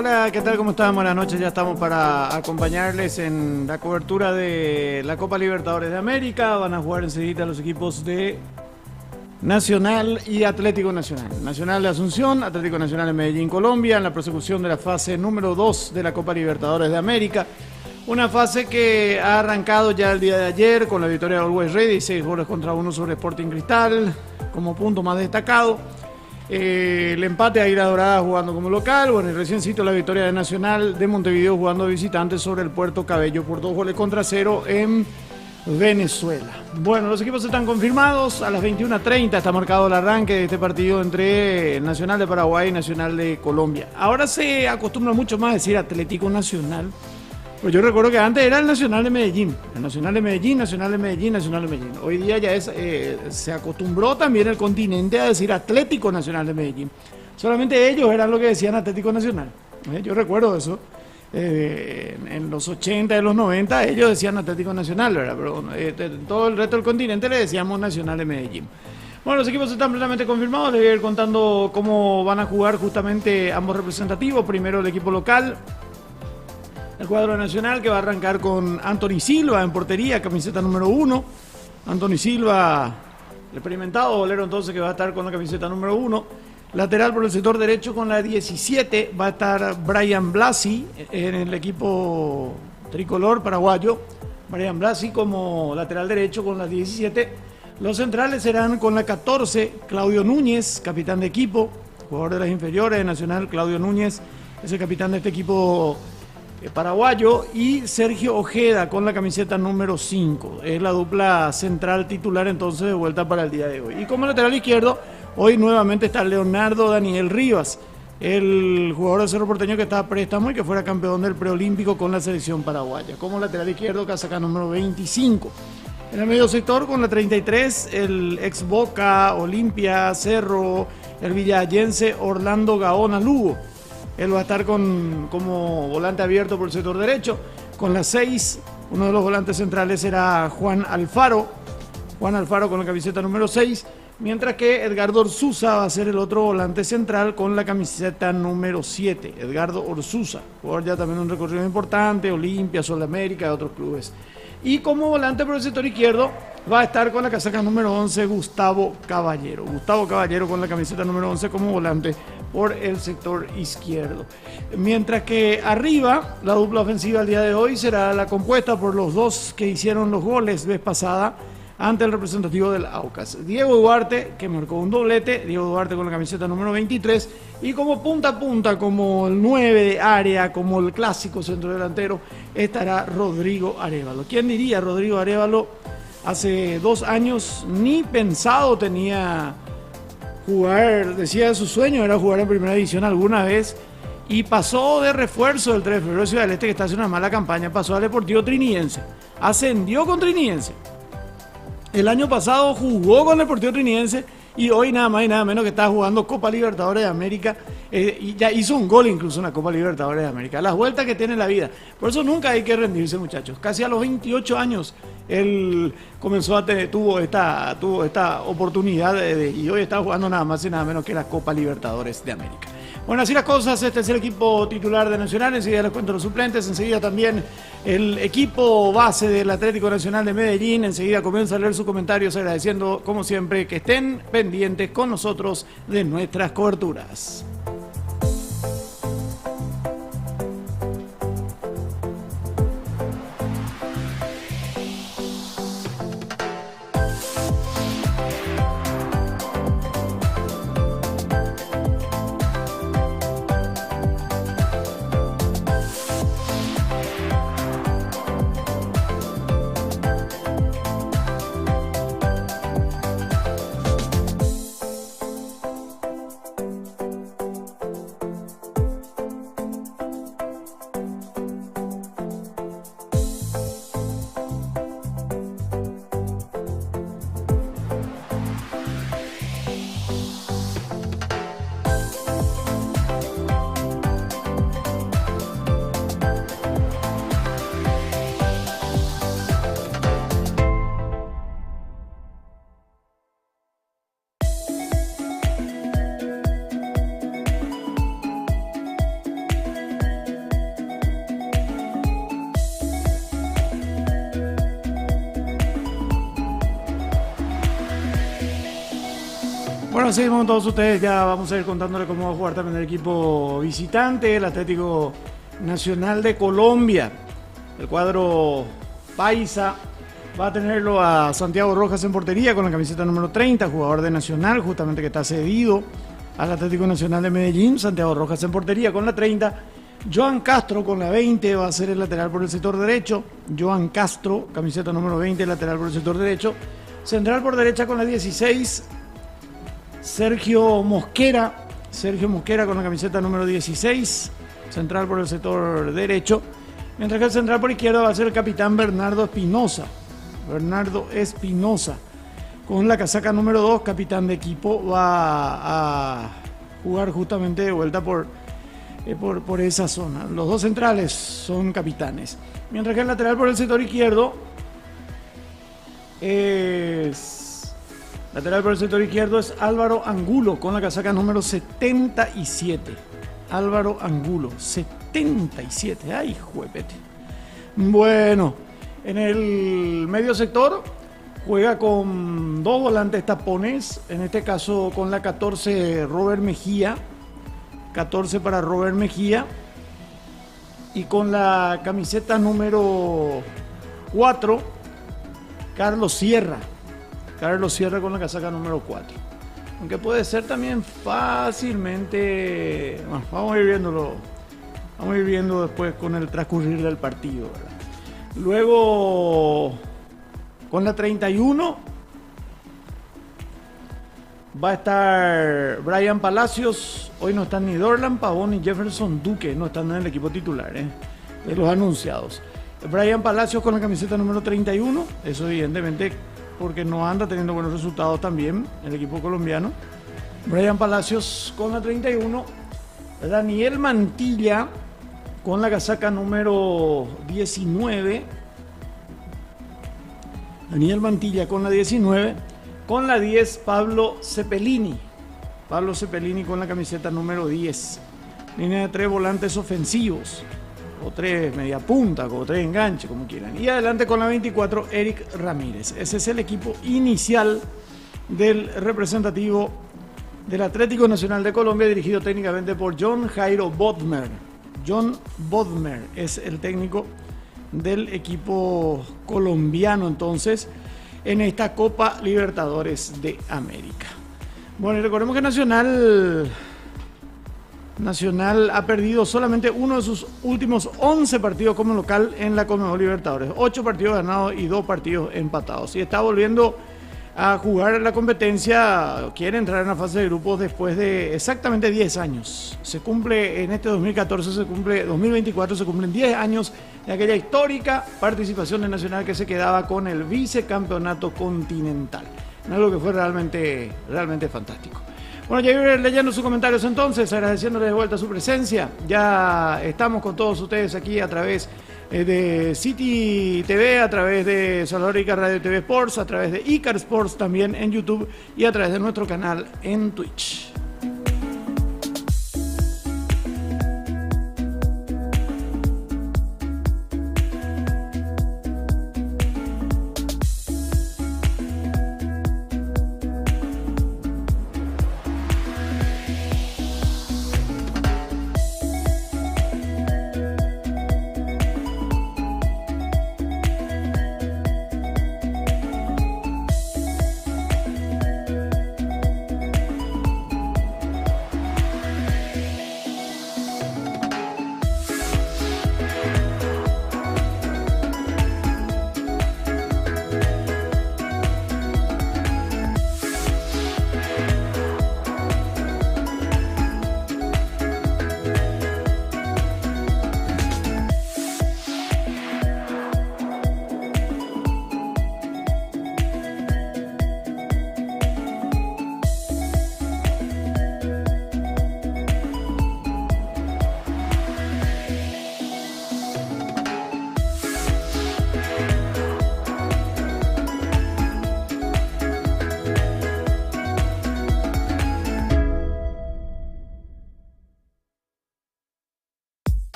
Hola, ¿qué tal? ¿Cómo están? Buenas noches, ya estamos para acompañarles en la cobertura de la Copa Libertadores de América. Van a jugar enseguida los equipos de Nacional y Atlético Nacional. Nacional de Asunción, Atlético Nacional de Medellín, Colombia, en la persecución de la fase número 2 de la Copa Libertadores de América. Una fase que ha arrancado ya el día de ayer con la victoria de Always Ready, 6 goles contra 1 sobre Sporting Cristal, como punto más destacado. El empate a Águila Dorada jugando como local. Bueno, y recién cito la victoria de Nacional de Montevideo jugando de visitante sobre el Puerto Cabello por 2 goles contra 0 en Venezuela. Bueno, los equipos están confirmados. A las 21:30 está marcado el arranque de este partido entre Nacional de Paraguay y Nacional de Colombia. Ahora se acostumbra mucho más a decir Atlético Nacional. Pues yo recuerdo que antes era el Nacional de Medellín. El Nacional de Medellín, Nacional de Medellín, Nacional de Medellín. Hoy día ya se acostumbró también el continente a decir Atlético Nacional de Medellín. Solamente ellos eran lo que decían Atlético Nacional. Yo recuerdo eso. En los 80 y los 90 ellos decían Atlético Nacional, ¿verdad? Pero todo el resto del continente le decíamos Nacional de Medellín. Bueno, los equipos están plenamente confirmados. Les voy a ir contando cómo van a jugar justamente ambos representativos. Primero el equipo local. El cuadro nacional que va a arrancar con Anthony Silva en portería, camiseta número 1. Anthony Silva, el experimentado bolero entonces que va a estar con la camiseta número 1. Lateral por el sector derecho con la 17 va a estar Brian Blasi en el equipo tricolor paraguayo. Brian Blasi como lateral derecho con la 17. Los centrales serán con la 14 Claudio Núñez, capitán de equipo, jugador de las inferiores de Nacional. Claudio Núñez es el capitán de este equipo paraguayo, y Sergio Ojeda con la camiseta número 5. Es la dupla central titular entonces de vuelta para el día de hoy. Y como lateral izquierdo, hoy nuevamente está Leonardo Daniel Rivas, el jugador de Cerro Porteño que está a préstamo y que fuera campeón del preolímpico con la selección paraguaya. Como lateral izquierdo, casaca número 25. En el medio sector con la 33, el ex Boca, Olimpia, Cerro, el villayense Orlando Gaona Lugo. Él va a estar como volante abierto por el sector derecho. Con la 6, uno de los volantes centrales será Juan Alfaro. Juan Alfaro con la camiseta número 6. Mientras que Edgardo Orsuza va a ser el otro volante central con la camiseta número 7. Edgardo Orsuza, jugador ya también un recorrido importante, Olimpia, Sol de América, de otros clubes. Y como volante por el sector izquierdo va a estar con la casaca número 11 Gustavo Caballero. Gustavo Caballero con la camiseta número 11 como volante por el sector izquierdo. Mientras que arriba, la dupla ofensiva el día de hoy será la compuesta por los dos que hicieron los goles vez pasada ante el representativo del Aucas. Diego Duarte, que marcó un doblete, Diego Duarte con la camiseta número 23, y como punta a punta, como el 9 de área, como el clásico centrodelantero, estará Rodrigo Arévalo. ¿Quién diría? Rodrigo Arévalo hace 2 años ni pensado tenía jugar, decía su sueño era jugar en primera división alguna vez, y pasó de refuerzo del 3 de febrero de Ciudad del Este, que está haciendo una mala campaña, pasó al Deportivo Trinidense, ascendió con Trinidense. El año pasado jugó con el Deportivo Trinidense y hoy nada más y nada menos que está jugando Copa Libertadores de América, y ya hizo un gol incluso en la Copa Libertadores de América. Las vueltas que tiene la vida. Por eso nunca hay que rendirse, muchachos. Casi a los 28 años él comenzó tuvo esta oportunidad y hoy está jugando nada más y nada menos que la Copa Libertadores de América. Bueno, así las cosas. Este es el equipo titular de Nacional. Enseguida les cuento los suplentes. Enseguida también el equipo base del Atlético Nacional de Medellín. Enseguida comienzo a leer sus comentarios, agradeciendo como siempre que estén pendientes con nosotros de nuestras coberturas. Bueno, seguimos con todos ustedes. Ya vamos a ir contándole cómo va a jugar también el equipo visitante, el Atlético Nacional de Colombia. El cuadro paisa va a tenerlo a Santiago Rojas en portería con la camiseta número 30, jugador de Nacional, justamente que está cedido al Atlético Nacional de Medellín. Santiago Rojas en portería con la 30. Joan Castro con la 20 va a ser el lateral por el sector derecho. Joan Castro, camiseta número 20, lateral por el sector derecho. Central por derecha con la 16. Sergio Mosquera con la camiseta número 16, central por el sector derecho, mientras que el central por izquierda va a ser el capitán Bernardo Espinosa, con la casaca número 2, capitán de equipo, va a jugar justamente de vuelta por esa zona. Los dos centrales son capitanes, mientras que el lateral por el sector izquierdo es Álvaro Angulo con la casaca número 77. Álvaro Angulo, 77. Ay, juepete. Bueno, en el medio sector juega con dos volantes tapones. En este caso con la 14 Robert Mejía. 14 para Robert Mejía. Y con la camiseta número 4, Carlos Sierra con la casaca número 4. Aunque puede ser también fácilmente... Bueno, vamos a ir viendo después con el transcurrir del partido, ¿verdad? Luego, con la 31, va a estar Brian Palacios. Hoy no están ni Dorlan Pavón ni Jefferson Duque, no están en el equipo titular, de los anunciados. Brian Palacios con la camiseta número 31, eso evidentemente porque no anda teniendo buenos resultados también el equipo colombiano. Brian Palacios con la 31. Daniel Mantilla con la casaca número 19. Daniel Mantilla con la 19. Con la 10, Pablo Cepelini con la camiseta número 10. Línea de 3 volantes ofensivos, o 3 media punta, o 3 enganche, como quieran. Y adelante con la 24, Eric Ramírez. Ese es el equipo inicial del representativo del Atlético Nacional de Colombia, dirigido técnicamente por John Jairo Bodmer. John Bodmer es el técnico del equipo colombiano, entonces, en esta Copa Libertadores de América. Bueno, y recordemos que Nacional ha perdido solamente uno de sus últimos 11 partidos como local en la Conmebol Libertadores. 8 partidos ganados y 2 partidos empatados. Y está volviendo a jugar la competencia, quiere entrar en la fase de grupos después de exactamente 10 años. Se cumple en este 2024 se cumplen 10 años de aquella histórica participación de Nacional que se quedaba con el vicecampeonato continental. Algo que fue realmente fantástico. Bueno, ya iré leyendo sus comentarios entonces, agradeciéndoles de vuelta su presencia. Ya estamos con todos ustedes aquí a través de City TV, a través de Salvadorica Radio TV Sports, a través de Icar Sports también en YouTube y a través de nuestro canal en Twitch.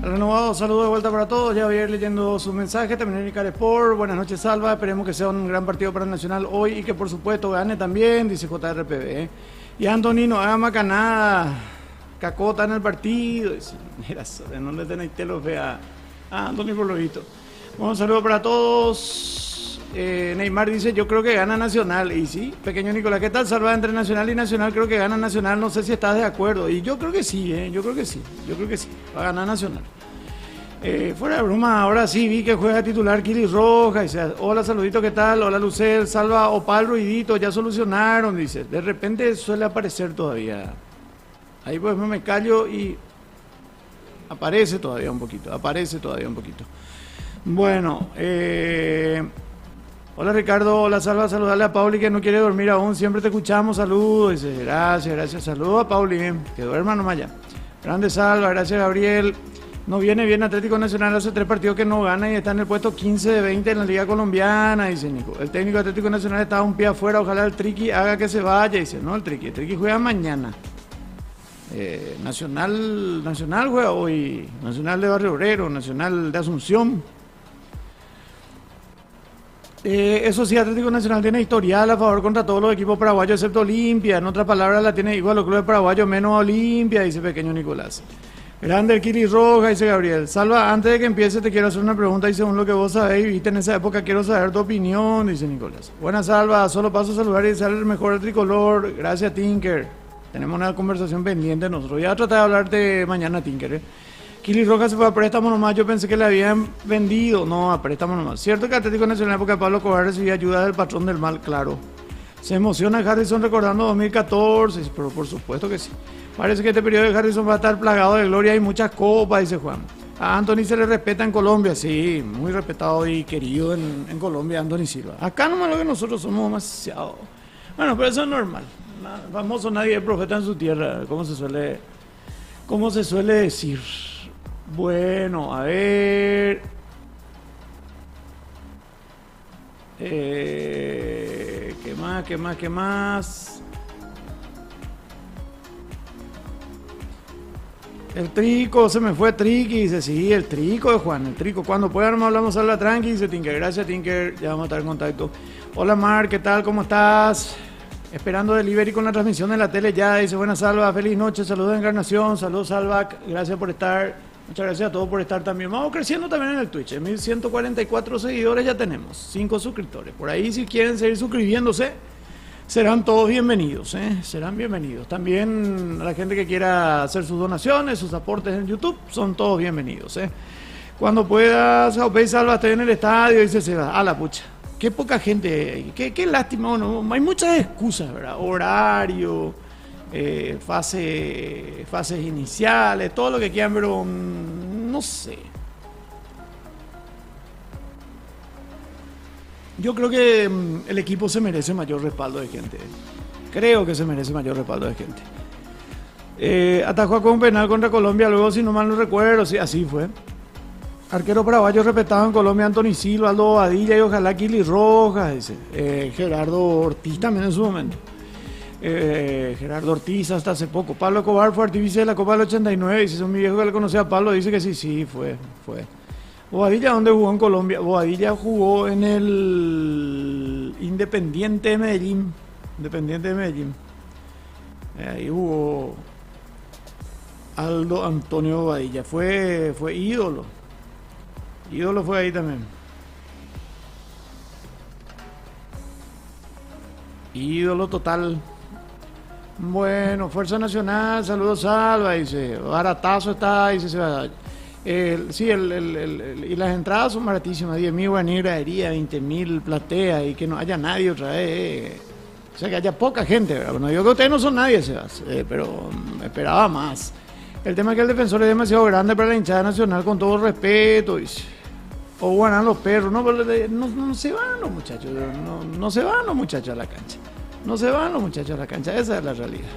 Renovado saludo de vuelta para todos. Ya voy a ir leyendo sus mensajes. También Enrique Sport. Buenas noches, Salva. Esperemos que sea un gran partido para el Nacional hoy y que por supuesto gane también, dice JRPB. Y Anthony no haga macanada. Cacota en el partido. Dice, mira, ¿en dónde tenéis telos? Vea. Anthony por lo visto. Bueno, un saludo para todos. Neymar dice, yo creo que gana Nacional. Y sí, pequeño Nicolás, ¿qué tal? Salva entre Nacional y Nacional. Creo que gana Nacional. No sé si estás de acuerdo. Y yo creo que sí, yo creo que sí. Yo creo que sí. Va a ganar Nacional. Fuera de broma, ahora sí vi que juega titular Kili Rojas. Dice, hola, saludito, ¿qué tal? Hola, Lucel, Salva, Opal, Ruidito, ya solucionaron, dice. De repente suele aparecer todavía. Ahí pues me callo y aparece todavía un poquito. Bueno, hola Ricardo, hola Salva, saludale a Pauli que no quiere dormir aún, siempre te escuchamos, saludos. Dice, gracias, saludos a Pauli, que duerma nomás ya. Grande Salva, gracias Gabriel. No viene bien Atlético Nacional, hace 3 partidos que no gana y está en el puesto 15 de 20 en la Liga Colombiana, dice Nico. El técnico de Atlético Nacional está un pie afuera, ojalá el Triqui haga que se vaya, dice, no, el Triqui juega mañana. Nacional juega hoy, Nacional de Barrio Obrero, Nacional de Asunción. Eso sí, Atlético Nacional tiene historial a favor contra todos los equipos paraguayos excepto Olimpia, en otras palabras la tiene igual los clubes paraguayos menos Olimpia, dice pequeño Nicolás. Grande el Kili Roja, dice Gabriel. Salva, antes de que empiece te quiero hacer una pregunta y según lo que vos sabéis, viste en esa época, quiero saber tu opinión, dice Nicolás. Buenas Salva, solo paso a saludar y desearle el mejor al tricolor. Gracias Tinker. Tenemos una conversación pendiente nosotros. Ya traté de hablarte mañana Tinker. Kili Roja se fue a préstamo nomás, yo pensé que le habían vendido. No, a préstamo nomás. Cierto que Atlético Nacional en la época de Pablo Cobar recibía ayuda del patrón del mal, claro. Se emociona Harrison recordando 2014, pero por supuesto que sí. Parece que este periodo de Harrison va a estar plagado de gloria y muchas copas, dice Juan. A Anthony se le respeta en Colombia, sí, muy respetado y querido en Colombia, Anthony Silva. Acá nomás lo que nosotros somos demasiado. Bueno, pero eso es normal. Famoso nadie es profeta en su tierra, como se suele decir. Bueno, a ver. ¿Qué más? El Trico, se me fue Triqui, dice, sí, el Trico de Juan, el Trico. Cuando puedan hablamos a la tranqui, dice Tinker. Gracias Tinker, ya vamos a estar en contacto. Hola Mar, ¿qué tal? ¿Cómo estás? Esperando delivery con la transmisión en la tele ya, dice, buena Salva, feliz noche, saludos de Encarnación, saludos Salvac, gracias por estar, muchas gracias a todos por estar también. Vamos creciendo también en el Twitch, 1144 seguidores ya tenemos, 5 suscriptores. Por ahí si quieren seguir suscribiéndose, serán todos bienvenidos, serán bienvenidos. También a la gente que quiera hacer sus donaciones, sus aportes en YouTube, son todos bienvenidos. Cuando puedas, Salva, estoy en el estadio, dice Seba, a la pucha. Qué poca gente, qué lástima, bueno, hay muchas excusas, ¿verdad? Horario, fases iniciales, todo lo que quieran, pero no sé. Yo creo que el equipo se merece mayor respaldo de gente. Creo que se merece mayor respaldo de gente. Atajó con un penal contra Colombia, luego si no mal no recuerdo, sí, así fue. Arquero paraguayo respetado en Colombia, Anthony Silva, Aldo Bobadilla y ojalá Kili Rojas, dice. Gerardo Ortiz también en su momento. Gerardo Ortiz hasta hace poco. Pablo Cobar fue artífice de la Copa del 89, dice, son mi viejo que le conocía a Pablo, dice que sí, fue. Bobadilla, ¿dónde jugó en Colombia? Bobadilla jugó en el Independiente de Medellín. Ahí jugó Aldo Antonio Bobadilla. Fue ídolo. Ídolo fue ahí también. Ídolo total. Bueno, Fuerza Nacional, saludos Salva, dice. Baratazo está, dice. Sí, y las entradas son baratísimas, 10.000 guaraní gradería, 20.000 platea y que no haya nadie otra vez. O sea, que haya poca gente, ¿verdad? Bueno, yo creo que ustedes no son nadie, Sebas, pero esperaba más. El tema es que el defensor es demasiado grande para la hinchada nacional, con todo respeto, dice. O guanan los perros, no se van los muchachos, no se van los muchachos a la cancha. No se van los muchachos a la cancha, esa es la realidad.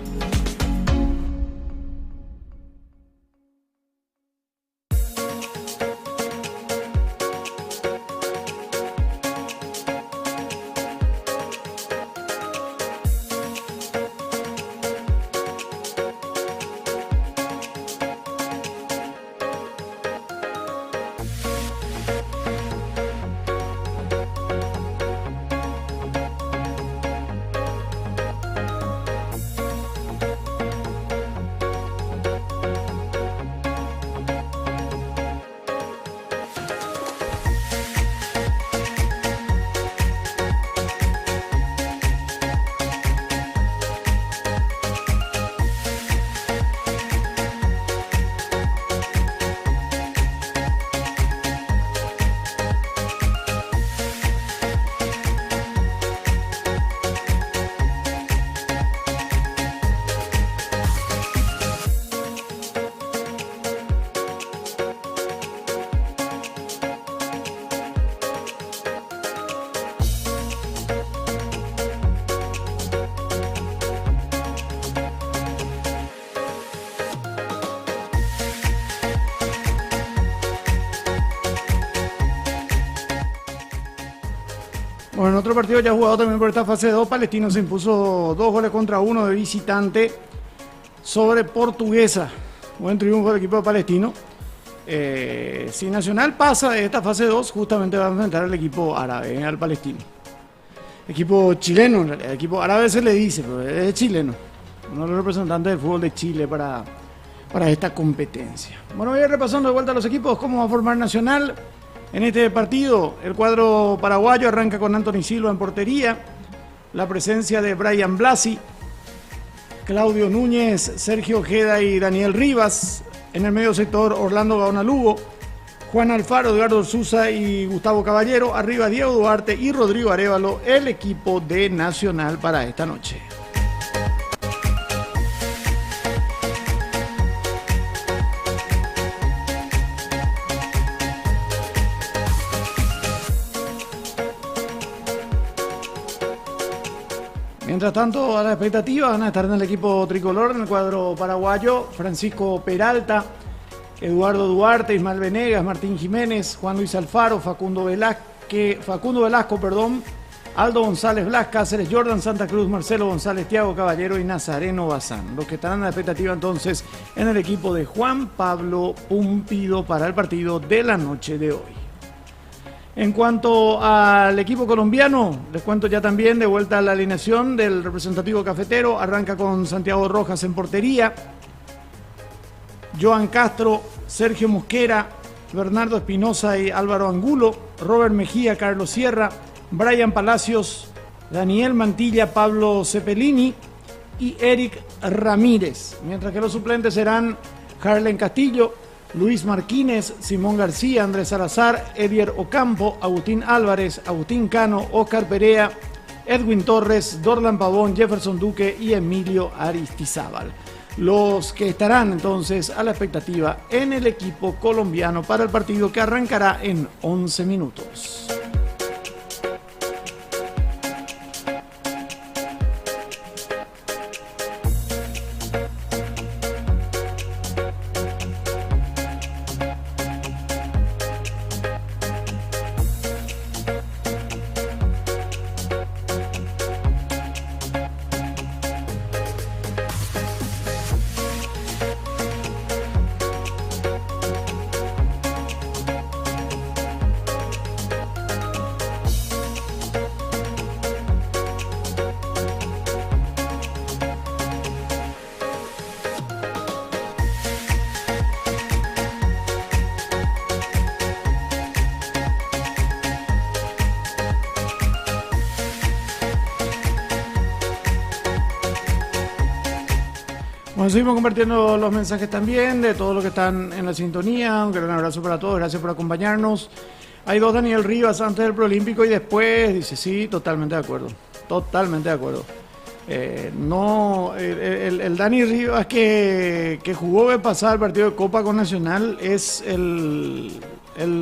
Bueno, en otro partido ya jugado también por esta fase 2, Palestino se impuso 2-1 de visitante sobre Portuguesa. Buen triunfo del equipo de Palestino. Si Nacional pasa de esta fase 2, justamente va a enfrentar al equipo árabe, al Palestino. Equipo chileno, en realidad. Equipo árabe se le dice, pero es chileno. Uno de los representantes del fútbol de Chile para esta competencia. Bueno, voy a ir repasando de vuelta a los equipos, cómo va a formar Nacional. En este partido, el cuadro paraguayo arranca con Anthony Silva en portería, la presencia de Brian Blasi, Claudio Núñez, Sergio Ojeda y Daniel Rivas. En el medio sector, Orlando Gaona Lugo, Juan Alfaro, Edgardo Sousa y Gustavo Caballero. Arriba, Diego Duarte y Rodrigo Arévalo, el equipo de Nacional para esta noche. Mientras tanto, a la expectativa van a estar en el equipo tricolor, en el cuadro paraguayo, Francisco Peralta, Eduardo Duarte, Ismael Venegas, Martín Jiménez, Juan Luis Alfaro, Facundo Velasco, Aldo González Blas, Cáceres, Jordan Santa Cruz, Marcelo González, Thiago Caballero y Nazareno Bazán. Los que estarán a la expectativa entonces en el equipo de Juan Pablo Pumpido para el partido de la noche de hoy. En cuanto al equipo colombiano, les cuento ya también de vuelta a la alineación del representativo cafetero. Arranca con Santiago Rojas en portería, Joan Castro, Sergio Mosquera, Bernardo Espinosa y Álvaro Angulo, Robert Mejía, Carlos Sierra, Brian Palacios, Daniel Mantilla, Pablo Cepelini y Eric Ramírez. Mientras que los suplentes serán Harlen Castillo, Luis Marquínez, Simón García, Andrés Salazar, Edier Ocampo, Agustín Álvarez, Agustín Cano, Oscar Perea, Edwin Torres, Dorlan Pavón, Jefferson Duque y Emilio Aristizábal. Los que estarán entonces a la expectativa en el equipo colombiano para el partido que arrancará en 11 minutos. Bueno, seguimos compartiendo los mensajes también de todos los que están en la sintonía. Un gran abrazo para todos, gracias por acompañarnos. Hay dos Daniel Rivas antes del Proolímpico y después. Dice, sí, totalmente de acuerdo. Totalmente de acuerdo. El Dani Rivas que jugó de pasar el partido de Copa con Nacional es el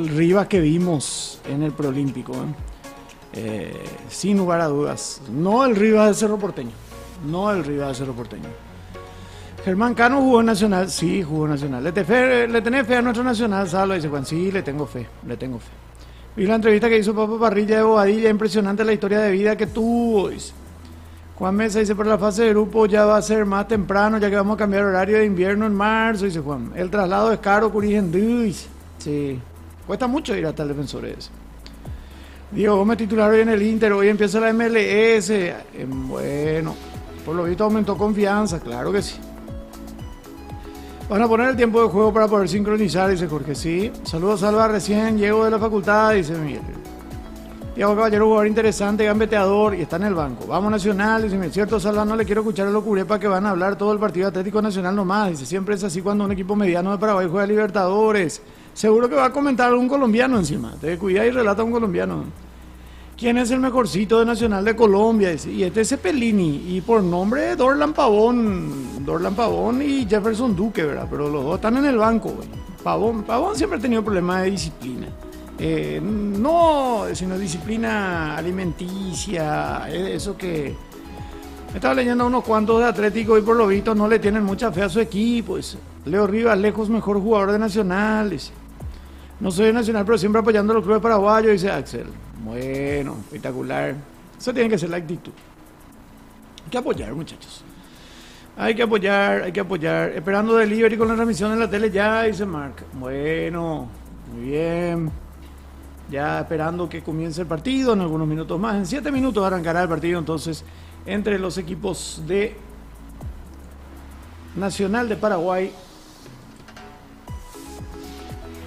Rivas que vimos en el Proolímpico. Sin lugar a dudas. No el Rivas de Cerro Porteño. No el Rivas de Cerro Porteño. Germán Cano jugó en Nacional, sí, jugó en Nacional. ¿Le tenés fe a nuestro Nacional, Salo? Dice Juan, sí, le tengo fe. Vi la entrevista que hizo Papa Parrilla de Bobadilla, impresionante la historia de vida que tuvo, dice. Juan Mesa dice, por la fase de grupo ya va a ser más temprano, ya que vamos a cambiar horario de invierno en marzo, dice Juan. El traslado es caro, Curigendú, dice. Sí, cuesta mucho ir hasta el Defensor ese. Diego Gómez titular hoy en el Inter, hoy empieza la MLS. Bueno, por lo visto aumentó confianza, claro que sí. Van a poner el tiempo de juego para poder sincronizar, dice Jorge, sí. Saludos, Salva, recién llego de la facultad, dice Miguel. Thiago Caballero, jugador interesante, gambeteador y está en el banco. Vamos Nacional, dice, cierto, Salva, no le quiero escuchar a los curepas que van a hablar todo el partido Atlético Nacional nomás. Dice, siempre es así cuando un equipo mediano de Paraguay juega Libertadores. Seguro que va a comentar algún colombiano encima. Te cuida y relata a un colombiano. ¿Quién es el mejorcito de Nacional de Colombia? Dice, y este es Cepelini, y por nombre Dorlan Pavón y Jefferson Duque, ¿verdad? Pero los dos están en el banco, güey. Pavón siempre ha tenido problemas de disciplina. No, sino disciplina alimenticia, eso que... Estaba leyendo unos cuantos de Atlético y por lo visto no le tienen mucha fe a su equipo. Dice. Leo Rivas, lejos mejor jugador de Nacional, dice. No soy de Nacional, pero siempre apoyando a los clubes paraguayos, dice Axel. Bueno, espectacular. Eso tiene que ser la actitud. Hay que apoyar, muchachos. Hay que apoyar, hay que apoyar. Esperando delivery con la transmisión en la tele ya, dice Mark. Bueno, muy bien. Ya esperando que comience el partido en algunos minutos más. En 7 minutos arrancará el partido entonces entre los equipos de Nacional de Paraguay.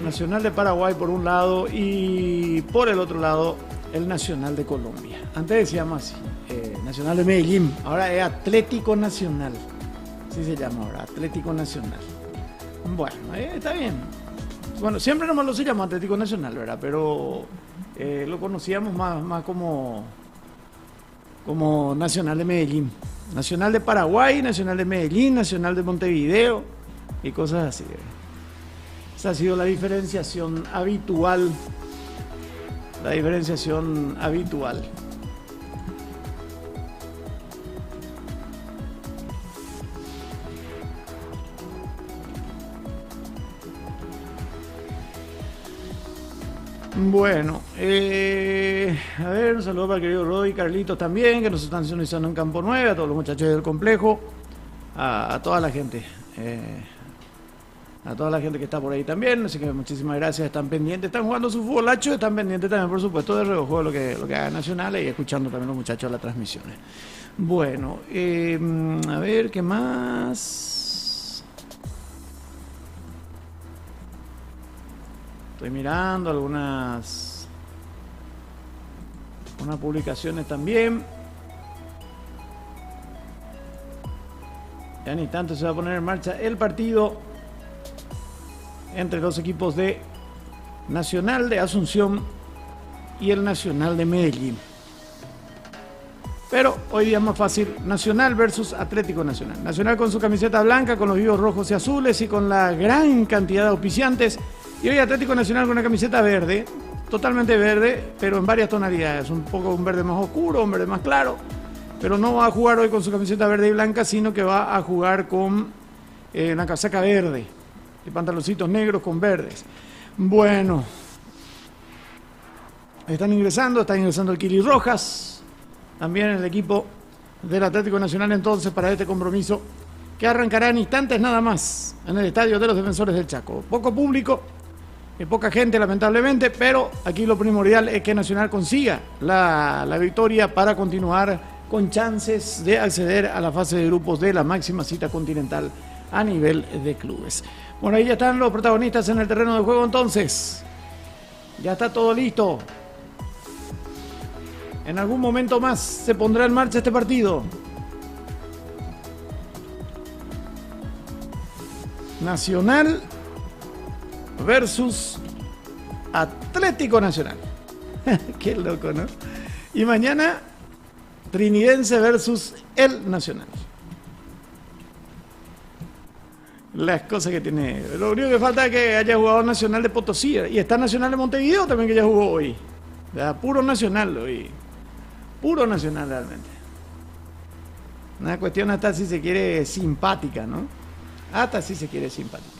Nacional de Paraguay por un lado y por el otro lado el Nacional de Colombia. Antes decíamos así, Nacional de Medellín, ahora es Atlético Nacional. Así se llama ahora, Atlético Nacional. Bueno, está bien. Bueno, siempre nomás lo se llamó Atlético Nacional, ¿verdad? Pero lo conocíamos más como Nacional de Medellín. Nacional de Paraguay, Nacional de Medellín, Nacional de Montevideo y cosas así, ¿verdad? Esa ha sido la diferenciación habitual. La diferenciación habitual. Bueno, a ver, un saludo para el querido Roy y Carlitos también, que nos están sintonizando en Campo 9, a todos los muchachos del complejo, a toda la gente. A toda la gente que está por ahí también, así que muchísimas gracias, están pendientes, están jugando su futbolacho, están pendientes también, por supuesto, de reojo lo que haga Nacional y escuchando también los muchachos las transmisiones. Bueno, a ver, ¿qué más? Estoy mirando algunas publicaciones también. Ya ni tanto se va a poner en marcha el partido entre los equipos de Nacional de Asunción y el Nacional de Medellín. Pero hoy día es más fácil, Nacional versus Atlético Nacional. Nacional con su camiseta blanca, con los vivos rojos y azules y con la gran cantidad de auspiciantes. Y hoy Atlético Nacional con una camiseta verde, totalmente verde, pero en varias tonalidades. Un poco un verde más oscuro, un verde más claro. Pero no va a jugar hoy con su camiseta verde y blanca, sino que va a jugar con una casaca verde. Y pantaloncitos negros con verdes. Bueno, están ingresando el Kili Rojas, también el equipo del Atlético Nacional entonces para este compromiso que arrancará en instantes nada más en el estadio de los Defensores del Chaco. Poco público, poca gente lamentablemente, pero aquí lo primordial es que Nacional consiga la victoria para continuar con chances de acceder a la fase de grupos de la máxima cita continental a nivel de clubes. Bueno, ahí ya están los protagonistas en el terreno de juego entonces. Ya está todo listo. En algún momento más se pondrá en marcha este partido. Nacional versus Atlético Nacional. Qué loco, ¿no? Y mañana Trinidense versus el Nacional. Las cosas que tiene. Lo único que falta es que haya jugado Nacional de Potosí. Y está Nacional de Montevideo también, que ya jugó hoy. Puro Nacional hoy. Puro Nacional realmente. Una cuestión hasta si se quiere simpática, ¿no? Hasta si se quiere simpática.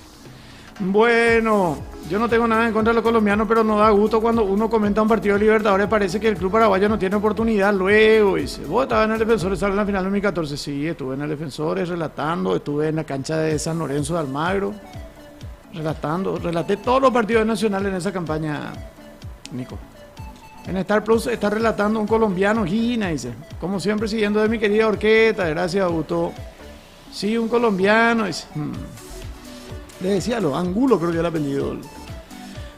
Bueno, yo no tengo nada en contra de los colombianos, pero no da gusto cuando uno comenta un partido de Libertadores. Parece que el club paraguayo no tiene oportunidad. Luego dice, vos estabas en el Defensores, sale en la final de 2014. Sí, estuve en el Defensores relatando, estuve en la cancha de San Lorenzo de Almagro relaté todos los partidos nacionales en esa campaña, Nico. En Star Plus está relatando un colombiano, Gina, dice, como siempre siguiendo de mi querida Orqueta, gracias Augusto. Sí, un colombiano, dice. Le decía lo Angulo, creo que era el apellido.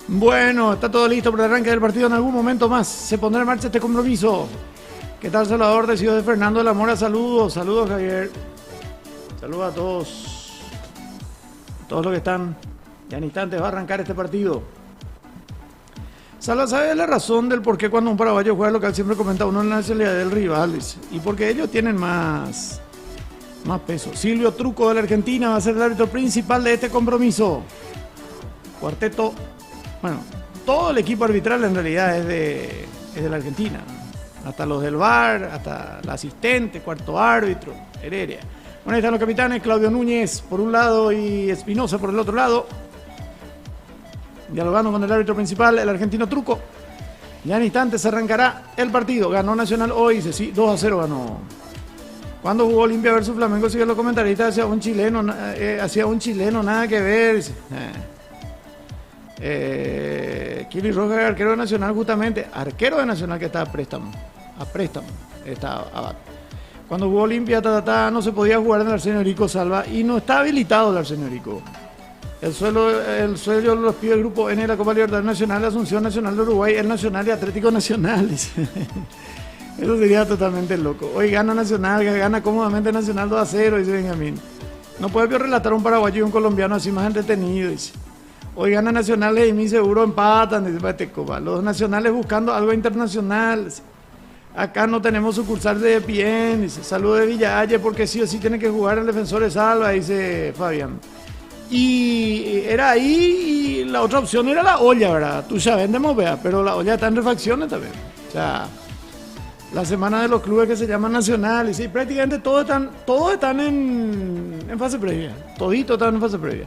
Bueno, está todo listo para el arranque del partido en algún momento más. Se pondrá en marcha este compromiso. ¿Qué tal, Salvador? Decido de Fernando de la Mora, saludos. Saludos, Javier. Saludos a todos. Todos los que están. Ya en instantes va a arrancar este partido. Salva, ¿sabe la razón del por qué cuando un paraguayo juega local siempre comenta uno en la nacionalidad del rival? Dice? Y porque ellos tienen más peso. Silvio Truco de la Argentina va a ser el árbitro principal de este compromiso. Cuarteto, bueno, todo el equipo arbitral en realidad es de la Argentina. Hasta los del VAR, hasta el asistente, cuarto árbitro, Heredia. Bueno, ahí están los capitanes, Claudio Núñez por un lado y Espinosa por el otro lado. Dialogando con el árbitro principal, el argentino Truco. Ya en instantes se arrancará el partido. Ganó Nacional hoy, dice, sí, 2-0 ganó. Cuando jugó Olimpia versus Flamengo, sigue los comentaristas, hacía un chileno, nada que ver. Kili Rojas, arquero de Nacional, justamente, arquero de Nacional que está a préstamo, está abajo. Cuando jugó Olimpia, no se podía jugar en el Arsenio Rico Salva y no está habilitado el Arsenio Rico. El suelo los pide el grupo N de la Copa Libertadores Nacional, Asunción Nacional de Uruguay, el Nacional y Atlético Nacional. Dice. Eso sería totalmente loco. Hoy gana Nacional, gana cómodamente Nacional 2-0, dice Benjamín. No puede relatar un paraguayo y un colombiano así más entretenido, dice. Hoy gana Nacional y mi seguro empatan, dice. Los nacionales buscando algo internacional. Dice. Acá no tenemos sucursal de ESPN, dice. Saludos de Villalle porque sí o sí tiene que jugar el Defensor de Salva, dice Fabián. Y era ahí y la otra opción era la olla, ¿verdad? Tú ya vendemos, vea, pero la olla está en refacciones también. O sea, la semana de los clubes que se llaman nacionales, y prácticamente todos están en fase previa. Toditos están en fase previa.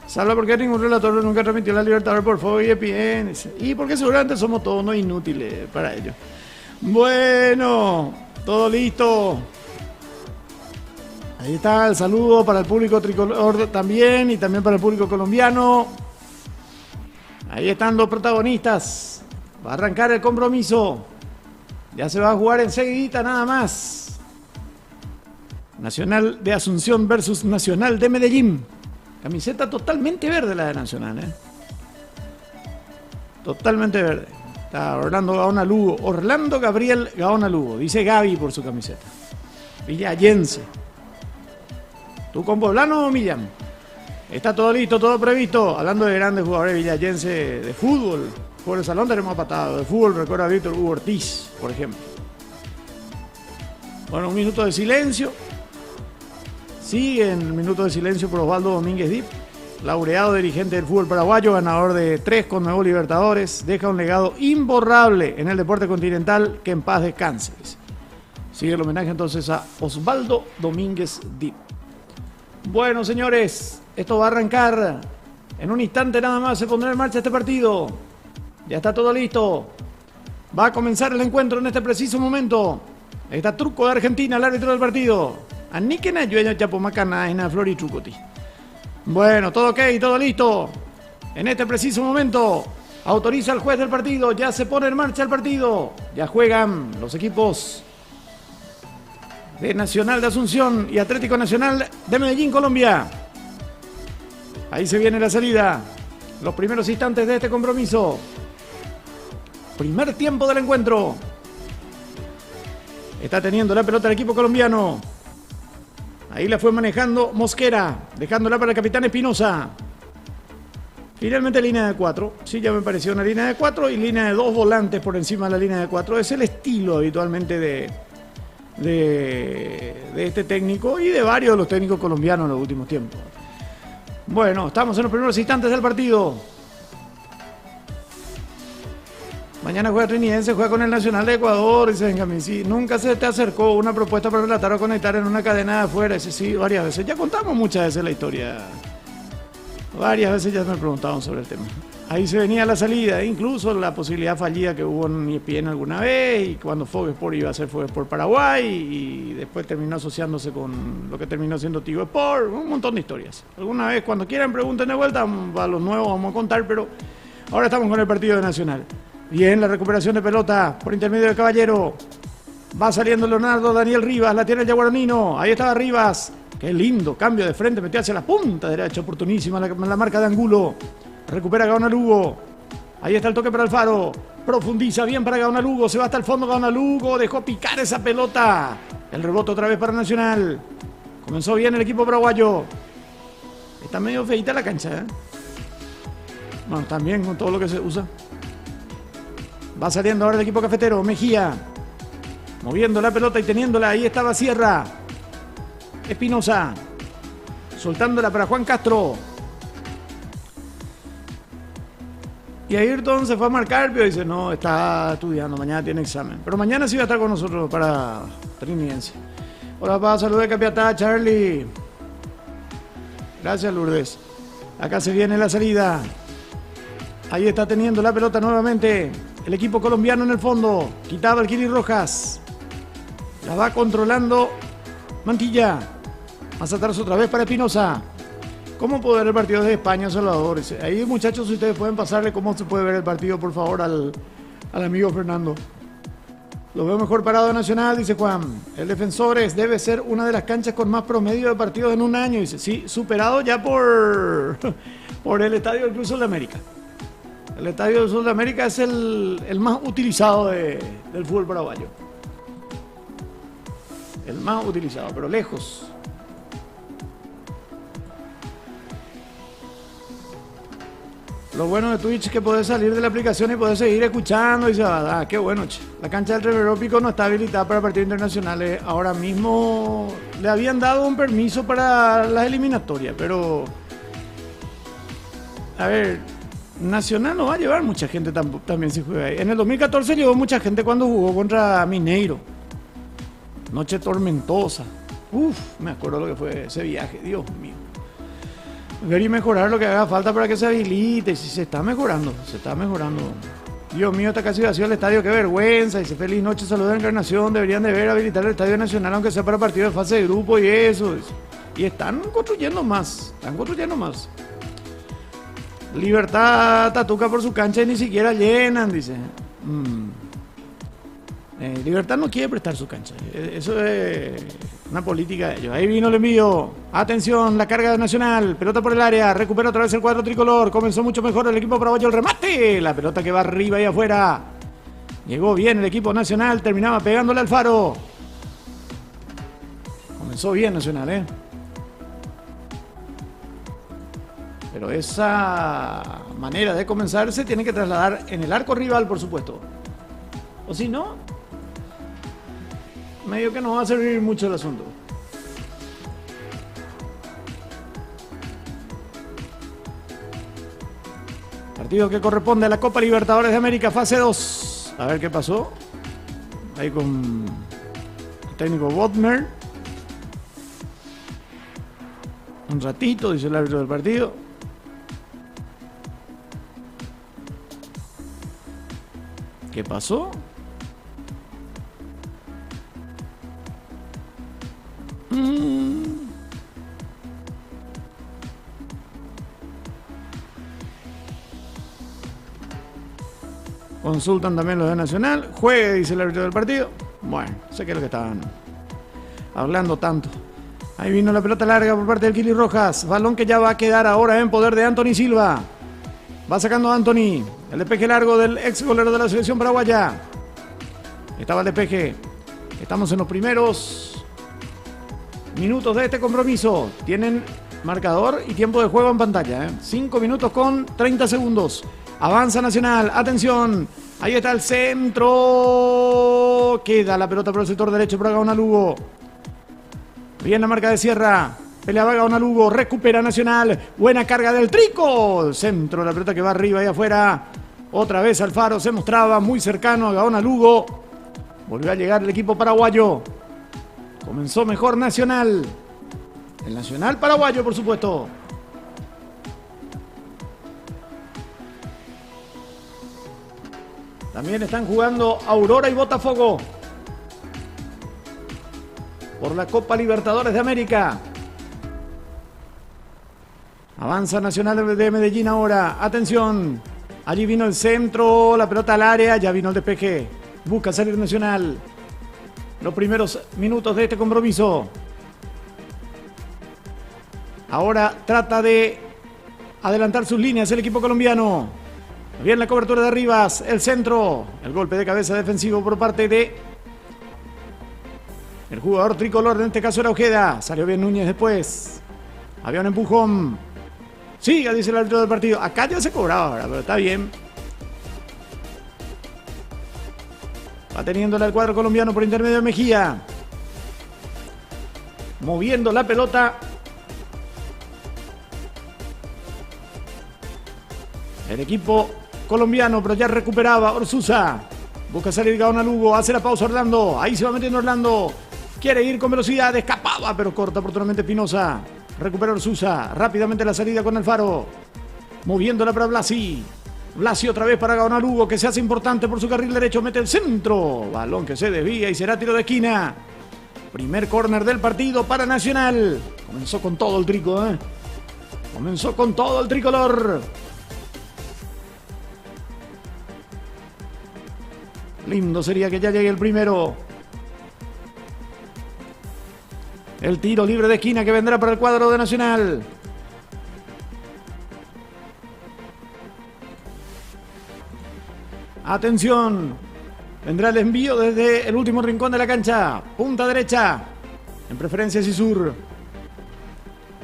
Salva porque ningún relator nunca transmitió la Libertadores por Fuego y ESPN. Y porque seguramente somos todos no inútiles para ello. Bueno, todo listo. Ahí está el saludo para el público tricolor también y también para el público colombiano. Ahí están los protagonistas. Va a arrancar el compromiso. Ya se va a jugar enseguidita nada más. Nacional de Asunción versus Nacional de Medellín. Camiseta totalmente verde la de Nacional, ¿eh? Totalmente verde. Está Orlando Gaona Lugo. Orlando Gabriel Gaona Lugo. Dice Gaby por su camiseta. Villallense. ¿Tú con poblano o Millán? Está todo listo, todo previsto. Hablando de grandes jugadores villallenses de fútbol. Por el salón tenemos patado. De fútbol recuerda a Víctor Hugo Ortiz, por ejemplo. Bueno, un minuto de silencio. Sigue en el minuto de silencio por Osvaldo Domínguez Dip. Laureado dirigente del fútbol paraguayo, ganador de 3 con nuevos Libertadores. Deja un legado imborrable en el deporte continental. Que en paz descanse. Sigue el homenaje entonces a Osvaldo Domínguez Dip. Bueno, señores, esto va a arrancar. En un instante nada más se pondrá en marcha este partido. Ya está todo listo. Va a comenzar el encuentro en este preciso momento. Ahí está Truco de Argentina, el árbitro del partido. Aníquena, Yueña, Chapomacana, Ena, Flori, Trucoti. Bueno, todo ok, todo listo. En este preciso momento autoriza el juez del partido. Ya se pone en marcha el partido. Ya juegan los equipos de Nacional de Asunción y Atlético Nacional de Medellín, Colombia. Ahí se viene la salida. Los primeros instantes de este compromiso. Primer tiempo del encuentro. Está teniendo la pelota el equipo colombiano. Ahí la fue manejando Mosquera, dejándola para el capitán Espinosa. Finalmente línea de 4. Sí, ya me pareció una línea de 4 y línea de 2 volantes por encima de la línea de 4. Es el estilo habitualmente de este técnico y de varios de los técnicos colombianos en los últimos tiempos. Bueno, estamos en los primeros instantes del partido. Mañana juega Trinidense, juega con el Nacional de Ecuador, dice Benjamín. Sí, nunca se te acercó una propuesta para relatar o conectar en una cadena de afuera. Ese sí, varias veces. Ya contamos muchas veces la historia. Varias veces ya me preguntaban sobre el tema. Ahí se venía la salida, incluso la posibilidad fallida que hubo en ESPN alguna vez, y cuando Fox Sport iba a ser Fox Sport Paraguay, y después terminó asociándose con lo que terminó siendo Tigo Sport, un montón de historias. Alguna vez, cuando quieran, pregunten de vuelta, a los nuevos vamos a contar, pero ahora estamos con el partido de Nacional. Bien, la recuperación de pelota por intermedio del Caballero. Va saliendo Leonardo Daniel Rivas, la tiene el Yaguaranino. Ahí estaba Rivas. Qué lindo, cambio de frente, metió hacia la punta derecha, oportunísima la marca de Angulo. Recupera Gaona Lugo. Ahí está el toque para Alfaro. Profundiza bien para Gaona Lugo. Se va hasta el fondo Gaona Lugo. Dejó picar esa pelota. El rebote otra vez para Nacional. Comenzó bien el equipo paraguayo. Está medio feita la cancha, ¿eh? Bueno, también con todo lo que se usa. Va saliendo ahora el equipo cafetero. Mejía. Moviendo la pelota y teniéndola. Ahí estaba Sierra. Espinosa. Soltándola para Juan Castro. Y Ayrton se fue a marcar, pero dice, no, está estudiando, mañana tiene examen. Pero mañana sí va a estar con nosotros para Trinidense. Hola, papá, saludos de Capiatá, Charlie. Gracias, Lourdes. Acá se viene la salida. Ahí está teniendo la pelota nuevamente el equipo colombiano en el fondo. Quitaba el Kili Rojas. La va controlando Mantilla. Más atrás otra vez para Espinosa. ¿Cómo puede ver el partido de España, Salvador? Ahí, muchachos, ustedes pueden pasarle cómo se puede ver el partido, por favor, al amigo Fernando. Lo veo mejor parado de Nacional, dice Juan. El Defensores debe ser una de las canchas con más promedio de partidos en un año. Dice, sí, superado ya por el Estadio del Club Sudamérica. El Estadio del Sudamérica es el más utilizado del fútbol paraguayo. El más utilizado, pero lejos. Lo bueno de Twitch es que podés salir de la aplicación y podés seguir escuchando y se va. Ah, qué bueno, che. La cancha del Treverópico no está habilitada para partidos internacionales. Ahora mismo le habían dado un permiso para las eliminatorias, pero a ver, Nacional no va a llevar mucha gente también si juega ahí. En el 2014 llevó mucha gente cuando jugó contra Mineiro. Noche tormentosa. Uf, me acuerdo lo que fue ese viaje, Dios mío. Ver y mejorar lo que haga falta para que se habilite. Si se está mejorando, se está mejorando. Dios mío, está casi vacío el estadio, qué vergüenza. Dice, feliz noche, saludos de Encarnación. Deberían de ver habilitar el Estadio Nacional, aunque sea para partidos de fase de grupo y eso. Dice. Y están construyendo más, Libertad Tatuca por su cancha y ni siquiera llenan, dice. Libertad no quiere prestar su cancha. Eso es una política de ellos. Ahí vino el envío. Atención, la carga de Nacional. Pelota por el área. Recupera otra vez el cuadro tricolor. Comenzó mucho mejor el equipo paraguayo. El remate. La pelota que va arriba y afuera. Llegó bien el equipo Nacional. Terminaba pegándole al Faro. Comenzó bien Nacional, Pero esa manera de comenzar se tiene que trasladar en el arco rival, por supuesto. O si no, medio que no va a servir mucho el asunto. Partido que corresponde a la Copa Libertadores de América, fase 2. A ver qué pasó. Ahí con el técnico Bodmer. Un ratito, dice el árbitro del partido. ¿Qué pasó? Consultan también los de Nacional. Juegue, dice el árbitro del partido. Bueno, sé que es lo que estaban hablando tanto. Ahí vino la pelota larga por parte del Kili Rojas. Balón que ya va a quedar ahora en poder de Anthony Silva. Va sacando Anthony. El despeje largo del ex golero de la selección paraguaya. Estaba el despeje. Estamos en los primeros minutos de este compromiso. Tienen marcador y tiempo de juego en pantalla. 5 minutos con 30 segundos. Avanza Nacional. Atención. Ahí está el centro. Queda la pelota por el sector derecho para Gaona Lugo. Bien la marca de Sierra. Peleaba Gaona Lugo. Recupera Nacional. Buena carga del Trico. Centro. La pelota que va arriba y afuera. Otra vez Alfaro se mostraba muy cercano a Gaona Lugo. Volvió a llegar el equipo paraguayo. Comenzó mejor Nacional. El Nacional paraguayo, por supuesto. También están jugando Aurora y Botafogo por la Copa Libertadores de América. Avanza Nacional de Medellín ahora. Atención. Allí vino el centro, la pelota al área, ya vino el despeje. Busca salir Nacional. Los primeros minutos de este compromiso. Ahora trata de adelantar sus líneas el equipo colombiano. Bien la cobertura de Rivas, el centro, el golpe de cabeza defensivo por parte de el jugador tricolor, en este caso era Ojeda. Salió bien Núñez después. Había un empujón. Siga, dice el árbitro del partido. Acá ya se cobraba ahora, pero está bien. Va teniéndola el cuadro colombiano por intermedio de Mejía. Moviendo la pelota. El equipo colombiano, pero ya recuperaba Orsuza. Busca salir Gaona Lugo. Hace la pausa Orlando. Ahí se va metiendo Orlando. Quiere ir con velocidad. Escapaba, pero corta oportunamente Espinosa. Recupera Orsuza. Rápidamente la salida con Alfaro. Moviéndola para Blasi. Blasi otra vez para Gaona Lugo, que se hace importante por su carril derecho, mete el centro. Balón que se desvía y será tiro de esquina. Primer córner del partido para Nacional. Comenzó con todo el trico, ¿eh? Comenzó con todo el tricolor. Lindo sería que ya llegue el primero. El tiro libre de esquina que vendrá para el cuadro de Nacional. Atención. Vendrá el envío desde el último rincón de la cancha. Punta derecha. En preferencia Cisur.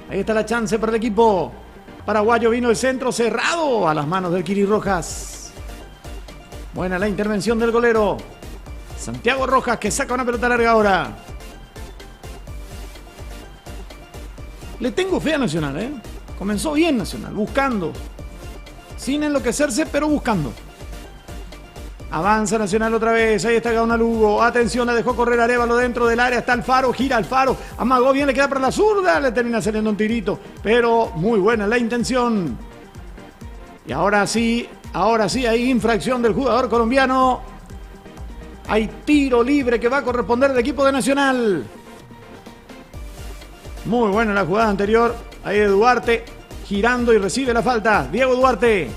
Ahí está la chance para el equipo paraguayo. Vino el centro cerrado a las manos del Kiri Rojas. Buena la intervención del golero. Santiago Rojas, que saca una pelota larga ahora. Le tengo fe a Nacional, ¿eh? Comenzó bien Nacional, buscando. Sin enloquecerse, pero buscando. Avanza Nacional otra vez. Ahí está Gaona Lugo. Atención, la dejó correr Arévalo dentro del área. Está Alfaro, gira Alfaro. Amagó bien, le queda para la zurda. Le termina saliendo un tirito. Pero muy buena la intención. Y ahora sí, hay infracción del jugador colombiano. Hay tiro libre que va a corresponder al equipo de Nacional. Muy buena la jugada anterior. Ahí de Duarte, girando y recibe la falta. Diego Duarte.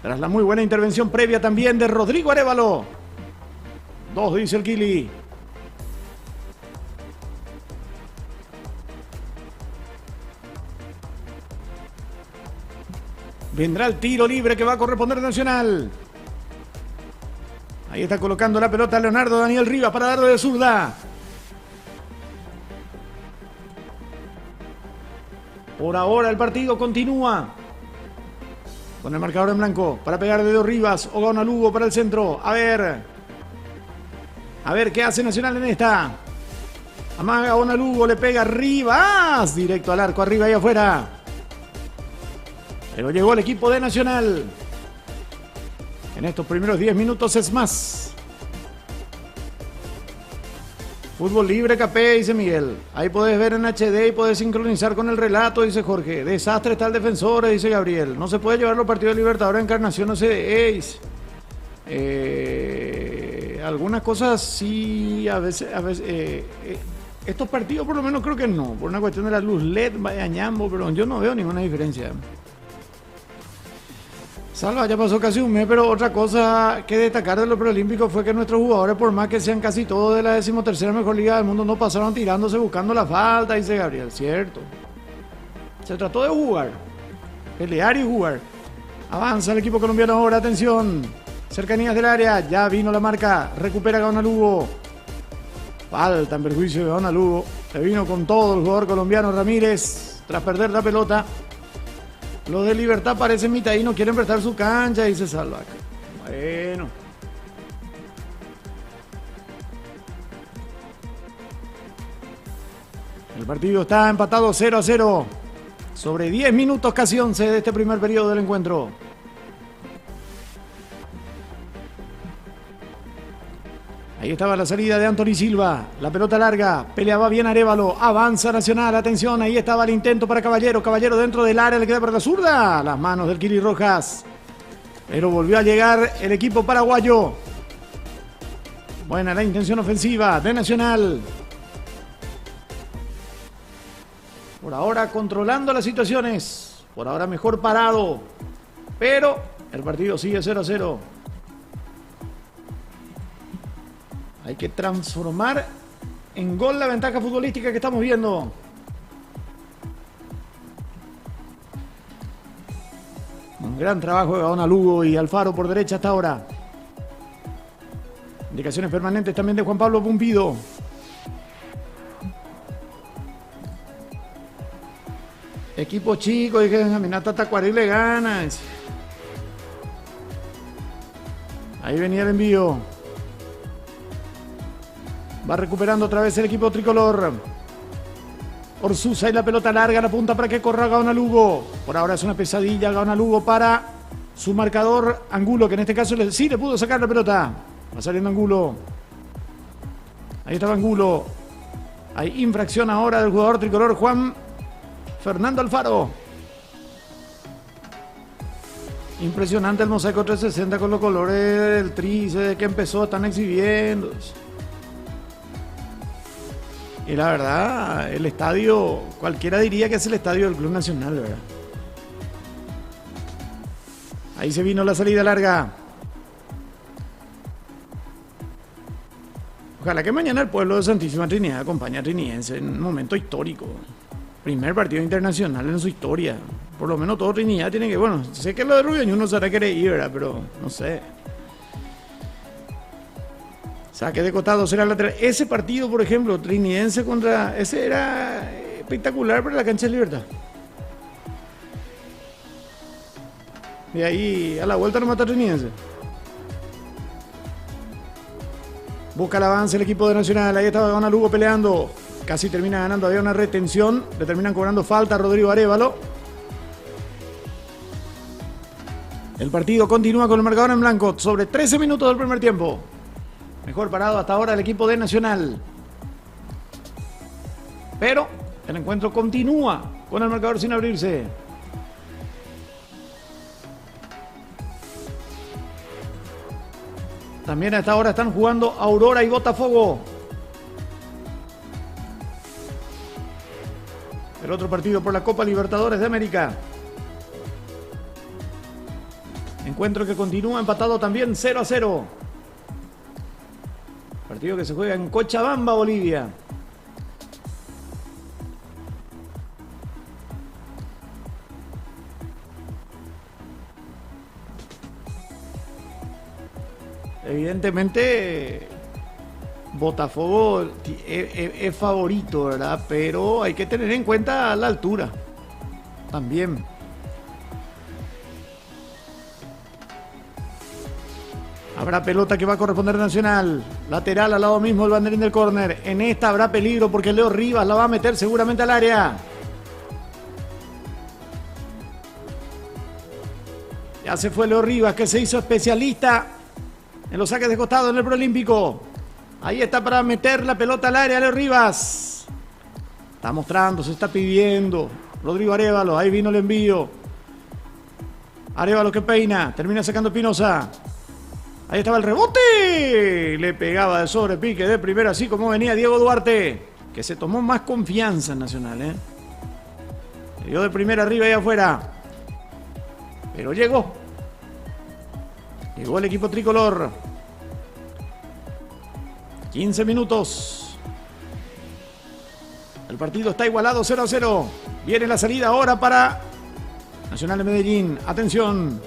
Tras la muy buena intervención previa también de Rodrigo Arévalo. 2, dice el Kili. Vendrá el tiro libre que va a corresponder a Nacional. Ahí está colocando la pelota Leonardo Daniel Rivas para darle de zurda. Por ahora el partido continúa. Con el marcador en blanco para pegar de Rivas o Gaona Lugo para el centro. A ver qué hace Nacional en esta. Amaga Gaona Lugo, le pega Rivas. Directo al arco, arriba y afuera. Pero llegó el equipo de Nacional. En estos primeros 10 minutos es más. Fútbol libre, Capé, dice Miguel. Ahí podés ver en HD y podés sincronizar con el relato, dice Jorge. Desastre está el defensor, dice Gabriel. No se puede llevar los partidos de Libertadores a Encarnación, no sé. Algunas cosas sí, a veces estos partidos por lo menos creo que no. Por una cuestión de la luz LED, vaya ñambo, pero yo no veo ninguna diferencia. Salva, ya pasó casi un mes, pero otra cosa que destacar de los preolímpicos fue que nuestros jugadores, por más que sean casi todos de la 13ª mejor liga del mundo, no pasaron tirándose buscando la falta, dice Gabriel. Cierto. Se trató de jugar, pelear y jugar. Avanza el equipo colombiano ahora, atención. Cercanías del área, ya vino la marca, recupera Gaona Lugo. Falta en perjuicio de Gaona Lugo. Se vino con todo el jugador colombiano Ramírez tras perder la pelota. Los de Libertad parecen mitad y no quieren prestar su cancha, dice Salvac. Bueno. El partido está empatado 0-0. Sobre 10 minutos, casi 11 de este primer periodo del encuentro. Ahí estaba la salida de Anthony Silva. La pelota larga. Peleaba bien Arévalo. Avanza Nacional. Atención. Ahí estaba el intento para Caballero. Caballero dentro del área. Le queda para la zurda. Las manos del Kiri Rojas. Pero volvió a llegar el equipo paraguayo. Buena la intención ofensiva de Nacional. Por ahora controlando las situaciones. Por ahora mejor parado. Pero el partido sigue 0-0. Hay que transformar en gol la ventaja futbolística que estamos viendo. Un gran trabajo de Gaona Lugo y Alfaro por derecha hasta ahora. Indicaciones permanentes también de Juan Pablo Pumpido. Equipo chico, dije, Aminata Tacuarí le gana. Ahí venía el envío. Va recuperando otra vez el equipo tricolor. Orsuza y la pelota larga, la punta para que corra Gaona Lugo. Por ahora es una pesadilla Gaona Lugo para su marcador Angulo, que en este caso sí le pudo sacar la pelota. Va saliendo Angulo. Ahí estaba Angulo. Hay infracción ahora del jugador tricolor Juan Fernando Alfaro. Impresionante el mosaico 360 con los colores del Tri, desde que empezó están exhibiendo. Y la verdad, el estadio, cualquiera diría que es el estadio del Club Nacional, ¿verdad? Ahí se vino la salida larga. Ojalá que mañana el pueblo de Santísima Trinidad acompañe a Trinidense en un momento histórico. Primer partido internacional en su historia. Por lo menos todo Trinidad tiene que... Bueno, sé que lo de Rubio no se hará querer ir, ¿verdad? Pero no sé. Saque de costado será lateral. Ese partido, por ejemplo, Trinidense contra... Ese era espectacular para la cancha de Libertad. Y ahí a la vuelta no mata a Trinidense. Busca el avance el equipo de Nacional. Ahí estaba Don Lugo peleando. Casi termina ganando. Había una retención. Le terminan cobrando falta a Rodrigo Arévalo. El partido continúa con el marcador en blanco. Sobre 13 minutos del primer tiempo. Mejor parado hasta ahora el equipo de Nacional. Pero el encuentro continúa con el marcador sin abrirse. También a esta hora están jugando Aurora y Botafogo. El otro partido por la Copa Libertadores de América. Encuentro que continúa empatado también 0-0. Partido que se juega en Cochabamba, Bolivia. Evidentemente Botafogo es favorito, ¿verdad? Pero hay que tener en cuenta la altura también. Habrá pelota que va a corresponder a Nacional. Lateral al lado mismo el banderín del córner. En esta habrá peligro porque Leo Rivas la va a meter seguramente al área. Ya se fue Leo Rivas, que se hizo especialista en los saques de costado en el Proolímpico. Ahí está para meter la pelota al área Leo Rivas. Está mostrando, se está pidiendo. Rodrigo Arévalo, ahí vino el envío. Arévalo que peina, termina sacando Espinosa. Ahí estaba el rebote. Le pegaba de sobrepique de primera, así como venía Diego Duarte, que se tomó más confianza en Nacional, ¿eh? Le dio de primera arriba y afuera. Pero llegó. Llegó el equipo tricolor. 15 minutos. El partido está igualado 0-0. Viene la salida ahora para Nacional de Medellín. Atención.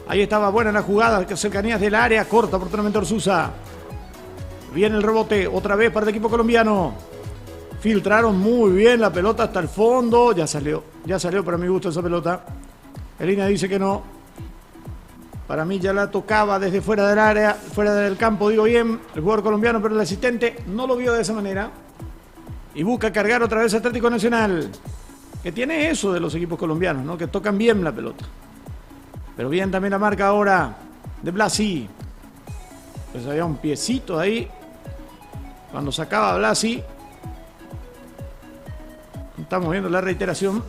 Ahí estaba buena la jugada, cercanías del área, corta oportunamente Orsusa. Viene el rebote, otra vez para el equipo colombiano. Filtraron muy bien la pelota hasta el fondo. Ya salió para mi gusto esa pelota. Elina dice que no. Para mí ya la tocaba desde fuera del área, fuera del campo, digo bien, el jugador colombiano, pero el asistente no lo vio de esa manera. Y busca cargar otra vez Atlético Nacional, que tiene eso de los equipos colombianos, ¿no? Que tocan bien la pelota. Pero bien también la marca ahora de Blasi. Pues había un piecito ahí. Cuando sacaba a Blasi. Estamos viendo la reiteración.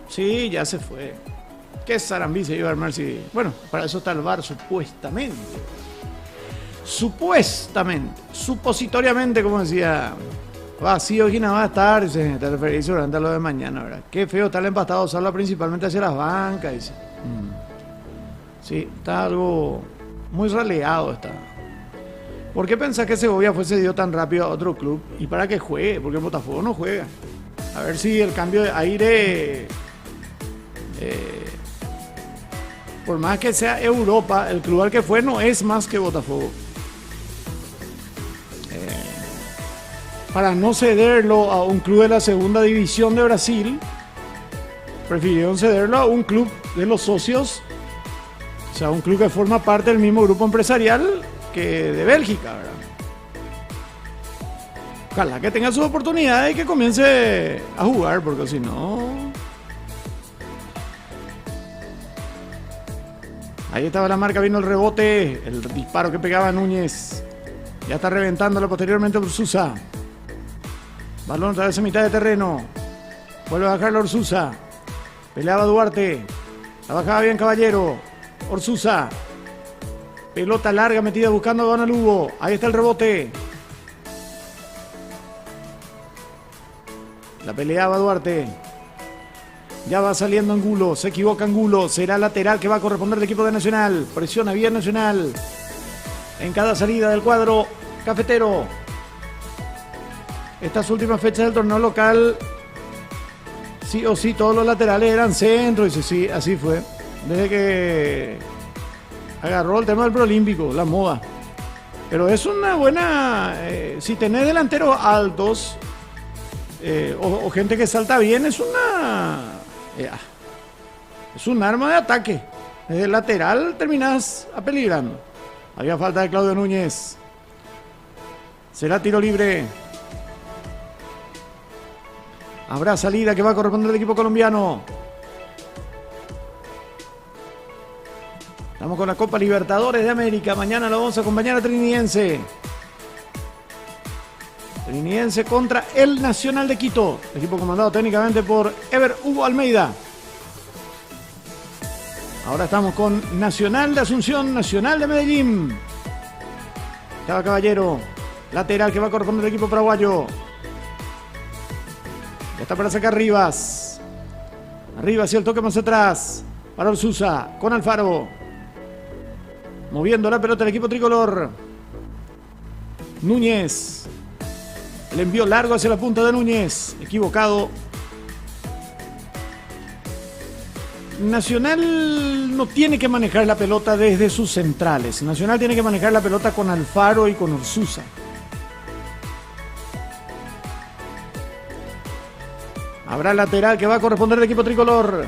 Sí, ya se fue. ¿Qué zarambí se iba a armar si... Bueno, para eso está el VAR, supuestamente. Supuestamente. Supositoriamente, como decía... Vacío, ¿quién va a estar? Te referís durante lo de mañana, ¿verdad? Qué feo está el empastado, usarla principalmente hacia las bancas. Dice. Sí, está algo muy raleado. Está. ¿Por qué pensás que Segovia fue cedido tan rápido a otro club? ¿Y para qué juegue? Porque Botafogo no juega. A ver si el cambio de aire... por más que sea Europa, el club al que fue no es más que Botafogo. Para no cederlo a un club de la segunda división de Brasil, prefirieron cederlo a un club de los socios, o sea, un club que forma parte del mismo grupo empresarial que de Bélgica, ¿verdad? Ojalá que tenga su oportunidad y que comience a jugar, porque si no... Ahí estaba la marca, vino el rebote, el disparo que pegaba Núñez. Ya está reventándolo posteriormente Orsusa. Balón otra vez en mitad de terreno. Vuelve a bajar la Orsusa. Peleaba Duarte. La bajaba bien Caballero. Orsusa. Pelota larga metida buscando a Don Lugo. Ahí está el rebote. La peleaba Duarte. Ya va saliendo Angulo. Se equivoca Angulo. Será lateral que va a corresponder al equipo de Nacional. Presiona bien Nacional. En cada salida del cuadro cafetero. Estas últimas fechas del torneo local, sí o sí, todos los laterales eran centro. Y sí, así fue. Desde que agarró el tema del preolímpico, la moda. Pero es una buena... si tenés delanteros altos o gente que salta bien, es un arma de ataque. Desde el lateral terminás apeligrando. Había falta de Claudio Núñez. Será tiro libre. Habrá salida que va a corresponder al equipo colombiano. Estamos con la Copa Libertadores de América. Mañana lo vamos a acompañar a Trinidense. Trinidense contra el Nacional de Quito. Equipo comandado técnicamente por Ever Hugo Almeida. Ahora estamos con Nacional de Asunción, Nacional de Medellín. Estaba Caballero. Lateral que va a corresponder al equipo paraguayo. Ya está para sacar Rivas. Rivas y el toque más atrás. Para Orsusa con Alfaro. Moviendo la pelota el equipo tricolor. Núñez. El envío largo hacia la punta de Núñez. Equivocado. Nacional no tiene que manejar la pelota desde sus centrales. Nacional tiene que manejar la pelota con Alfaro y con Orsusa. Habrá lateral que va a corresponder al equipo tricolor.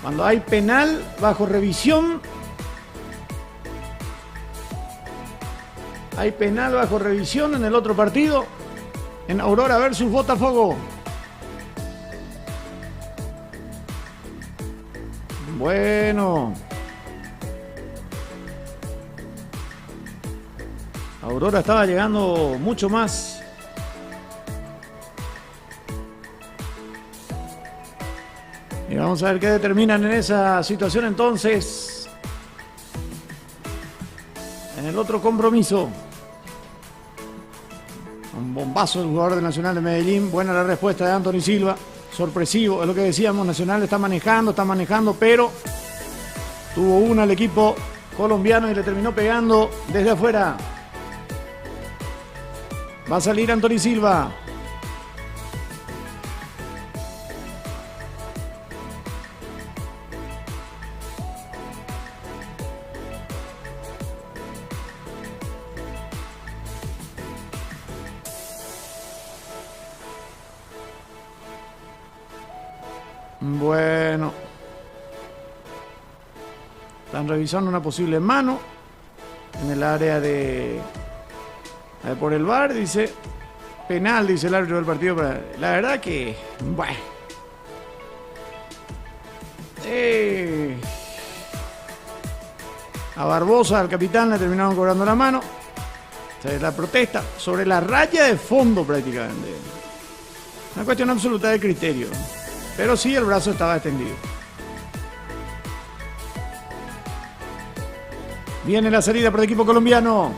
Cuando hay penal bajo revisión. Hay penal bajo revisión en el otro partido. En Aurora versus Botafogo. Bueno. Aurora estaba llegando mucho más. Y vamos a ver qué determinan en esa situación entonces. En el otro compromiso. Un bombazo del jugador del Nacional de Medellín. Buena la respuesta de Anthony Silva. Sorpresivo, es lo que decíamos. Nacional está manejando, pero tuvo una al equipo colombiano y le terminó pegando desde afuera. Va a salir Anthony Silva. Bueno, están revisando una posible mano en el área de por el VAR, dice penal, dice el árbitro del partido. La verdad que bueno, a Barbosa, al capitán, le terminaron cobrando la mano. O sea, la protesta sobre la raya de fondo prácticamente. Una cuestión absoluta de criterio. Pero sí, el brazo estaba extendido. Viene la salida por el equipo colombiano.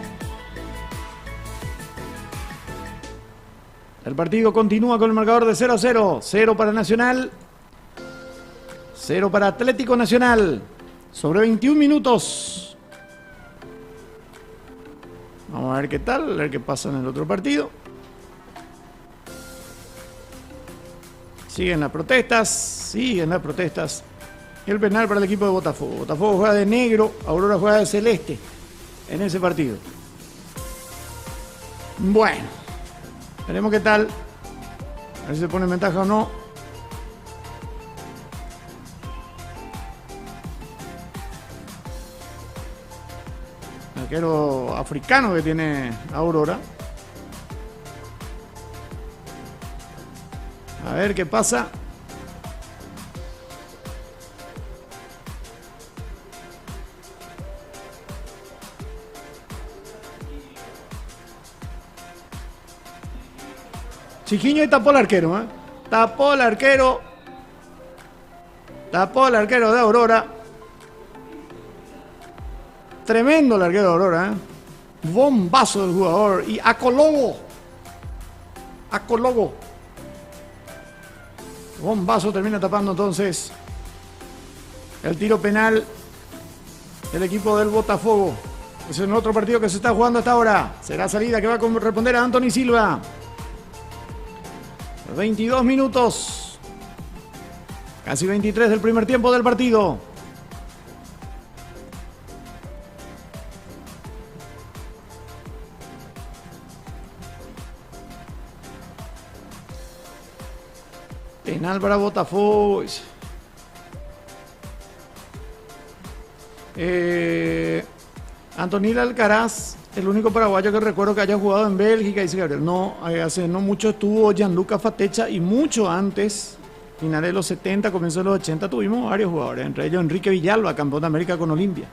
El partido continúa con el marcador de 0-0. 0 para Nacional. 0 para Atlético Nacional. Sobre 21 minutos. Vamos a ver qué tal, a ver qué pasa en el otro partido. Siguen las protestas. Y el penal para el equipo de Botafogo. Botafogo juega de negro, Aurora juega de celeste en ese partido. Bueno, veremos qué tal. A ver si se pone en ventaja o no. Arquero africano que tiene Aurora. A ver qué pasa. Chiquiño y tapó el arquero, ¿eh? Tapó el arquero. Tapó el arquero de Aurora. Tremendo el arquero de Aurora, ¿eh? Bombazo del jugador. Y Acologo. Bombazo termina tapando entonces el tiro penal del equipo del Botafogo. Es en otro partido que se está jugando hasta ahora. Será salida que va a corresponder a Anthony Silva. 22 minutos. Casi 23 del primer tiempo del partido. Penal para Botafogo. Antonio Alcaraz, el único paraguayo que recuerdo que haya jugado en Bélgica, dice Gabriel. No, hace no mucho estuvo Gianluca Fatecha y mucho antes, finales de los 70, comienzos de los 80, tuvimos varios jugadores, entre ellos Enrique Villalba, campeón de América con Olimpia.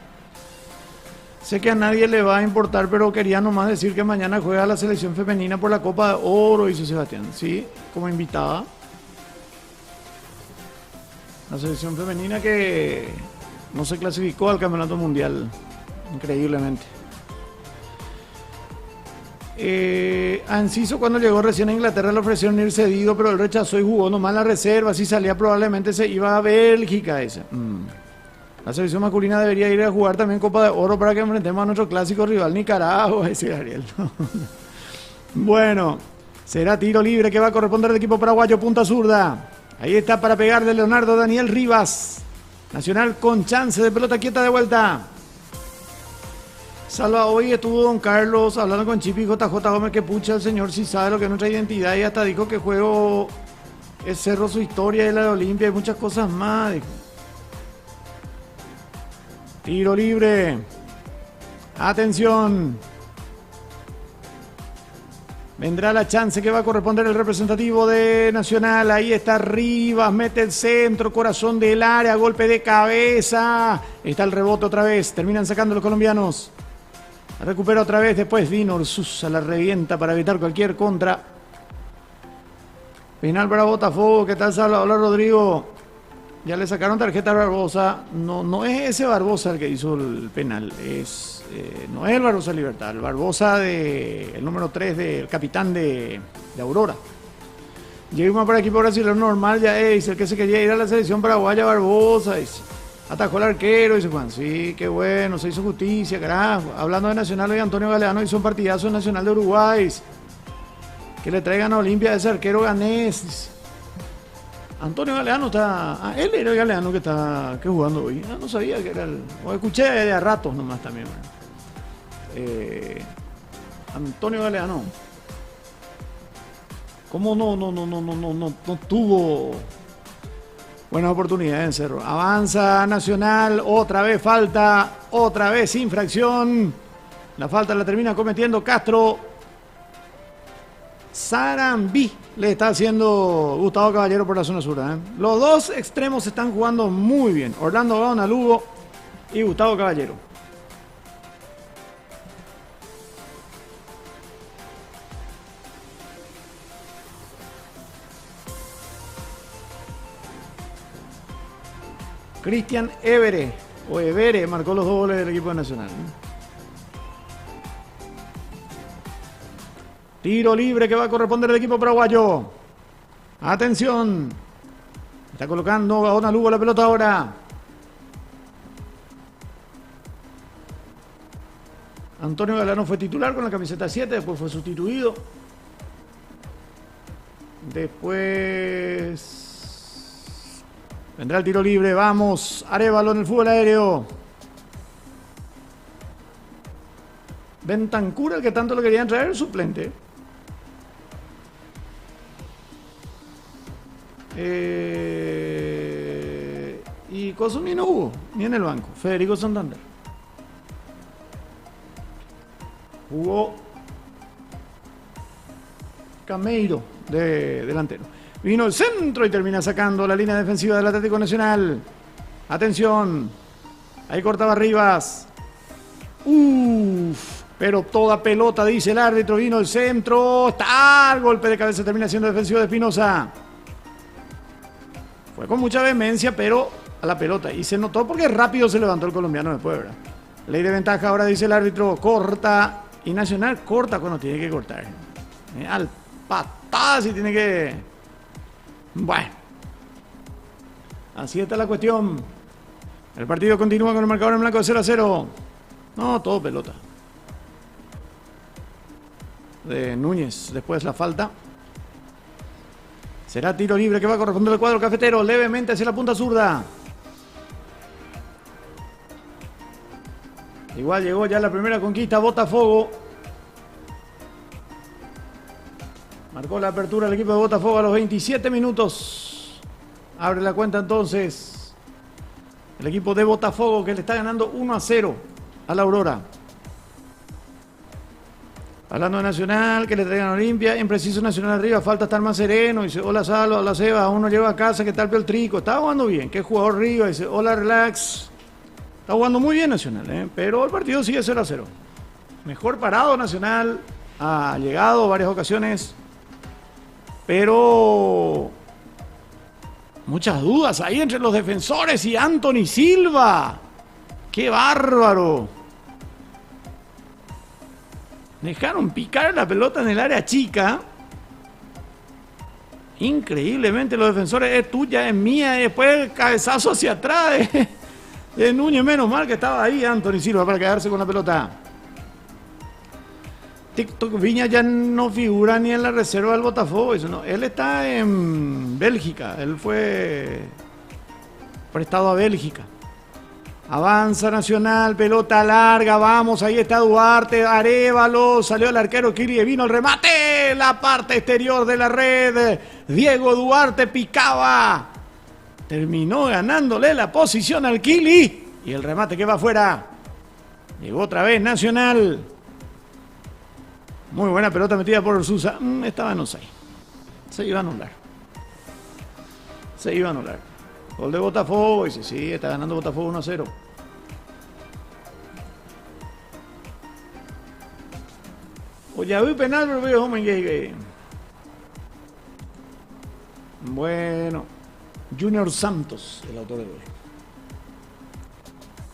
Sé que a nadie le va a importar, pero quería nomás decir que mañana juega la selección femenina por la Copa de Oro, dice Sebastián. Sí, como invitada. La selección femenina que no se clasificó al Campeonato Mundial, increíblemente. A Enciso cuando llegó recién a Inglaterra le ofrecieron ir cedido, pero él rechazó y jugó nomás la reserva. Si salía probablemente se iba a Bélgica ese. La selección masculina debería ir a jugar también Copa de Oro para que enfrentemos a nuestro clásico rival Nicaragua, ese Ariel. Bueno, será tiro libre que va a corresponder al equipo paraguayo, punta zurda. Ahí está para pegarle Leonardo Daniel Rivas. Nacional con chance de pelota quieta de vuelta. Salva, hoy estuvo Don Carlos hablando con Chipi JJ Gómez, que pucha, el señor sí sabe lo que es nuestra identidad y hasta dijo que juego es Cerro su historia y la de Olimpia y muchas cosas más, dijo. Tiro libre. Atención. Vendrá la chance que va a corresponder el representativo de Nacional. Ahí está Rivas, mete el centro, corazón del área, golpe de cabeza. Está el rebote otra vez. Terminan sacando los colombianos. Recupera otra vez. Después Dino Ursusa la revienta para evitar cualquier contra. Penal para Botafogo. ¿Qué tal, Salva? Hola, Rodrigo. Ya le sacaron tarjeta a Barbosa. No es ese Barbosa el que hizo el penal. No es el Barbosa Libertad. El Barbosa el número 3 del capitán de Aurora. Llegamos para equipo brasileño normal. Ya es el que se quería ir a la selección paraguaya, Barbosa. Atajó al arquero. Dice Juan, sí, qué bueno. Se hizo justicia, carajo. Hablando de Nacional, hoy Antonio Galeano hizo un partidazo en Nacional de Uruguay. Que le traigan a Olimpia a ese arquero ganés. Antonio Galeano está. Él era el Galeano que jugando hoy. No sabía que era el. O escuché de a ratos nomás también. Antonio Galeano. ¿Cómo no tuvo buenas oportunidades en Cerro? Avanza Nacional, otra vez falta, otra vez infracción. La falta la termina cometiendo Castro. Sarambí le está haciendo Gustavo Caballero por la zona sur. Los dos extremos están jugando muy bien. Orlando Gaona Lugo y Gustavo Caballero. Cristian Evere marcó los 2 goles del equipo nacional. Tiro libre que va a corresponder al equipo paraguayo. Atención. Está colocando Gaona Lugo la pelota ahora. Antonio Galeano fue titular con la camiseta 7, después fue sustituido. Después vendrá el tiro libre. Vamos, Arévalo en el fútbol aéreo. Bentancur, el que tanto lo querían traer, el suplente. Y Cosumi no hubo, ni en el banco. Federico Santander. Jugó Cameiro de delantero. Vino el centro y termina sacando la línea defensiva del Atlético Nacional. Atención. Ahí cortaba Rivas. Pero toda pelota, dice el árbitro. Vino el centro. Está el golpe de cabeza. Termina siendo defensivo de Espinosa. Fue con mucha vehemencia, pero a la pelota. Y se notó porque rápido se levantó el colombiano después, ¿verdad? Ley de ventaja, ahora dice el árbitro, corta. Y Nacional corta cuando tiene que cortar. Al patada si tiene que... Bueno. Así está la cuestión. El partido continúa con el marcador en blanco de 0-0. No, todo pelota. De Núñez, después la falta. Será tiro libre que va a corresponder al cuadro cafetero. Levemente hacia la punta zurda. Igual llegó ya la primera conquista Botafogo. Marcó la apertura el equipo de Botafogo a los 27 minutos. Abre la cuenta entonces el equipo de Botafogo, que le está ganando 1-0 a la Aurora. Hablando de Nacional, que le traigan a Olimpia, impreciso Nacional arriba, falta estar más sereno. Dice, hola Salva, hola Seba, uno lleva a casa, ¿qué tal Peltrico? Está jugando bien, qué jugador arriba. Dice, hola relax. Está jugando muy bien Nacional, pero el partido sigue 0-0. Mejor parado Nacional, ha llegado varias ocasiones, pero muchas dudas ahí entre los defensores y Anthony Silva. ¡Qué bárbaro! Dejaron picar la pelota en el área chica. Increíblemente los defensores, es tuya, es mía, y después el cabezazo hacia atrás de Núñez. Menos mal que estaba ahí Anthony Silva para quedarse con la pelota. TikTok Viña ya no figura ni en la reserva del Botafogo. No, él está en Bélgica. Él fue prestado a Bélgica. Avanza Nacional, pelota larga, vamos, ahí está Duarte, Arévalo, salió el arquero Kili, vino el remate, la parte exterior de la red. Diego Duarte picaba. Terminó ganándole la posición al Kili. Y el remate que va afuera. Llegó otra vez Nacional. Muy buena pelota metida por Ursusa. Estaba en offside. Se iba a anular. Gol de Botafogo. Dice, sí, está ganando Botafogo 1-0. Oye, había penal, pero veo hombre. Bueno. Junior Santos, el autor del gol.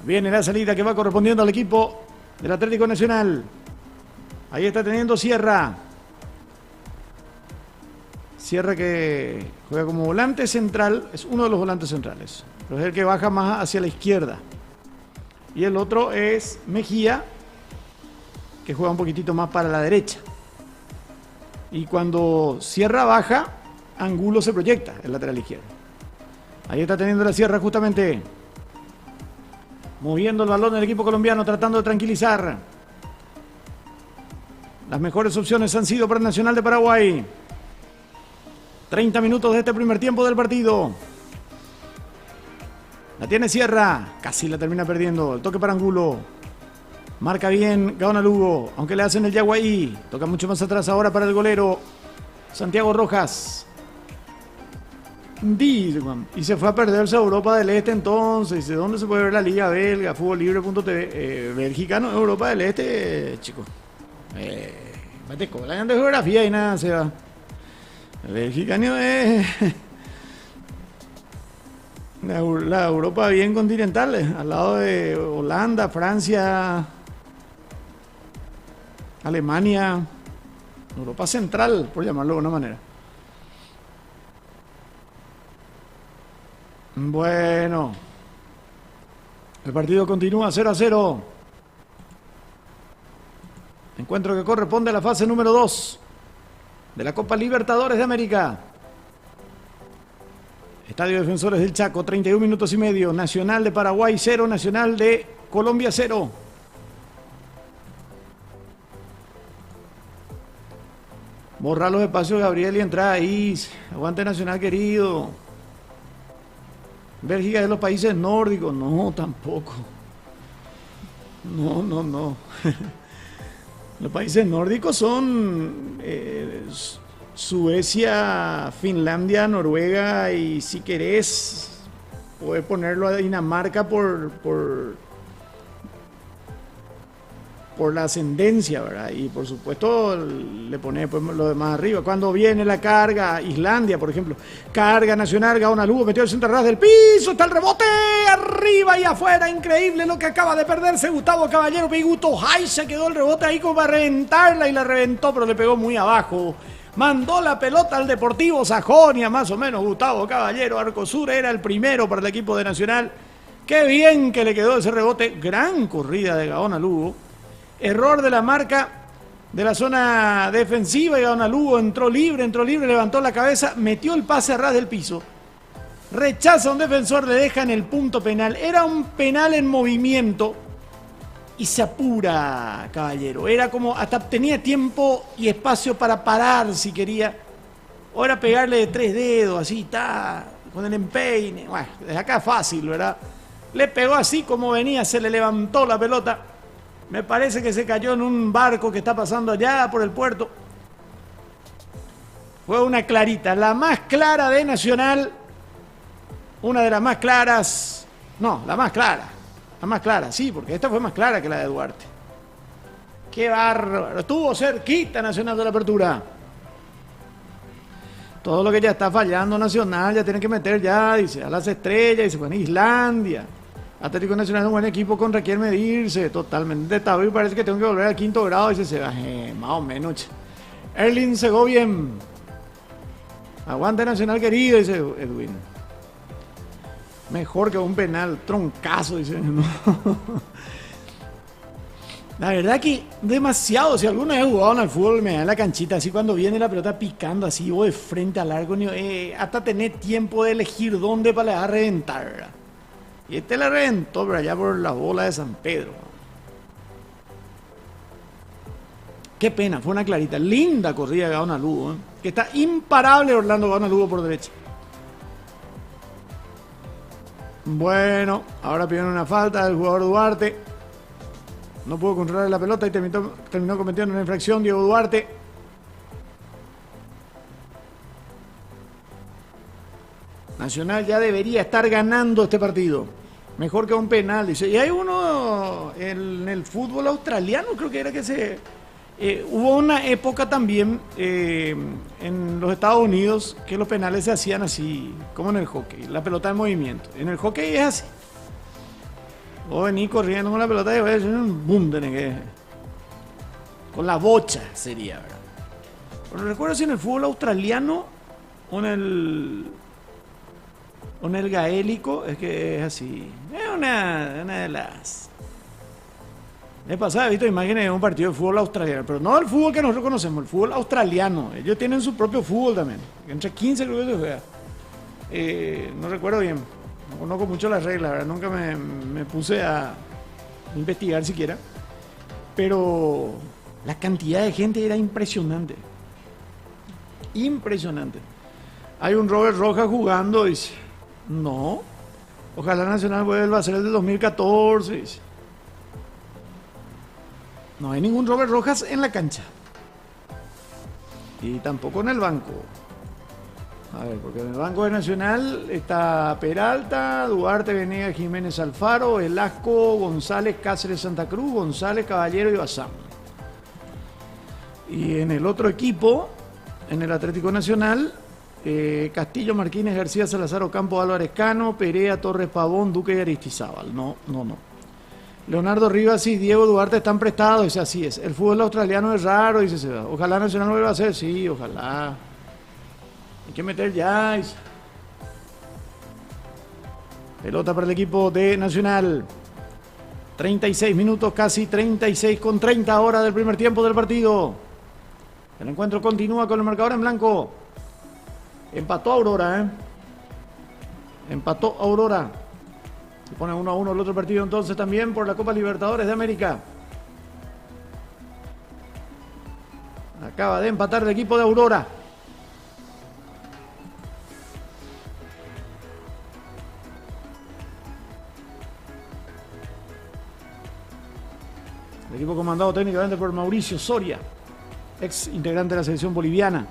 Viene la salida que va correspondiendo al equipo del Atlético Nacional. Ahí está teniendo Sierra. Sierra que juega como volante central. Es uno de los volantes centrales. Pero es el que baja más hacia la izquierda. Y el otro es Mejía, que juega un poquitito más para la derecha. Y cuando Sierra baja, Angulo se proyecta, el lateral izquierdo. Ahí está teniendo la Sierra justamente. Moviendo el balón del equipo colombiano, tratando de tranquilizar. Las mejores opciones han sido para el Nacional de Paraguay. 30 minutos de este primer tiempo del partido. La tiene Sierra. Casi la termina perdiendo. El toque para Angulo. Marca bien Gaona Lugo. Aunque le hacen el Yaguaí. Toca mucho más atrás ahora para el golero Santiago Rojas. Y se fue a perderse a Europa del Este entonces. ¿De dónde se puede ver la Liga Belga? Futbollibre.tv. Bélgica, no, Europa del Este, chicos. Mete cola de geografía y nada, se va. El mexicano es la Europa bien continental, al lado de Holanda, Francia, Alemania, Europa central, por llamarlo de una manera. Bueno, el partido continúa 0-0. Encuentro que corresponde a la fase número 2 de la Copa Libertadores de América. Estadio Defensores del Chaco, 31 minutos y medio. Nacional de Paraguay 0, Nacional de Colombia 0. Borra los espacios, Gabriel, y entra ahí. Aguante Nacional, querido. Bélgica de los países nórdicos. No, tampoco. No. Los países nórdicos son Suecia, Finlandia, Noruega y, si querés, poder ponerlo a Dinamarca por por la ascendencia, ¿verdad? Y por supuesto le pone pues, lo demás arriba. Cuando viene la carga, Islandia, por ejemplo, carga Nacional, Gaona Lugo metió el centro ras del piso, está el rebote arriba y afuera, increíble lo que acaba de perderse Gustavo Caballero, Piguto Jai se quedó el rebote ahí como para reventarla y la reventó, pero le pegó muy abajo. Mandó la pelota al Deportivo Sajonia, más o menos Gustavo Caballero, Arcosur era el primero para el equipo de Nacional. Qué bien que le quedó ese rebote, gran corrida de Gaona Lugo. Error de la marca de la zona defensiva y Gaona Lugo entró libre, levantó la cabeza, metió el pase a ras del piso. Rechaza a un defensor, le deja en el punto penal. Era un penal en movimiento y se apura Caballero. Era como, hasta tenía tiempo y espacio para parar si quería. O era pegarle de 3 dedos, así, está, con el empeine. Bueno, desde acá fácil, ¿verdad? Le pegó así como venía, se le levantó la pelota. Me parece que se cayó en un barco que está pasando allá por el puerto. Fue una clarita, la más clara de Nacional. Una de las más claras. No, la más clara. La más clara, sí, porque esta fue más clara que la de Duarte. Qué bárbaro. Estuvo cerquita Nacional de la apertura. Todo lo que ya está fallando Nacional, ya tienen que meter ya, dice, a las estrellas, dice, bueno, Islandia. Atlético Nacional es un buen equipo con requiere medirse, totalmente tabú y parece que tengo que volver al 5º grado, dice se va, más o menos. Erling Segovien. Aguante Nacional querido, dice Edwin. Mejor que un penal, troncazo, dice. No. La verdad que demasiado, si alguna vez jugaban al fútbol, me da la canchita, así cuando viene la pelota picando así, o de frente al arco, hasta tener tiempo de elegir dónde para la reventar, ¿verdad? Y este la reventó, pero allá por la bola de San Pedro. Qué pena, fue una clarita. Linda corrida de Gaona Lugo, ¿eh? Que está imparable Orlando Gaona Lugo por derecha. Bueno, ahora pidieron una falta del jugador Duarte. No pudo controlar la pelota y terminó cometiendo una infracción Diego Duarte. Nacional ya debería estar ganando este partido. Mejor que un penal, dice. Y hay uno en el fútbol australiano, creo que era que se... hubo una época también en los Estados Unidos que los penales se hacían así, como en el hockey, la pelota en movimiento. En el hockey es así. Vos venís corriendo con la pelota y voy a hacer un boom de negue. Con la bocha sería, ¿verdad? Pero no recuerdo si en el fútbol australiano o en el gaélico, es que es así. Es una de las... Me pasaba, he visto imágenes de un partido de fútbol australiano, pero no el fútbol que nosotros conocemos, el fútbol australiano. Ellos tienen su propio fútbol también. Entre 15 creo que se juega. No recuerdo bien. No conozco mucho las reglas, ¿verdad? Nunca me puse a investigar siquiera. Pero la cantidad de gente era impresionante. Impresionante. Hay un Robert Rojas jugando, dice. No. Ojalá Nacional vuelva a ser el del 2014, dice. No hay ningún Robert Rojas en la cancha. Y tampoco en el banco. A ver, porque en el banco de Nacional está Peralta, Duarte, Venegas, Jiménez, Alfaro, Velasco, González, Cáceres, Santa Cruz, González, Caballero y Bazán. Y en el otro equipo, en el Atlético Nacional, Castillo, Martínez, García, Salazar, Ocampo, Álvarez Cano, Perea, Torres, Pavón, Duque y Aristizábal. No. Leonardo Rivas y Diego Duarte están prestados, dice, así es. El fútbol australiano es raro, dice Seba. Ojalá Nacional vuelva a hacer, sí, ojalá. Hay que meter ya. Dice. Pelota para el equipo de Nacional. 36 minutos, casi 36 con 30 horas del primer tiempo del partido. El encuentro continúa con el marcador en blanco. Empató Aurora, Empató Aurora. Se pone 1-1 el otro partido entonces también por la Copa Libertadores de América. Acaba de empatar el equipo de Aurora. El equipo comandado técnicamente por Mauricio Soria, ex integrante de la selección boliviana.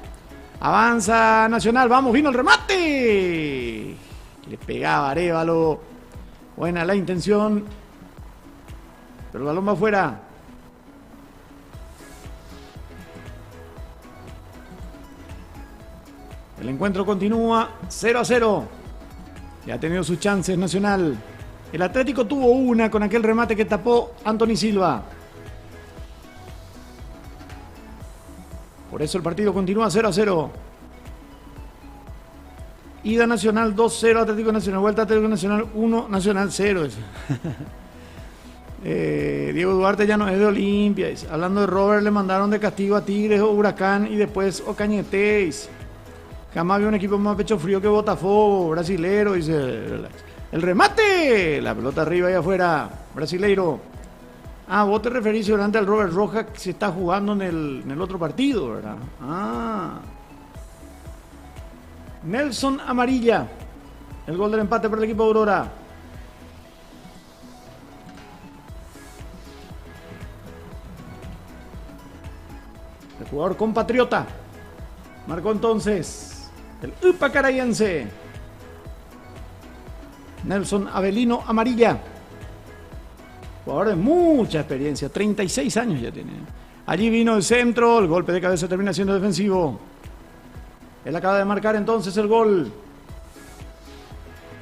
Avanza Nacional, vamos, vino el remate. Le pegaba Arévalo. Buena la intención, pero el balón va afuera. El encuentro continúa 0-0. Ya ha tenido sus chances Nacional. El Atlético tuvo una con aquel remate que tapó Anthony Silva. Por eso el partido continúa 0-0. Ida Nacional 2-0, Atlético Nacional. Vuelta Atlético Nacional 1, Nacional 0. Diego Duarte ya no es de Olimpia. Hablando de Robert, le mandaron de castigo a Tigres o Huracán y después Ocañetés. Jamás había un equipo más pecho frío que Botafogo, brasilero. Dice, el remate, la pelota arriba y afuera, brasileiro. Ah, vos te referís durante al Robert Rojas que se está jugando en el otro partido, ¿verdad? Ah. Nelson Amarilla, el gol del empate para el equipo de Aurora. El jugador compatriota marcó entonces el upacarayense Nelson Avelino Amarilla, jugador de mucha experiencia, 36 años ya tiene. Allí vino el centro, el golpe de cabeza termina siendo defensivo. Él acaba de marcar entonces el gol.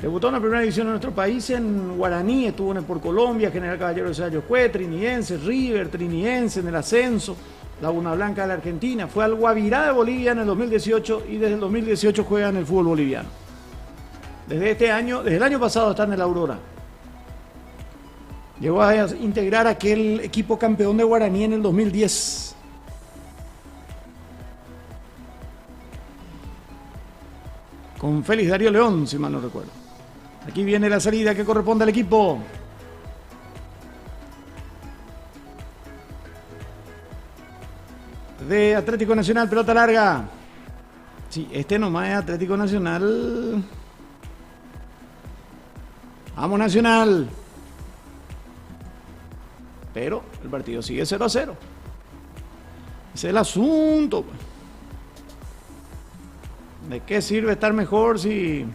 Debutó en la primera división de nuestro país en Guaraní, estuvo en el por Colombia, General Caballero de Sayoscué, Triniense, River, Triniense en el ascenso, Laguna Blanca de la Argentina, fue al Guavirá de Bolivia en el 2018 y desde el 2018 juega en el fútbol boliviano. Desde el año pasado está en el Aurora. Llegó a integrar aquel equipo campeón de Guaraní en el 2010. Con Félix Darío León, si mal no recuerdo. Aquí viene la salida que corresponde al equipo. De Atlético Nacional, pelota larga. Sí, este nomás es Atlético Nacional. Vamos Nacional. Pero el partido sigue 0-0. Ese es el asunto. ¿De qué sirve estar mejor si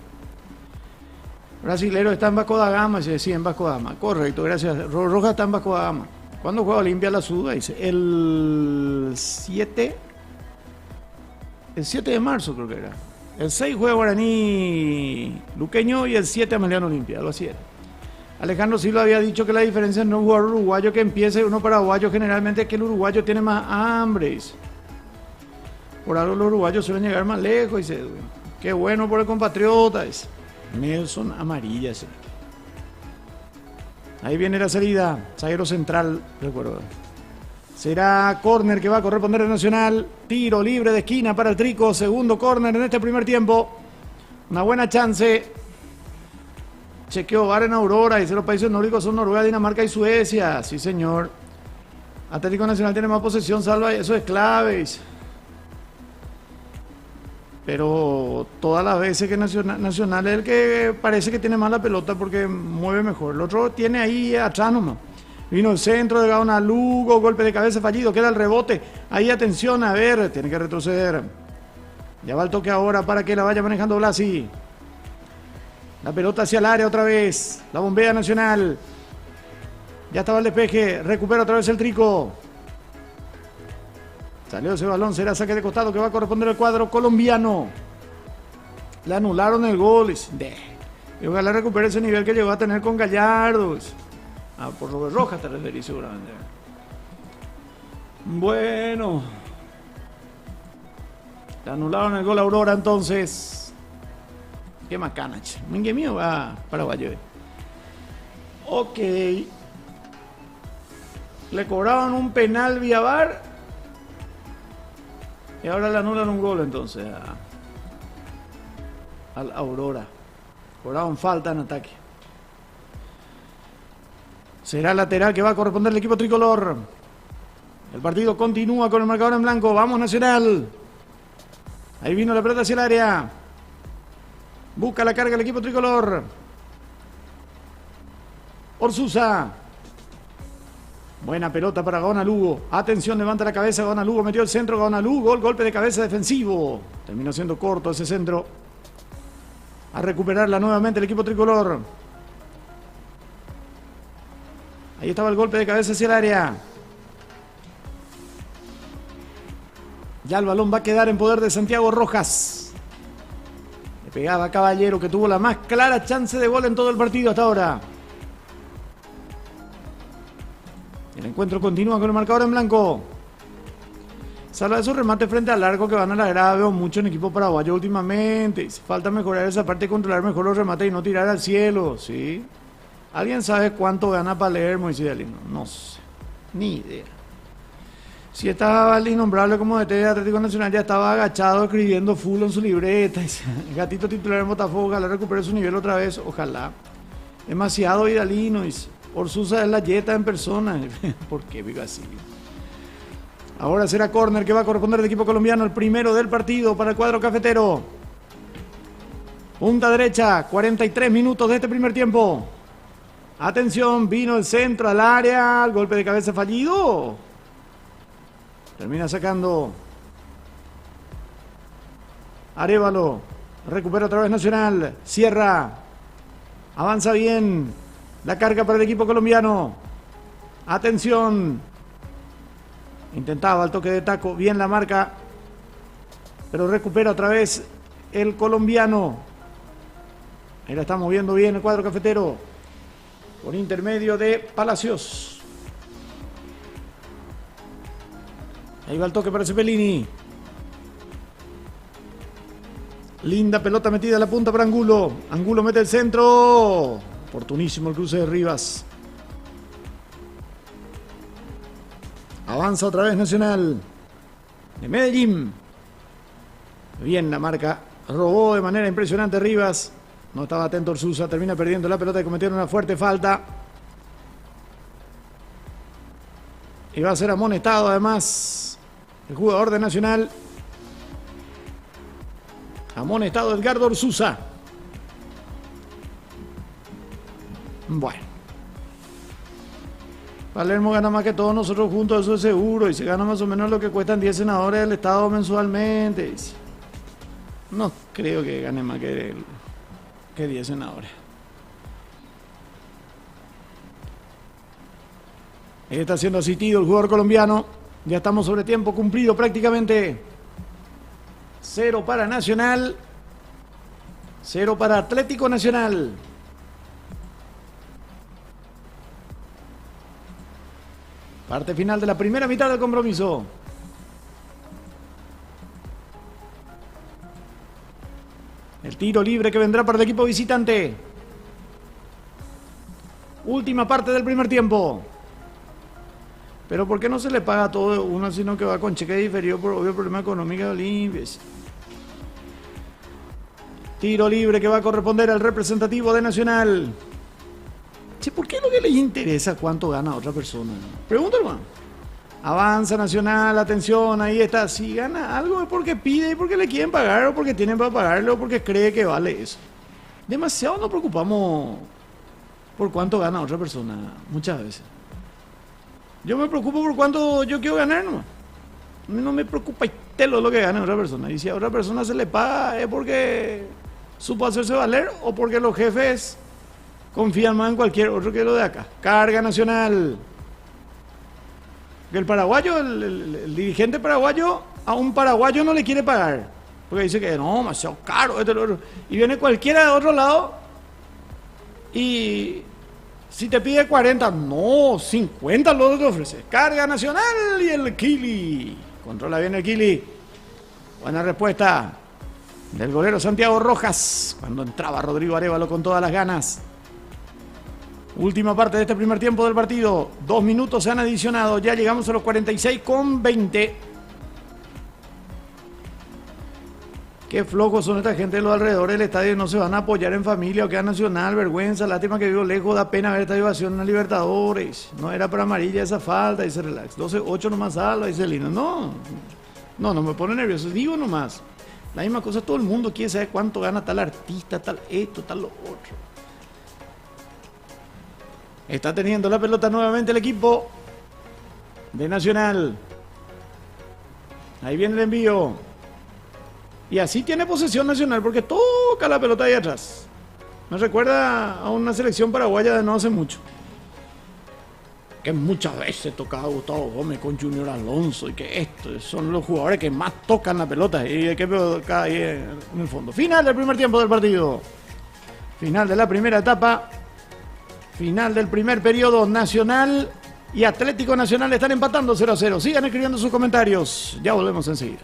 brasilero está en Vasco da Gama? Dice, sí, en Vasco da Gama. Correcto, gracias. Rojas está en Vasco da Gama. ¿Cuándo juega Olimpia la Suda? Dice, el 7 de marzo creo que era. El 6 juega Guaraní Luqueño y el 7 Ameliano Olimpia, algo así era. Alejandro Silva había dicho que la diferencia en un jugador uruguayo que empiece y uno paraguayo generalmente es que el uruguayo tiene más hambre. Dice. Por algo los uruguayos suelen llegar más lejos. Dice, qué bueno por el compatriota. Dice. Nelson Amarilla. Dice. Ahí viene la salida. Zaguero central, recuerdo. Será córner que va a corresponder a Nacional. Tiro libre de esquina para el Trico. Segundo córner en este primer tiempo. Una buena chance. Chequeo bar en Aurora. Dice los países nórdicos son Noruega, Dinamarca y Suecia. Sí, señor. Atlético Nacional tiene más posesión, salva. Eso es clave. Dice. Pero todas las veces que Nacional es el que parece que tiene más la pelota porque mueve mejor. El otro tiene ahí atrás nomás. Vino el centro de Gaona Lugo, golpe de cabeza fallido, queda el rebote. Ahí atención, a ver, tiene que retroceder. Ya va el toque ahora para que la vaya manejando Blasi. La pelota hacia el área otra vez. La bombea Nacional. Ya estaba el despeje, recupera otra vez el Trico. Salió ese balón, será saque de costado que va a corresponder al cuadro colombiano. Le anularon el gol. Y ojalá recupere ese nivel que llegó a tener con Gallardo. Ah, por Robert Rojas te referís seguramente. Bueno. Le anularon el gol a Aurora entonces. Qué macana, che. Mingue mío va paraguayo. Ok. Le cobraron un penal vía VAR. Y ahora le anulan un gol entonces al Aurora. Cobraron falta en ataque. Será lateral que va a corresponder al equipo tricolor. El partido continúa con el marcador en blanco. Vamos Nacional. Ahí vino la pelota hacia el área. Busca la carga el equipo tricolor. Orsusa. Buena pelota para Gaona Lugo. Atención, levanta la cabeza Gaona Lugo. Metió el centro Gaona Lugo. Golpe de cabeza defensivo. Terminó siendo corto ese centro. A recuperarla nuevamente el equipo tricolor. Ahí estaba el golpe de cabeza hacia el área. Ya el balón va a quedar en poder de Santiago Rojas. Pegaba Caballero, que tuvo la más clara chance de gol en todo el partido hasta ahora. El encuentro continúa con el marcador en blanco. Salva de esos remates frente al arco que van a la grada, veo mucho en equipo paraguayo últimamente. Falta mejorar esa parte y controlar mejor los remates y no tirar al cielo, ¿sí? ¿Alguien sabe cuánto gana Palermo y Ciudadino? No sé, ni idea. Si estaba el innombrable como DT de Atlético Nacional, ya estaba agachado escribiendo full en su libreta. El gatito titular en Botafogo, ojalá recupere su nivel otra vez, ojalá. Demasiado Vidalino, dice. Orsusa es la yeta en persona. ¿Por qué vive así? Ahora será córner que va a corresponder al equipo colombiano, el primero del partido para el cuadro cafetero. Punta derecha, 43 minutos de este primer tiempo. Atención, vino el centro al área, el golpe de cabeza fallido. Termina sacando Arévalo, recupera otra vez Nacional, cierra, avanza bien, la carga para el equipo colombiano. Atención, intentaba el toque de taco, bien la marca, pero recupera otra vez el colombiano. Ahí la está moviendo bien el cuadro cafetero, por intermedio de Palacios. Ahí va el toque para Cepelini. Linda pelota metida a la punta para Angulo. Angulo mete el centro. Oportunísimo el cruce de Rivas. Avanza otra vez Nacional de Medellín. Bien la marca. Robó de manera impresionante Rivas. No estaba atento Orsusa. Termina perdiendo la pelota y cometieron una fuerte falta. Y va a ser amonestado además el jugador de Nacional. Amonestado Edgardo Orsusa. Bueno. Palermo gana más que todos nosotros juntos, eso es seguro. Y se gana más o menos lo que cuestan 10 senadores del Estado mensualmente. No creo que gane más que 10 senadores. Ahí está siendo asistido el jugador colombiano. Ya estamos sobre tiempo cumplido prácticamente. 0 para Nacional. 0 para Atlético Nacional. Parte final de la primera mitad del compromiso. El tiro libre que vendrá para el equipo visitante. Última parte del primer tiempo. Pero ¿por qué no se le paga todo de uno, sino que va con cheque diferido por obvio problema económico de Olimpia? Tiro libre que va a corresponder al representativo de Nacional. Che, ¿por qué no que les interesa cuánto gana otra persona? Pregúntalo, hermano. Avanza Nacional, atención, ahí está. Si gana algo es porque pide y porque le quieren pagar o porque tienen para pagarlo o porque cree que vale eso. Demasiado nos preocupamos por cuánto gana otra persona, muchas veces. Yo me preocupo por cuánto yo quiero ganar, nomás. No me preocupa y telo lo que gana otra persona. Y si a otra persona se le paga es porque supo hacerse valer o porque los jefes confían más en cualquier otro que lo de acá. Carga Nacional. Que el paraguayo, el dirigente paraguayo, a un paraguayo no le quiere pagar. Porque dice que no, demasiado caro, esto, lo otro. Y viene cualquiera de otro lado y si te pide 40, no, 50 lo te ofrece. Carga Nacional y el Kili. Controla bien el Kili. Buena respuesta del golero Santiago Rojas. Cuando entraba Rodrigo Arévalo con todas las ganas. Última parte de este primer tiempo del partido. 2 minutos se han adicionado. Ya llegamos a los 46,20. Qué flojos son esta gente de los alrededores del estadio. No se van a apoyar en familia o queda Nacional. Vergüenza, lástima que vivo lejos. Da pena ver esta diversión en la Libertadores. No era para amarilla esa falta. Dice relax. 12-8 nomás salva. Dice Lino. No me pone nervioso. Digo nomás. La misma cosa, todo el mundo quiere saber cuánto gana tal artista, tal esto, tal lo otro. Está teniendo la pelota nuevamente el equipo de Nacional. Ahí viene el envío. Y así tiene posesión Nacional porque toca la pelota ahí atrás. Me recuerda a una selección paraguaya de no hace mucho. que muchas veces tocaba Gustavo Gómez con Junior Alonso y que estos son los jugadores que más tocan la pelota y que toca ahí en el fondo. Final del primer tiempo del partido. Final de la primera etapa. Final del primer periodo. Nacional y Atlético Nacional están empatando 0-0. Sigan escribiendo sus comentarios. Ya volvemos enseguida.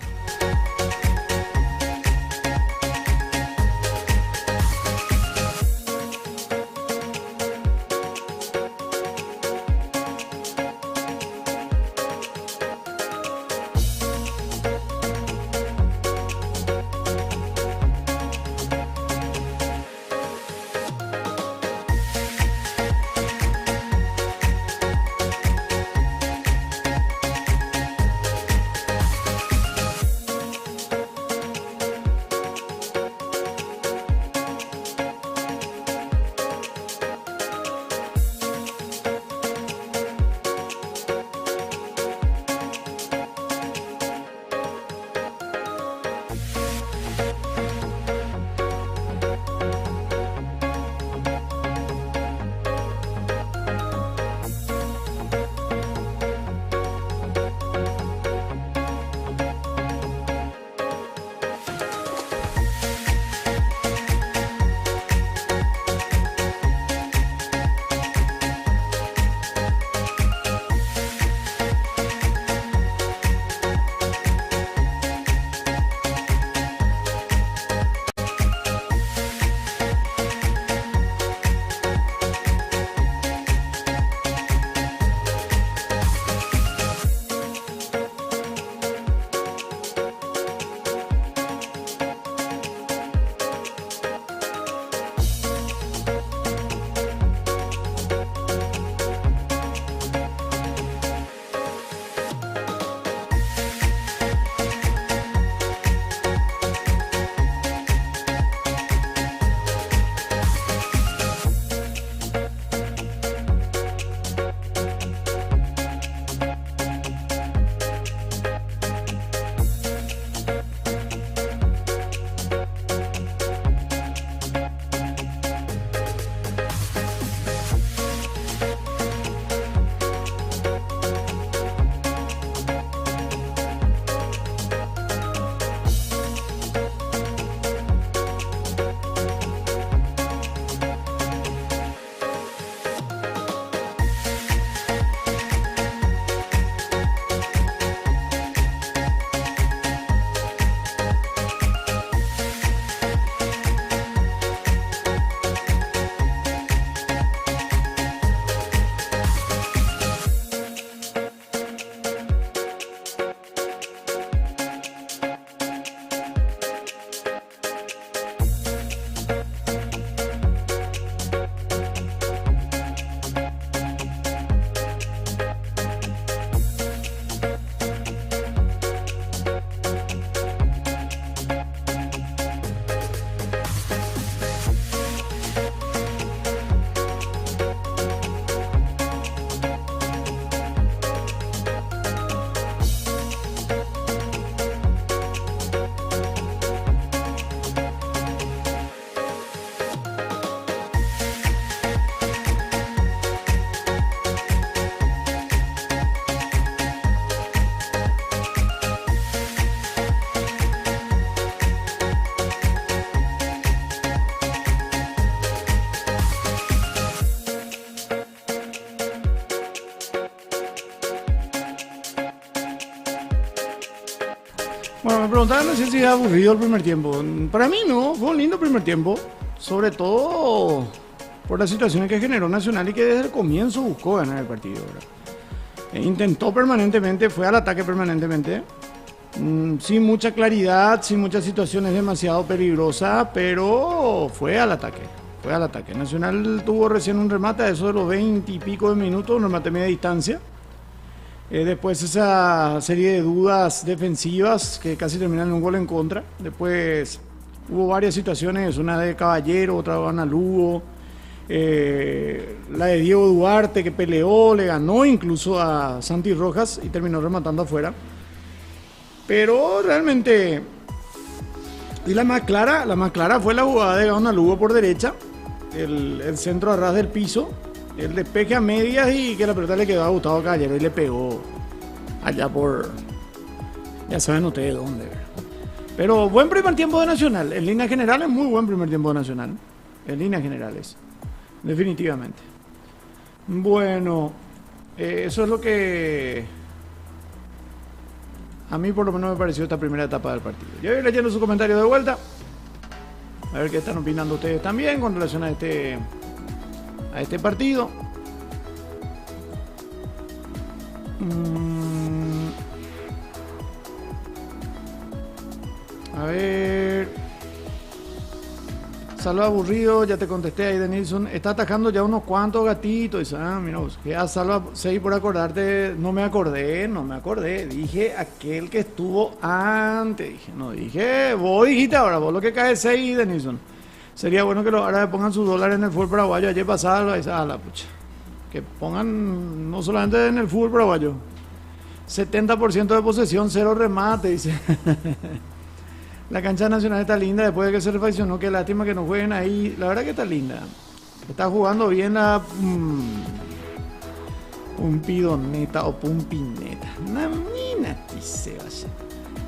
Bueno, me preguntaban no sé si es aburrido el primer tiempo. Para mí no, fue un lindo primer tiempo. Sobre todo por las situaciones que generó Nacional y que desde el comienzo buscó ganar el partido, ¿verdad? Intentó permanentemente, fue al ataque permanentemente. Sin mucha claridad, sin muchas situaciones demasiado peligrosas, pero fue al ataque. Fue al ataque. Nacional tuvo recién un remate a eso de los 20 y pico de minutos, un remate a media distancia. Después esa serie de dudas defensivas que casi terminan en un gol en contra. Después hubo varias situaciones, una de Caballero, otra de Ana Lugo. La de Diego Duarte que peleó, le ganó incluso a Santi Rojas y terminó rematando afuera. Pero realmente, y la más clara fue la jugada de Ana Lugo por derecha, el centro a ras del piso, El despeje a medias y que la pelota le quedó a Gustavo Caballero y le pegó allá por... Ya saben ustedes dónde. Pero buen primer tiempo de Nacional. En líneas generales, muy buen primer tiempo de Nacional. En líneas generales. Definitivamente. Bueno, eso es lo que a mí por lo menos me pareció esta primera etapa del partido. Ya voy leyendo su comentario de vuelta. A ver qué están opinando ustedes también con relación a este partido. A ver. Salva aburrido, ya te contesté ahí de Nilsson. Está atajando ya unos cuantos gatitos. Dice, mira, ya Salva, seguí por acordarte. No me acordé. Dije aquel que estuvo antes. Dije, no dije, vos dijiste ahora, vos lo que cae 6 de Nilsson. Sería bueno que los árabes pongan sus dólares en el fútbol paraguayo. Ayer pasaba, dice, la pucha. Que pongan no solamente en el fútbol paraguayo. 70% de posesión, 0 remate, dice. La cancha nacional está linda después de que se refaccionó. Qué lástima que no jueguen ahí. La verdad que está linda. Está jugando bien la Pumpidoneta o Pumpineta. Una mina, dice.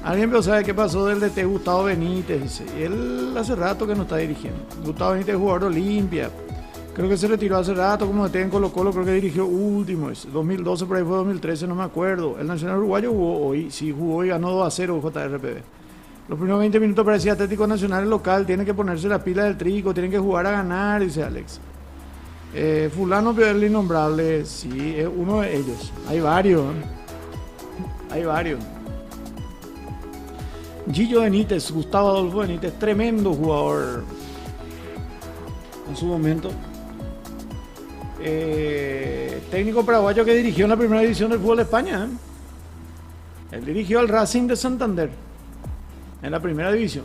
¿Alguien pero sabe qué pasó del DT Gustavo Benítez? Dice. Él hace rato que no está dirigiendo. Gustavo Benítez es jugador de Olimpia. Creo que se retiró hace rato como DT en Colo-Colo. Creo que dirigió último. 2012, por ahí fue 2013, no me acuerdo. El Nacional Uruguayo jugó hoy. Sí, jugó y ganó 2-0 JRPB. Los primeros 20 minutos parecía Atlético Nacional el local, tiene que ponerse la pila del trigo, tienen que jugar a ganar, dice Alex. Fulano, pero el innombrable, sí, es uno de ellos. Hay varios. Gillo Benítez, Gustavo Adolfo Benítez, tremendo jugador en su momento. Técnico paraguayo que dirigió en la primera división del fútbol de España. Él dirigió al Racing de Santander. En la primera división.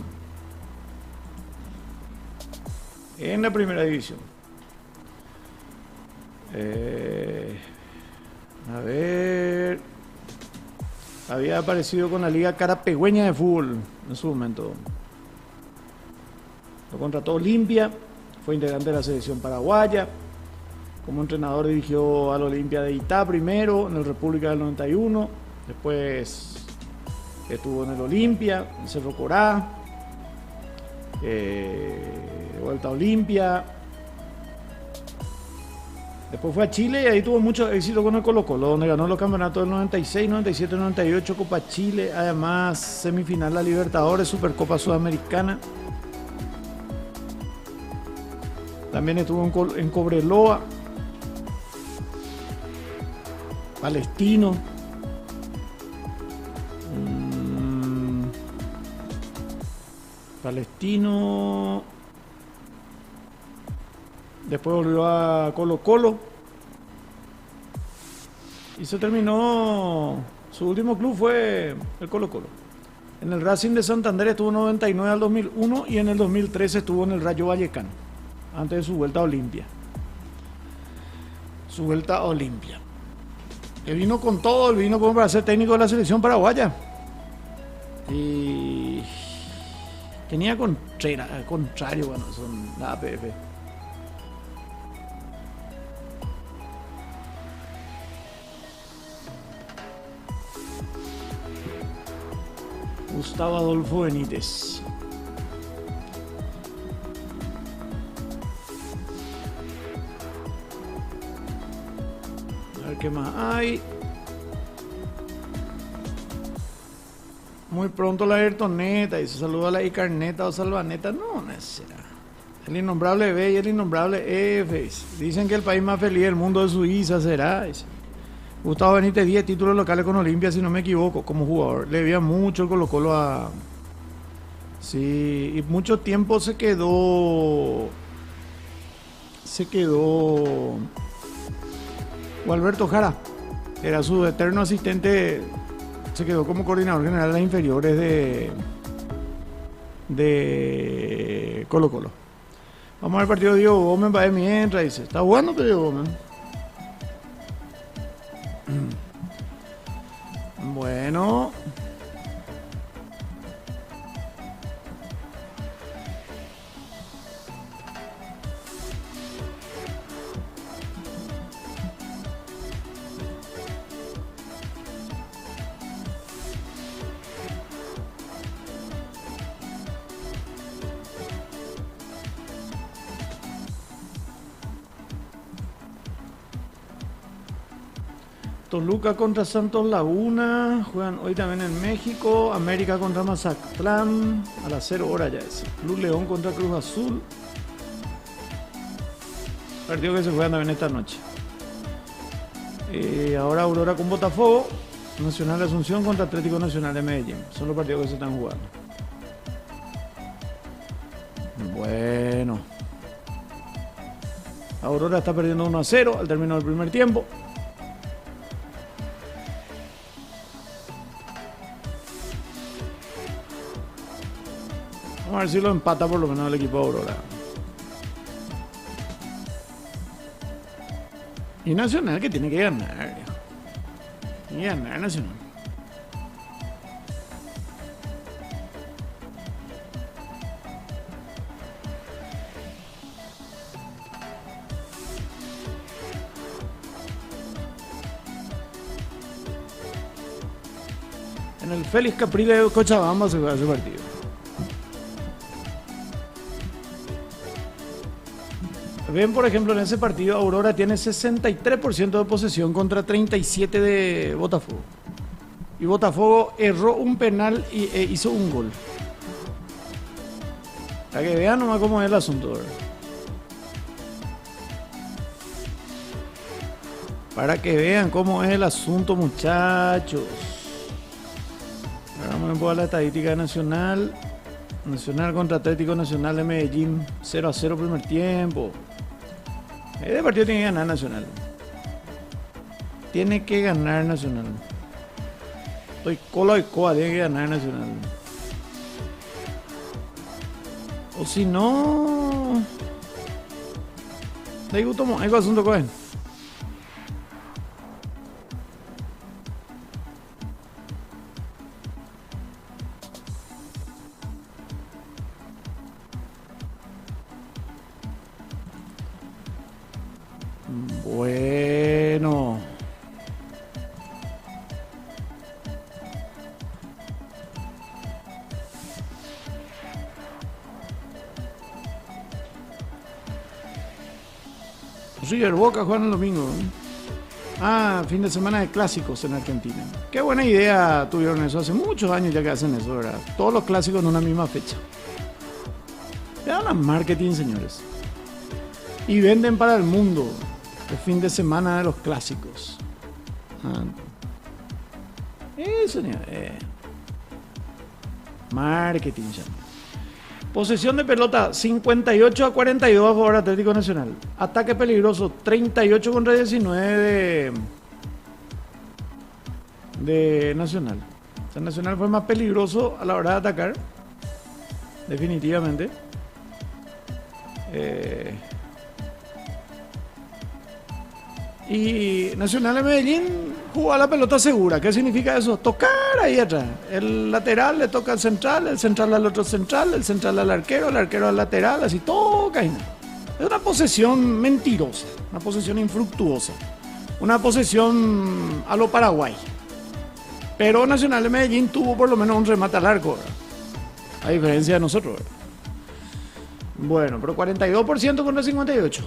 A ver. Había aparecido con la Liga Carapegüeña de Fútbol en su momento. Lo contrató Olimpia. Fue integrante de la selección paraguaya. Como entrenador dirigió al Olimpia de Itá primero, en el República del 91. Después estuvo en el Olimpia, en Cerro Corá, vuelta a Olimpia. Después fue a Chile y ahí tuvo mucho éxito con el Colo-Colo, donde ganó los campeonatos del 96, 97, 98, Copa Chile, además semifinal la Libertadores, Supercopa Sudamericana. También estuvo en Cobreloa, Palestino. Palestino. Después volvió a Colo-Colo. Y se terminó. Su último club fue el Colo-Colo. En el Racing de Santander estuvo 99 al 2001 y en el 2013 estuvo en el Rayo Vallecano. Antes de su vuelta a Olimpia. Él vino con todo, él vino como para ser técnico de la selección paraguaya. Y tenía contrario, bueno, son la APF. Gustavo Adolfo Benítez. A ver qué más hay. Muy pronto la Ayrtoneta y se saluda a la Icarneta o Salvaneta. No, no será. El innombrable B y el innombrable F. Dicen que el país más feliz del mundo es Suiza, será. Gustavo Benítez, 10 títulos locales con Olimpia, si no me equivoco, como jugador. Le debía mucho el Colo-Colo a... Sí, y mucho tiempo se quedó... Gualberto Jara. Era su eterno asistente... Se quedó como coordinador general de las inferiores de Colo-Colo. Vamos al partido de Diego Gómez, va de mientras, dice. Está jugando Diego Gómez. Bueno. Toluca contra Santos Laguna. Juegan hoy también en México. América contra Mazatlán. A las 0 horas ya es. Club León contra Cruz Azul. Partido que se juegan también esta noche. Ahora Aurora con Botafogo. Nacional de Asunción contra Atlético Nacional de Medellín. Son los partidos que se están jugando. Bueno. Aurora está perdiendo 1-0 al término del primer tiempo. Vamos a ver si lo empata por lo menos el equipo de Aurora. Y Nacional que tiene que ganar. Tiene que ganar Nacional. En el Félix Capriles de Cochabamba se juega ese partido. Ven, por ejemplo, en ese partido Aurora tiene 63% de posesión contra 37% de Botafogo. Y Botafogo erró un penal e hizo un gol. Para que vean nomás cómo es el asunto, ¿verdad? Para que vean cómo es el asunto, muchachos. Ahora vamos a ver la estadística nacional. Nacional contra Atlético Nacional de Medellín. 0-0 primer tiempo. Este partido tiene que ganar Nacional. Tiene que ganar Nacional. Estoy cola y coa, tiene que ganar Nacional. O si no... De ahí gusto, hay asunto con él. Bueno. River Boca juegan el domingo. Fin de semana de clásicos en Argentina. Qué buena idea tuvieron eso. Hace muchos años ya que hacen eso, ¿verdad? Todos los clásicos en una misma fecha. Le dan a marketing, señores. Y venden para el mundo el fin de semana de los clásicos. Eso ni marketing ya. Posesión de pelota 58-42 a favor Atlético Nacional. Ataque peligroso 38 contra 19 de Nacional. O sea, Nacional fue más peligroso a la hora de atacar. Definitivamente. Y Nacional de Medellín jugó a la pelota segura. ¿Qué significa eso? Tocar ahí atrás. El lateral le toca al central, el central al otro central, el central al arquero, el arquero al lateral, así toca y nada. Es una posesión mentirosa, una posesión infructuosa, una posesión a lo Paraguay. Pero Nacional de Medellín tuvo por lo menos un remate al arco, ¿verdad? A diferencia de nosotros, ¿verdad? Bueno, pero 42% contra 58%.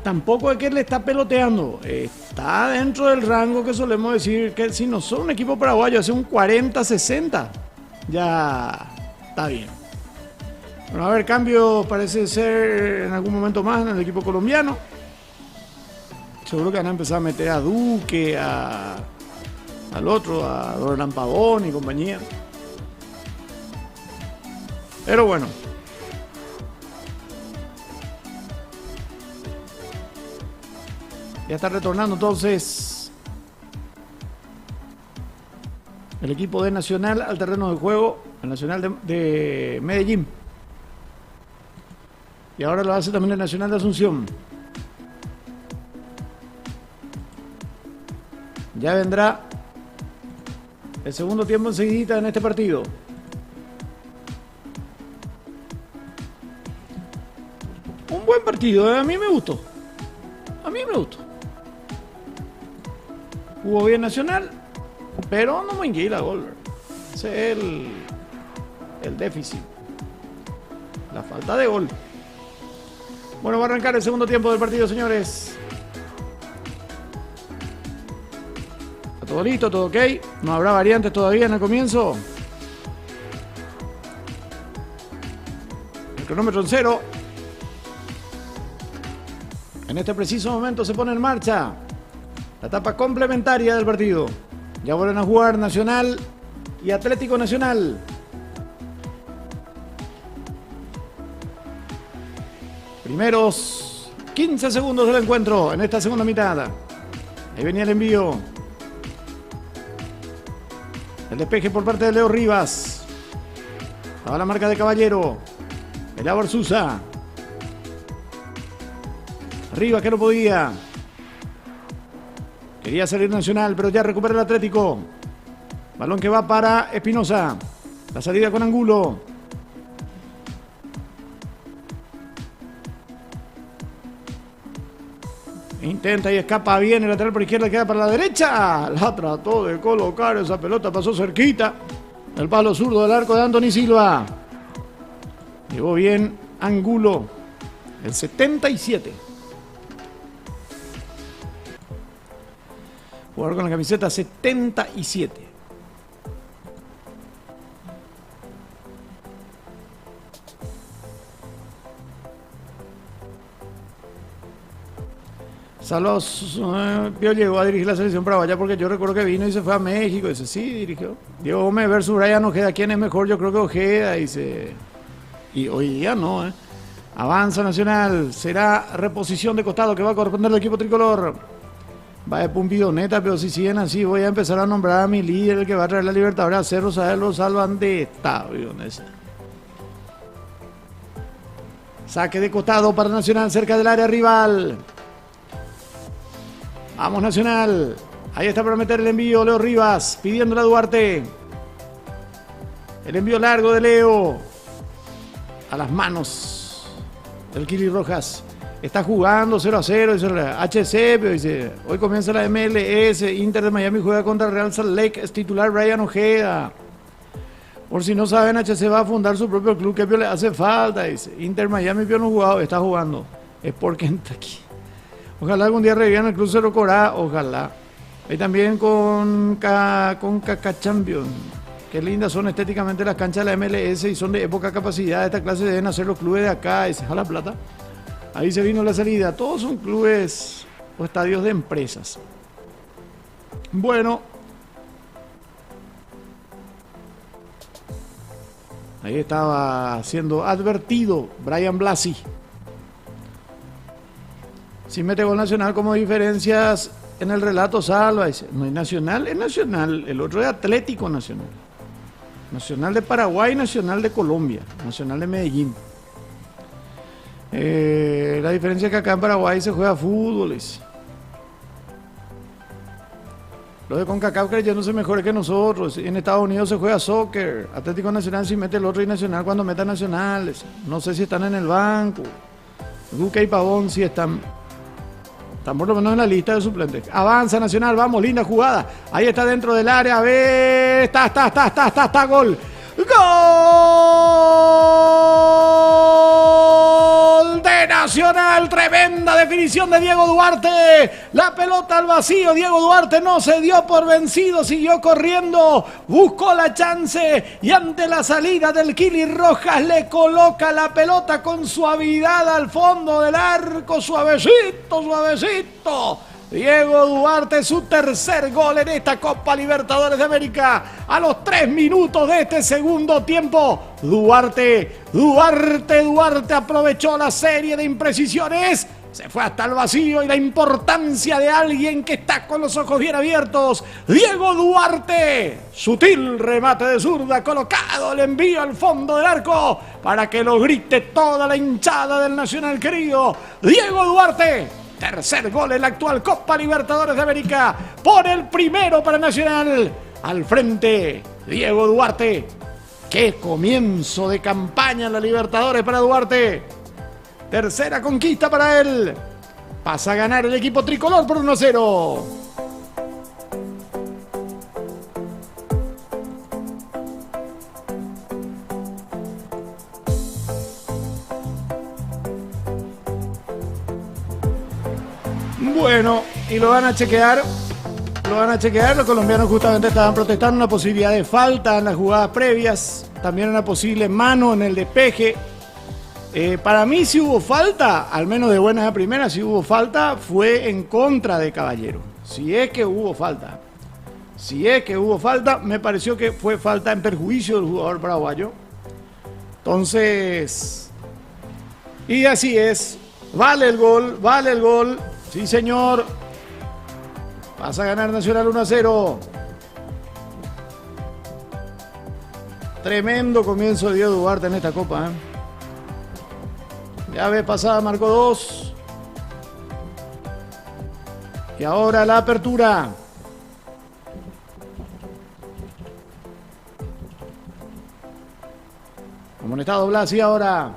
Tampoco es que le está peloteando, está dentro del rango que solemos decir que si no son un equipo paraguayo hace un 40-60 ya está bien. Bueno, a ver, cambio parece ser en algún momento más en el equipo colombiano. Seguro que van a empezar a meter a Duque, al otro, a Dorlan Pavón y compañía. Pero bueno. Ya está retornando entonces el equipo de Nacional al terreno de juego, el Nacional de Medellín. Y ahora lo hace también el Nacional de Asunción. Ya vendrá el segundo tiempo enseguida en este partido. Un buen partido, a mí me gustó. A mí me gustó. Jugó bien Nacional, pero no me inquila gol. Ese es el déficit. La falta de gol. Bueno, va a arrancar el segundo tiempo del partido, señores. todo listo, todo ok. No habrá variantes todavía en el comienzo. El cronómetro en cero. En este preciso momento se pone en marcha la etapa complementaria del partido. Ya vuelven a jugar Nacional y Atlético Nacional. Primeros 15 segundos del encuentro en esta segunda mitad. Ahí venía el envío. El despeje por parte de Leo Rivas. Estaba la marca de Caballero. El Susa. Rivas que no podía. Quería salir Nacional, pero ya recupera el Atlético. Balón que va para Espinosa. La salida con Angulo. Intenta y escapa bien. El lateral por izquierda queda para la derecha. La trató de colocar. Esa pelota pasó cerquita. El palo zurdo del arco de Anthony Silva. Llegó bien Angulo. El 77. Jugador con la camiseta 77. Saludos, Pío llegó a dirigir la selección paraguaya porque yo recuerdo que vino y se fue a México. Dice, sí, dirigió. Diego Gómez versus Brian Ojeda. ¿Quién es mejor? Yo creo que Ojeda. Dice, y hoy día no, Avanza Nacional. Será reposición de costado que va a corresponder al equipo tricolor. Va de pumpidoneta, pero si siguen así voy a empezar a nombrar a mi líder, el que va a traer la Libertadores a Cerro, saber lo salvan de estadio. Saque de costado para Nacional cerca del área rival. Vamos Nacional. Ahí está para meter el envío Leo Rivas, pidiéndole a Duarte. El envío largo de Leo. A las manos del Kili Rojas. Está jugando 0-0, dice HC, pero dice, hoy comienza la MLS, Inter de Miami juega contra Real Salt Lake, es titular Brian Ojeda. Por si no saben, HC va a fundar su propio club, que le hace falta, dice. Inter Miami no jugado, está jugando, es por Kentucky. Ojalá algún día revivan el club Cerro Corá, ojalá. Ahí también con Caca Champions. Qué lindas son estéticamente las canchas de la MLS y son de poca capacidad. Esta clase deben hacer los clubes de acá, dice, a la plata. Ahí se vino la salida. Todos son clubes o estadios de empresas. Bueno. Ahí estaba siendo advertido Brian Blasi. Si mete gol Nacional como diferencias en el relato salva. Dice, no es Nacional, es Nacional. El otro es Atlético Nacional. Nacional de Paraguay, Nacional de Colombia. Nacional de Medellín. La diferencia es que acá en Paraguay se juega fútbol. Los de CONCACAF creyéndose mejores que nosotros. En Estados Unidos se juega soccer. Atlético Nacional si mete el otro y Nacional cuando meta Nacionales. No sé si están en el banco. Duque y Pavón sí están por lo menos en la lista de suplentes. Avanza Nacional, vamos, linda jugada. Ahí está dentro del área. A ver, está, gol. ¡Gol de Nacional! Tremenda definición de Diego Duarte. La pelota al vacío. Diego Duarte no se dio por vencido. Siguió corriendo. Buscó la chance. Y ante la salida del Kili Rojas le coloca la pelota con suavidad al fondo del arco. Suavecito, suavecito. Diego Duarte, su tercer gol en esta Copa Libertadores de América. A los 3 minutos de este segundo tiempo, Duarte aprovechó la serie de imprecisiones. Se fue hasta el vacío y la importancia de alguien que está con los ojos bien abiertos. Diego Duarte, sutil remate de zurda, colocado el envío al fondo del arco para que lo grite toda la hinchada del Nacional querido. Diego Duarte. Tercer gol en la actual Copa Libertadores de América. Pone el primero para Nacional. Al frente, Diego Duarte. Qué comienzo de campaña en la Libertadores para Duarte. Tercera conquista para él. Pasa a ganar el equipo tricolor por 1-0. Bueno, y lo van a chequear Lo van a chequear. Los colombianos justamente estaban protestando una posibilidad de falta en las jugadas previas. También una posible mano en el despeje. Para mí, si hubo falta, al menos de buenas a primeras, si hubo falta, fue en contra de Caballero. Si es que hubo falta. Si es que hubo falta, me pareció que fue falta en perjuicio del jugador paraguayo. Entonces, y así es. Vale el gol, vale el gol. Sí, señor. Pasa a ganar Nacional 1-0. Tremendo comienzo de Diego Duarte en esta copa, ¿eh? Ya vez pasada marcó 2. Y ahora la apertura. Amonestado Blasi ahora.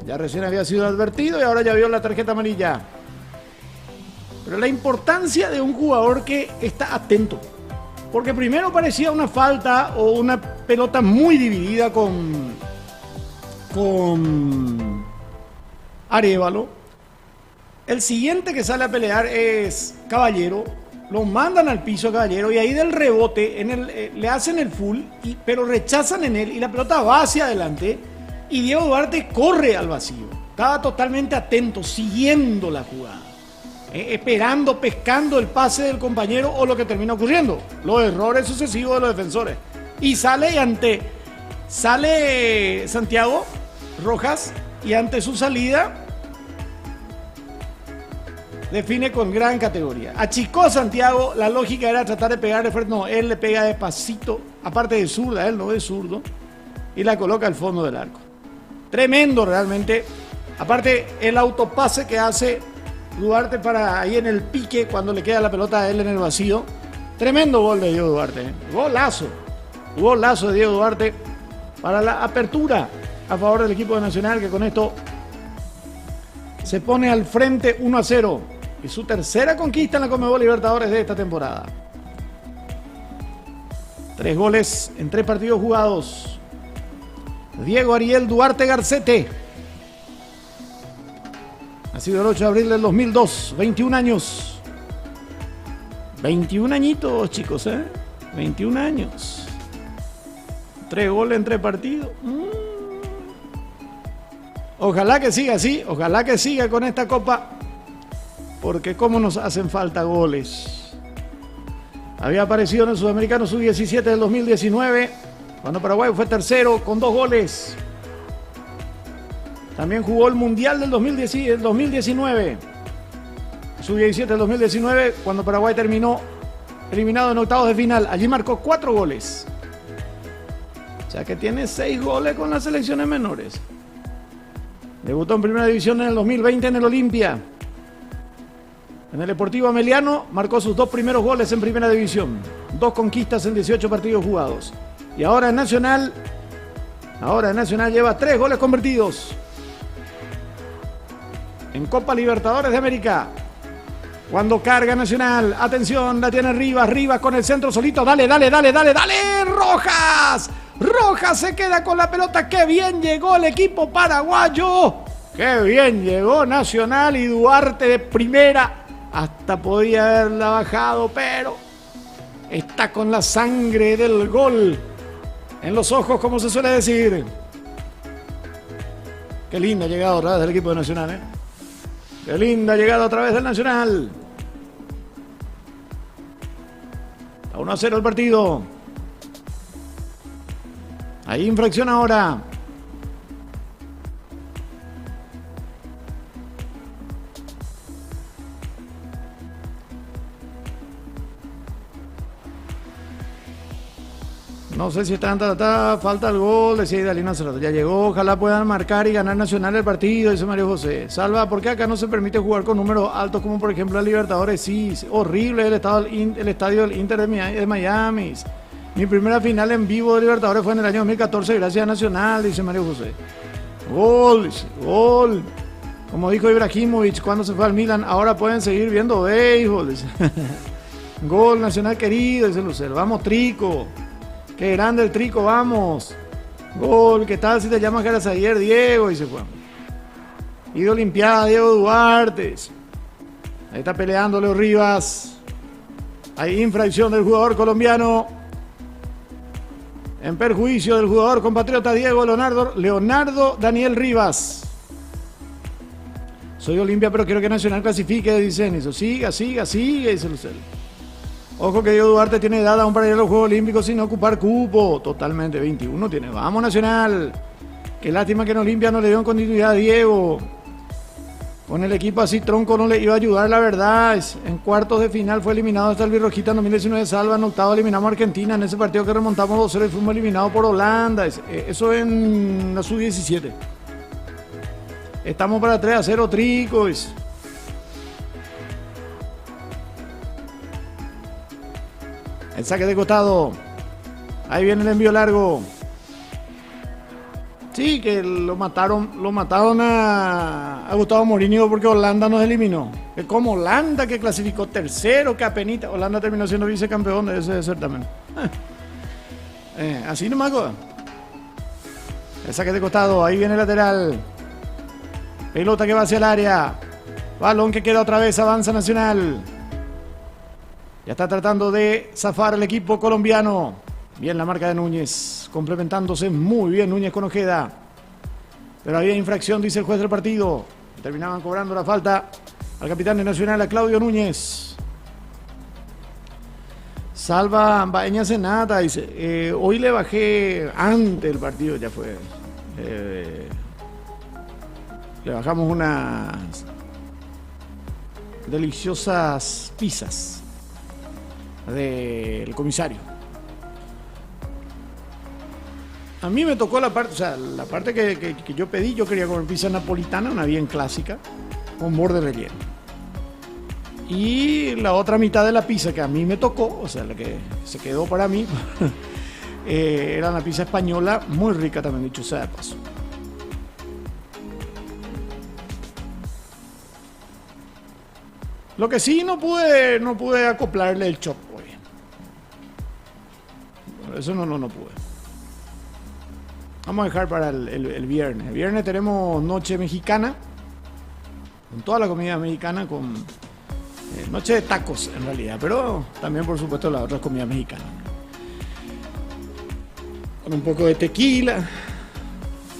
Ya recién había sido advertido y ahora ya vio la tarjeta amarilla. Pero la importancia de un jugador que está atento. Porque primero parecía una falta o una pelota muy dividida con Arévalo. El siguiente que sale a pelear es Caballero. Lo mandan al piso a Caballero y ahí del rebote le hacen el full, pero rechazan en él y la pelota va hacia adelante y Diego Duarte corre al vacío. Estaba totalmente atento, siguiendo la jugada, esperando, pescando el pase del compañero o lo que termina ocurriendo, los errores sucesivos de los defensores. Y sale Santiago Rojas y ante su salida define con gran categoría. Achicó a Santiago, la lógica era tratar de pegarle frente. No, él le pega despacito, aparte de zurda, él no es zurdo, y la coloca al fondo del arco. Tremendo realmente. Aparte, el autopase que hace Duarte para ahí en el pique cuando le queda la pelota a él en el vacío. Tremendo gol de Diego Duarte. Golazo. Golazo de Diego Duarte para la apertura a favor del equipo de Nacional, que con esto se pone al frente 1-0. Y su tercera conquista en la Conmebol Libertadores de esta temporada. 3 goles en 3 partidos jugados. Diego Ariel Duarte Garcete. Nacido el 8 de abril del 2002. 21 años. 21 añitos, chicos, 21 años. 3 goles en 3 partidos. Ojalá que siga así. Ojalá que siga con esta copa. Porque cómo nos hacen falta goles. Había aparecido en el Sudamericano Sub-17 del 2019, cuando Paraguay fue tercero con 2 goles. También jugó el Mundial del 2019. Sub-17 del 2019, cuando Paraguay terminó eliminado en octavos de final. Allí marcó 4 goles. O sea que tiene 6 goles con las selecciones menores. Debutó en Primera División en el 2020 en el Olimpia. En el Deportivo Ameliano marcó sus 2 primeros goles en Primera División. 2 conquistas en 18 partidos jugados. Y ahora en Nacional lleva 3 goles convertidos. En Copa Libertadores de América. Cuando carga Nacional, atención, la tiene Rivas con el centro solito. Dale. Rojas se queda con la pelota. ¡Qué bien llegó el equipo paraguayo! ¡Qué bien llegó Nacional! Y Duarte de primera. Hasta podía haberla bajado, pero está con la sangre del gol en los ojos, como se suele decir. Qué linda llegada otra vez del equipo de Nacional, Qué linda llegada otra vez del Nacional. A 1-0 el partido. Hay infracción ahora. No sé si está falta el gol, decía Idalina hace rato. Ya llegó, ojalá puedan marcar y ganar Nacional el partido, dice Mario José. Salva, ¿por qué acá no se permite jugar con números altos como por ejemplo la Libertadores? Sí, horrible el estadio del Inter de Miami. Mi primera final en vivo de Libertadores fue en el año 2014 gracias a Nacional, dice Mario José. Gol. Como dijo Ibrahimovic cuando se fue al Milan, ahora pueden seguir viendo béisbol. Gol Nacional querido, dice Lucero. Vamos, Trico. Qué grande el Trico, vamos. Gol, ¿qué tal si te llamas Garazayer, Diego? Y se fue. Y de Olimpiada, Diego Duarte. Ahí está peleando Leo Rivas. Hay infracción del jugador colombiano en perjuicio del jugador compatriota Diego Leonardo Daniel Rivas. Soy Olimpia, pero quiero que Nacional clasifique, dicen. Eso, siga, dice Lucero. Ojo que Diego Duarte tiene edad aún para ir a los Juegos Olímpicos sin ocupar cupo. Totalmente, 21 tiene. Vamos, Nacional. Qué lástima que en Olimpia no le dio continuidad a Diego. Con el equipo así tronco no le iba a ayudar, la verdad. En cuartos de final fue eliminado hasta el Birrojita en 2019 Salva. En octavo eliminamos a Argentina en ese partido que remontamos 2-0 y fuimos eliminados por Holanda. Eso en la sub-17. Estamos para 3-0, tricos. El saque de costado. Ahí viene el envío largo. Sí, que lo mataron a Gustavo Mourinho porque Holanda nos eliminó. Es como Holanda que clasificó tercero, que apenita. Holanda terminó siendo vicecampeón de ese certamen. Así nomás. El saque de costado, ahí viene el lateral. Pelota que va hacia el área. Balón que queda otra vez, avanza Nacional. Ya está tratando de zafar el equipo colombiano. Bien la marca de Núñez, complementándose muy bien Núñez con Ojeda. Pero había infracción, dice el juez del partido. Terminaban cobrando la falta al capitán de Nacional, a Claudio Núñez. Salva Baeña Senata, dice. Hoy le bajé antes del partido, ya fue. Le bajamos unas deliciosas pizzas del comisario. A mí me tocó la parte, o sea, la parte que yo pedí. Yo quería comer pizza napolitana, una bien clásica, con borde relleno. Y la otra mitad de la pizza que a mí me tocó, o sea, la que se quedó para mí, era una pizza española, muy rica también, dicho sea de paso. Lo que sí no pude acoplarle el chop hoy. Eso no pude. Vamos a dejar para el viernes. El viernes tenemos noche mexicana, con toda la comida mexicana, con noche de tacos en realidad, pero también por supuesto las otras comidas mexicanas. Con un poco de tequila,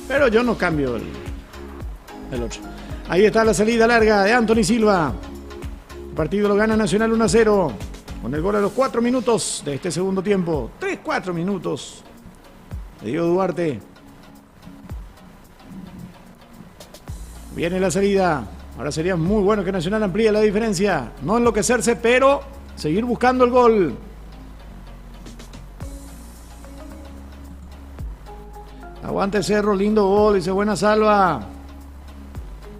pero yo no cambio el otro. Ahí está la salida larga de Anthony Silva. El partido lo gana Nacional 1-0 con el gol a los 4 minutos de este segundo tiempo. 3-4 minutos de Diego Duarte. Viene la salida. Ahora sería muy bueno que Nacional amplíe la diferencia. No enloquecerse, pero seguir buscando el gol. Aguante Cerro, lindo gol, dice buena Salva.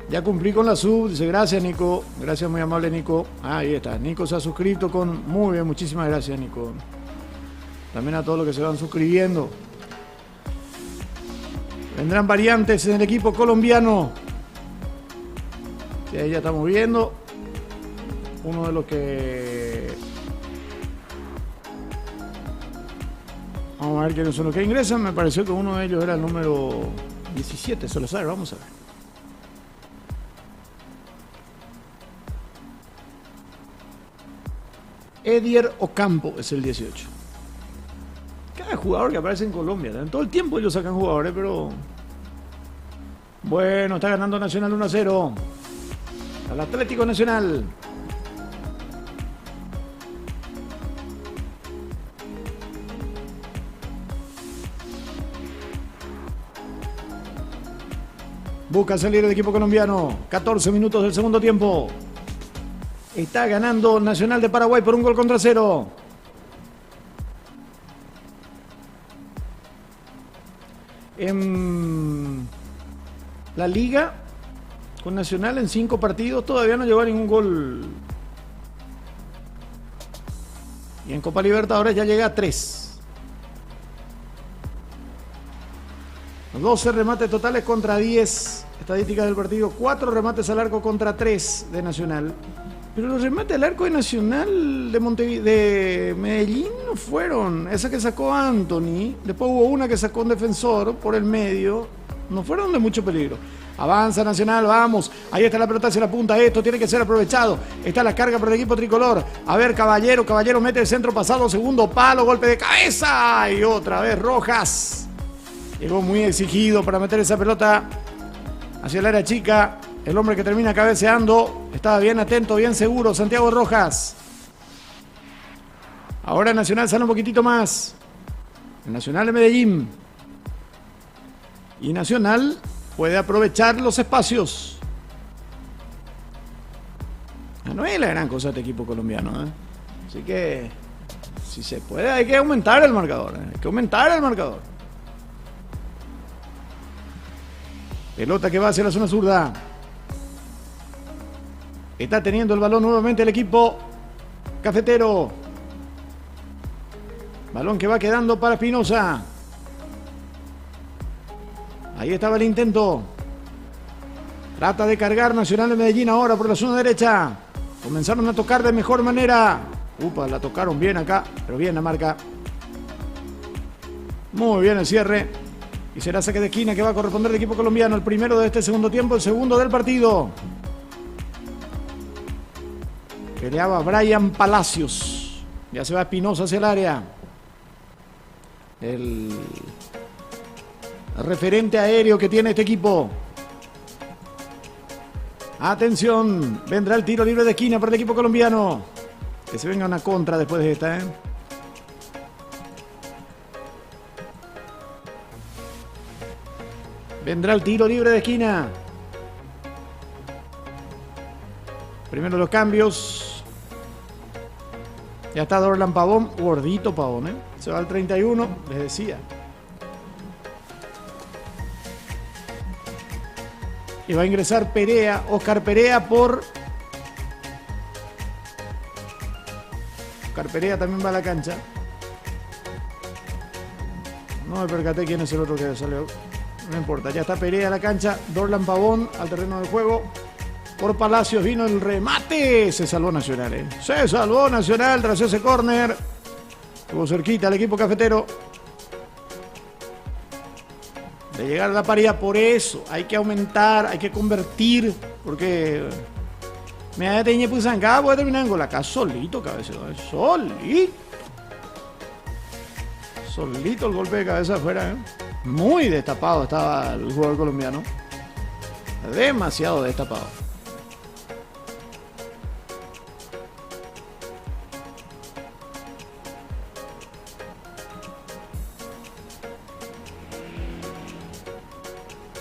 Ya cumplí con la sub, dice gracias Nico. Gracias, muy amable Nico. Ahí está, Nico se ha suscrito con... Muy bien, muchísimas gracias Nico. También a todos los que se van suscribiendo. Vendrán variantes en el equipo colombiano. Y ahí ya estamos viendo uno de los que... Vamos a ver quiénes son los que ingresan. Me pareció que uno de ellos era el número 17. Se lo sabe, vamos a ver. Edier Ocampo es el 18. Cada jugador que aparece en Colombia, en todo el tiempo ellos sacan jugadores, pero... Bueno, está ganando Nacional 1-0 al Atlético Nacional. Busca salir el equipo colombiano. 14 minutos del segundo tiempo. Está ganando Nacional de Paraguay por 1-0. En la liga con Nacional en 5 partidos todavía no llegó a ningún gol. Y en Copa Libertadores ya llega a 3. 12 remates totales contra 10. Estadísticas del partido: 4 remates al arco contra 3 de Nacional. Pero los remates al arco de Nacional de Medellín no fueron. Esa que sacó Anthony, después hubo una que sacó un defensor por el medio. No fueron de mucho peligro. Avanza Nacional, vamos. Ahí está la pelota hacia la punta. Esto tiene que ser aprovechado. Está la carga por el equipo tricolor. A ver, Caballero mete el centro pasado, segundo palo, golpe de cabeza. Y otra vez Rojas. Llegó muy exigido para meter esa pelota hacia el área chica. El hombre que termina cabeceando. Estaba bien atento, bien seguro. Santiago Rojas. Ahora Nacional sale un poquitito más. El Nacional de Medellín. Y Nacional puede aprovechar los espacios. No es la gran cosa este equipo colombiano, ¿eh? Así que, si se puede, hay que aumentar el marcador. Hay que aumentar el marcador. Pelota que va hacia la zona zurda. Está teniendo el balón nuevamente el equipo cafetero. Balón que va quedando para Espinosa. Ahí estaba el intento. Trata de cargar Nacional de Medellín ahora por la zona derecha. Comenzaron a tocar de mejor manera. Upa, la tocaron bien acá, pero bien la marca. Muy bien el cierre. Y será saque de esquina que va a corresponder al equipo colombiano. El primero de este segundo tiempo, el segundo del partido. Peleaba Brian Palacios. Ya se va Espinosa hacia el área. El referente aéreo que tiene este equipo. Atención, vendrá el tiro libre de esquina para el equipo colombiano. Que se venga una contra después de esta, ¿eh? Vendrá el tiro libre de esquina. Primero los cambios. Ya está Dorlan Pavón, gordito Pavón, ¿eh? Se va al 31, les decía. Y va a ingresar Perea, Oscar Perea por... Oscar Perea también va a la cancha. No me percaté quién es el otro que salió. No importa, ya está Perea a la cancha. Dorlan Pavón al terreno de juego. Por Palacios vino el remate. Se salvó Nacional, ¿eh? Se salvó Nacional tras ese córner. Estuvo cerquita el equipo cafetero de llegar a la paridad. Por eso hay que aumentar, hay que convertir, porque me da teñe pues acá puede terminar en gol acá solito, cabecero, solito el golpe de cabeza afuera, ¿eh? Muy destapado estaba el jugador colombiano, demasiado destapado.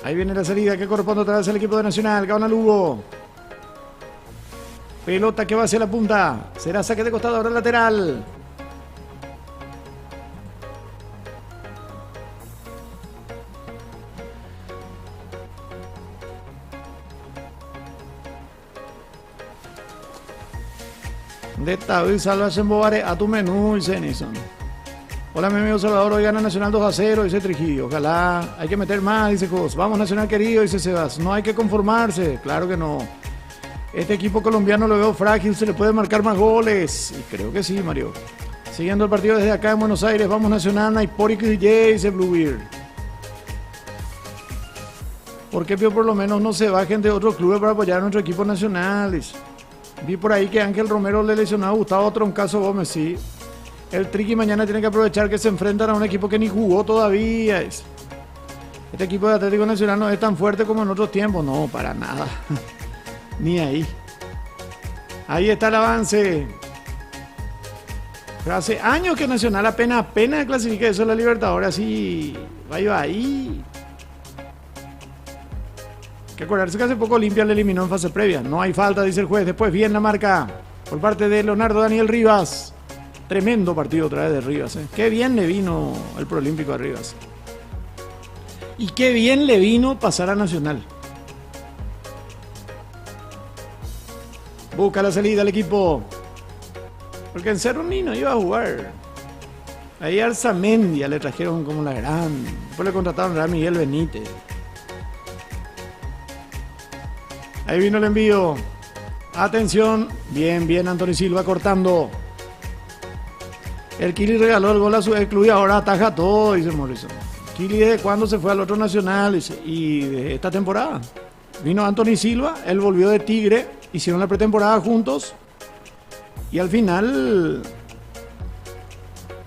Ahí viene la salida que corresponde otra vez al equipo de Nacional. Gana Lugo. Pelota que va hacia la punta. Será saque de costado, ahora lateral. De David Salvas en Bovare a tu menú, dice Nison. Hola, mi amigo Salvador, hoy gana Nacional 2-0, dice Trujillo. Ojalá, hay que meter más, dice Jos. Vamos, Nacional querido, dice Sebas. No hay que conformarse, claro que no. Este equipo colombiano lo veo frágil, se le puede marcar más goles. Y creo que sí, Mario. Siguiendo el partido desde acá en Buenos Aires, vamos Nacional, Naiporic y DJ, dice Bluebeard. ¿Por qué por lo menos no se bajen de otros clubes para apoyar a nuestro equipo nacional? Dice. Vi por ahí que Ángel Romero le lesionó a Gustavo Troncazo Gómez, sí. El Triqui mañana tiene que aprovechar que se enfrentan a un equipo que ni jugó todavía. Este equipo de Atlético Nacional no es tan fuerte como en otros tiempos. No, para nada. Ni ahí. Ahí está el avance. Pero hace años que Nacional apenas clasifica eso en la Libertadores. Así va ahí. Hay que acordarse que hace poco Olimpia le eliminó en fase previa. No hay falta, dice el juez. Después bien la marca por parte de Leonardo Daniel Rivas. Tremendo partido otra vez de Rivas, ¿eh? Qué bien le vino el Proolímpico a Rivas. Y qué bien le vino pasar a Nacional. Busca la salida al equipo. Porque en Cerro ni no iba a jugar. Ahí al Zamendia le trajeron como la gran. Después le contrataron a Miguel Benítez. Ahí vino el envío. Atención. Bien, Anthony Silva cortando. El Kili regaló el gol a su ex club y ahora ataja todo, dice Morrison. Kili, ¿desde cuándo se fue al otro Nacional? Dice, y de esta temporada. Vino Anthony Silva, él volvió de Tigre, hicieron la pretemporada juntos y al final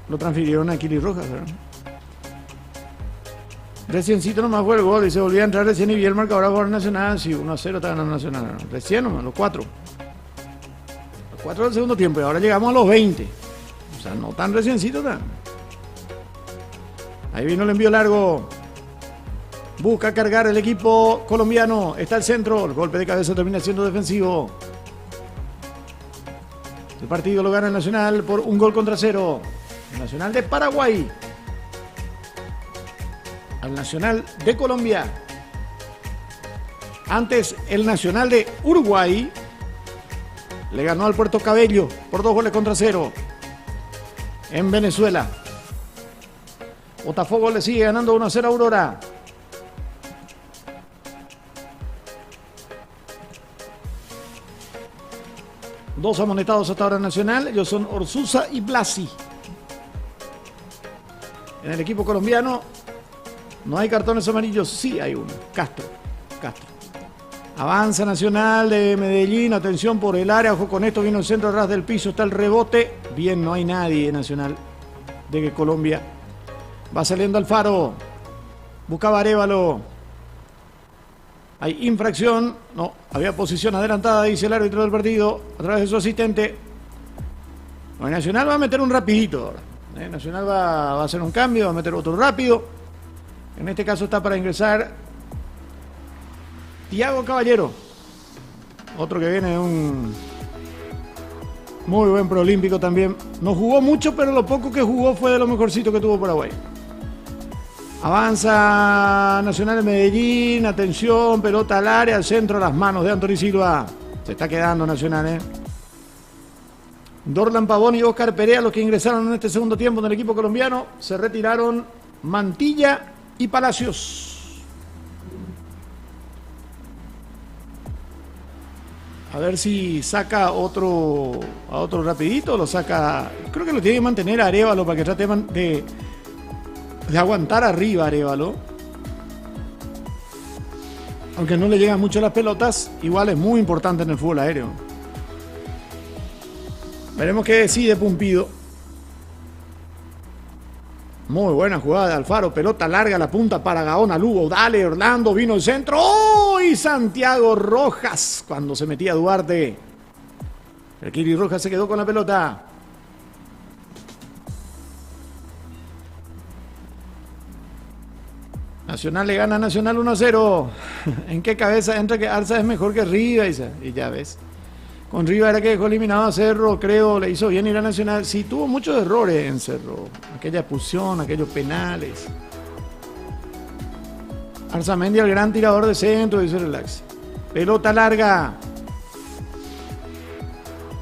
lo transfirieron a Kili Rojas, ¿verdad? Reciencito nomás fue el gol y se volvía a entrar recién y vi el marcador ahora Nacional. Sí, 1-0 está ganando Nacional. ¿No? Recién nomás, los 4. Los 4 del segundo tiempo y ahora llegamos a los 20. O sea, no tan reciencito tan. Ahí vino el envío largo. Busca cargar el equipo colombiano. Está el centro. El golpe de cabeza termina siendo defensivo. El partido lo gana el Nacional por 1-0. El Nacional de Paraguay al Nacional de Colombia. Antes, el Nacional de Uruguay le ganó al Puerto Cabello por 2-0 en Venezuela. Botafogo le sigue ganando 1-0 a Aurora. Dos amonestados hasta ahora en Nacional. Ellos son Orsuza y Blasi. En el equipo colombiano no hay cartones amarillos, sí hay uno. Castro. Avanza Nacional de Medellín, atención por el área, ojo con esto, vino el centro ras del piso, está el rebote. Bien, no hay nadie Nacional de Colombia. Va saliendo Alfaro. Buscaba Arévalo. Hay infracción. No, había posición adelantada, dice el árbitro del partido, a través de su asistente. Bueno, Nacional va a meter un rapidito ahora. Nacional va a hacer un cambio, va a meter otro rápido. En este caso está para ingresar Thiago Caballero. Otro que viene de un muy buen preolímpico también. No jugó mucho, pero lo poco que jugó fue de lo mejorcito que tuvo Paraguay. Avanza Nacional de Medellín. Atención, pelota al área, al centro, a las manos de Anthony Silva. Se está quedando Nacional, Dorlan Pavón y Oscar Perea, los que ingresaron en este segundo tiempo en el equipo colombiano. Se retiraron Mantilla y Palacios. A ver si saca a otro rapidito, lo saca. Creo que lo tiene que mantener a Arévalo para que trate de aguantar arriba a Arévalo. Aunque no le llegan mucho las pelotas, igual es muy importante en el fútbol aéreo. Veremos qué decide Pumpido. Muy buena jugada de Alfaro, pelota larga a la punta para Gaona Lugo, dale Orlando, vino el centro, ¡oh! Y Santiago Rojas, cuando se metía Duarte. El Kili Rojas se quedó con la pelota. Nacional le gana a Nacional 1-0. ¿En qué cabeza entra que Arza es mejor que Riva? Y ya ves. Con Riva era que dejó eliminado a Cerro, creo, le hizo bien ir a Nacional. Sí, tuvo muchos errores en Cerro. Aquella expulsión, aquellos penales. Arzamendi, el gran tirador de centro, dice Relax. Pelota larga.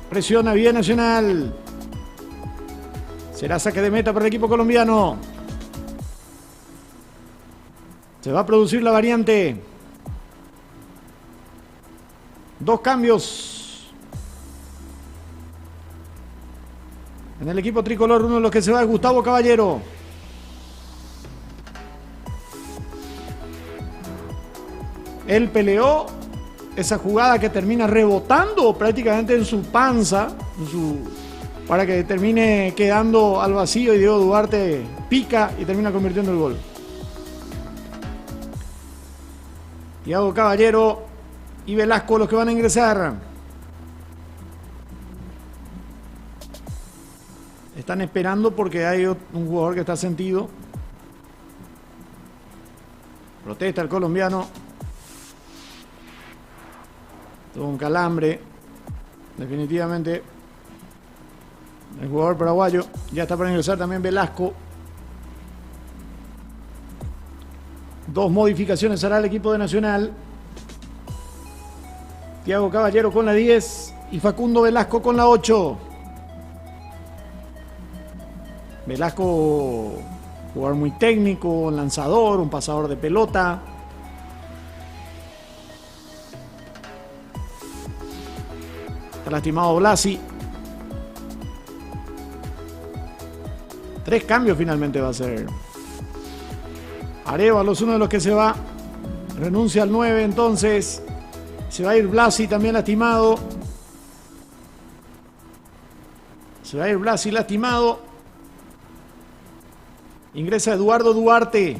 Presiona bien Nacional. Será saque de meta para el equipo colombiano. Se va a producir la variante. Dos cambios. En el equipo tricolor, uno de los que se va es Gustavo Caballero. Él peleó esa jugada que termina rebotando prácticamente en su panza, para que termine quedando al vacío y Diego Duarte pica y termina convirtiendo el gol. Thiago Caballero y Velasco los que van a ingresar. Están esperando porque hay un jugador que está sentido. Protesta el colombiano. Tuvo un calambre. Definitivamente. El jugador paraguayo. Ya está para ingresar también Velasco. Dos modificaciones hará el equipo de Nacional. Thiago Caballero con la 10 y Facundo Velasco con la 8. Velasco, jugador muy técnico, un lanzador, un pasador de pelota. Está lastimado Blasi. 3 cambios finalmente va a ser. Arévalo es uno de los que se va. Renuncia al 9 entonces. Se va a ir Blasi también lastimado. Se va a ir Blasi lastimado. Ingresa Eduardo Duarte.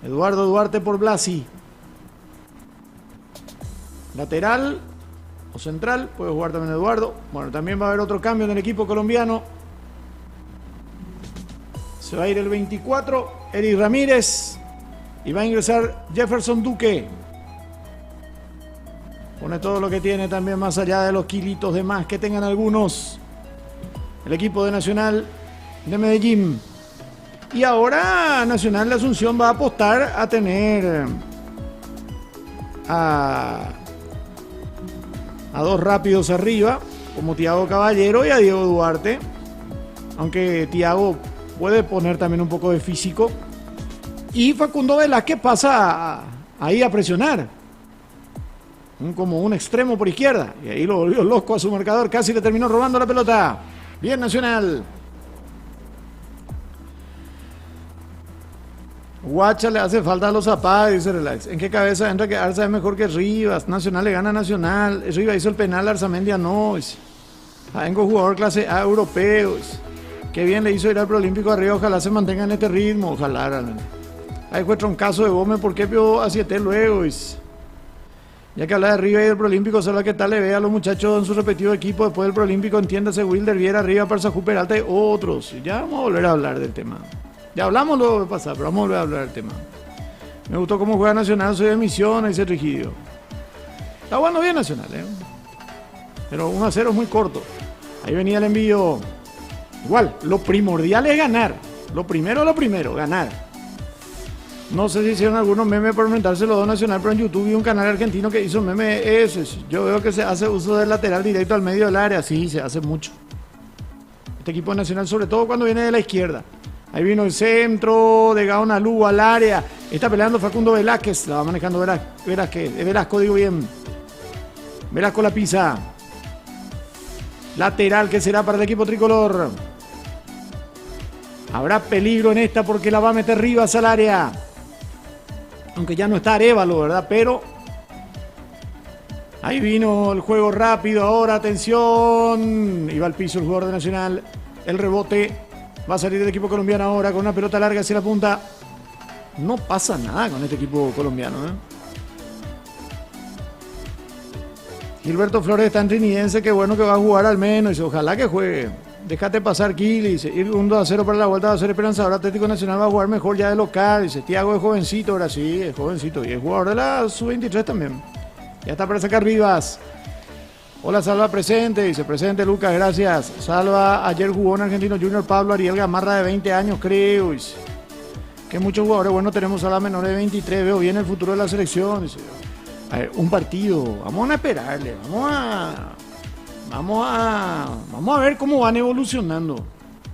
Eduardo Duarte por Blasi. Lateral o central. Puede jugar también Eduardo. Bueno, también va a haber otro cambio en el equipo colombiano. Se va a ir el 24. Eric Ramírez. Y va a ingresar Jefferson Duque. Pone todo lo que tiene también más allá de los kilitos de más que tengan algunos. El equipo de Nacional de Medellín. Y ahora Nacional de Asunción va a apostar a tener a dos rápidos arriba, como Thiago Caballero y a Diego Duarte. Aunque Thiago puede poner también un poco de físico. Y Facundo Velázquez pasa ahí a presionar. Como un extremo por izquierda. Y ahí lo volvió loco a su marcador. Casi le terminó robando la pelota. Bien Nacional. Guacha le hace falta a los zapatos, dice Relax. ¿En qué cabeza entra que Arza es mejor que Rivas? Nacional le gana a Nacional. Rivas hizo el penal, Arzamendia no. Vengo jugador clase A europeo. Qué bien le hizo ir al Proolímpico arriba. Ojalá se mantenga en este ritmo. Ojalá. Ahí encuentra un caso de Gómez. ¿Por qué pio así luego? Ya que habla de Riva y del Proolímpico, solo que tal le ve a los muchachos en su respectivo equipo después del Proolímpico, entiéndase Wilder Viera, Arriba, Parsajú, Peralta y otros. Ya vamos a volver a hablar del tema. Ya hablamos luego de pasar, pero vamos a volver a hablar del tema. Me gustó cómo juega Nacional, soy de Misiones, dice Rigidio. Está jugando bien Nacional, pero 1-0 es muy corto. Ahí venía el envío. Igual, lo primordial es ganar. Lo primero, ganar. No sé si hicieron algunos memes por inventarse los dos Nacional, pero en YouTube vi un canal argentino que hizo memes esos. Yo veo que se hace uso del lateral directo al medio del área. Sí, se hace mucho. Este equipo Nacional, sobre todo cuando viene de la izquierda. Ahí vino el centro de Gaona Lugo al área. Está peleando Facundo Velázquez. La va manejando Velasco, digo bien. Velasco la pisa. Lateral que será para el equipo tricolor. Habrá peligro en esta porque la va a meter Rivas al área. Aunque ya no está Arévalo, ¿verdad? Pero ahí vino el juego rápido. Ahora, atención. Iba al piso el jugador de Nacional. El rebote. Va a salir el equipo colombiano ahora con una pelota larga hacia la punta. No pasa nada con este equipo colombiano, Gilberto Flores tan trinidense. Qué bueno que va a jugar al menos. Dice, ojalá que juegue. Déjate pasar, Kili. Dice, ir 1-0 para la vuelta va a ser esperanzador. Atlético Nacional va a jugar mejor ya de local. Dice, Thiago es jovencito, ahora sí, es jovencito. Y es jugador de la sub-23 también. Ya está para sacar Vivas. Hola, Salva presente. Dice, presente, Lucas, gracias. Salva, ayer jugó en Argentino Junior Pablo Ariel Gamarra de 20 años, creo. Dice, que muchos jugadores buenos tenemos a la menor de 23. Veo bien el futuro de la selección. Dice, a ver, un partido. Vamos a esperarle. Vamos a ver cómo van evolucionando.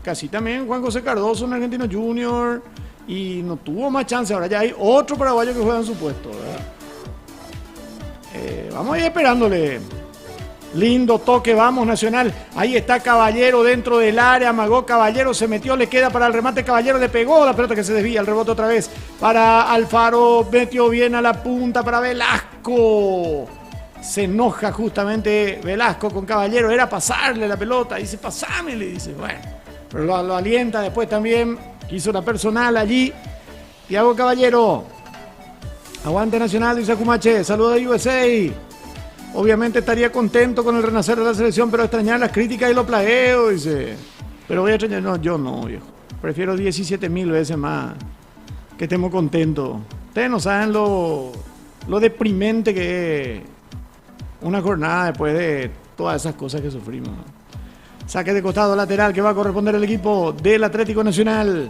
Casi también Juan José Cardoso en Argentino Junior. Y no tuvo más chance. Ahora ya hay otro paraguayo que juega en su puesto, ¿verdad? Vamos a ir esperándole. Lindo toque, vamos Nacional. Ahí está Caballero dentro del área. Amagó Caballero, se metió, le queda para el remate. Caballero le pegó la pelota que se desvía. El rebote otra vez para Alfaro. Metió bien a la punta para Velasco. Se enoja justamente Velasco con Caballero. Era pasarle la pelota. Dice, pasame, le dice. Bueno, pero lo alienta después también. Quiso la personal allí. Thiago Caballero. Aguante Nacional, dice Cumache. Saludos de USA. Obviamente estaría contento con el renacer de la selección, pero extrañar las críticas y los plagueos, dice. Pero voy a extrañar. No, yo no, viejo. Prefiero 17,000 veces más que estemos contentos. Ustedes no saben lo deprimente que es una jornada después de todas esas cosas que sufrimos. Saque de costado lateral que va a corresponder el equipo del Atlético Nacional.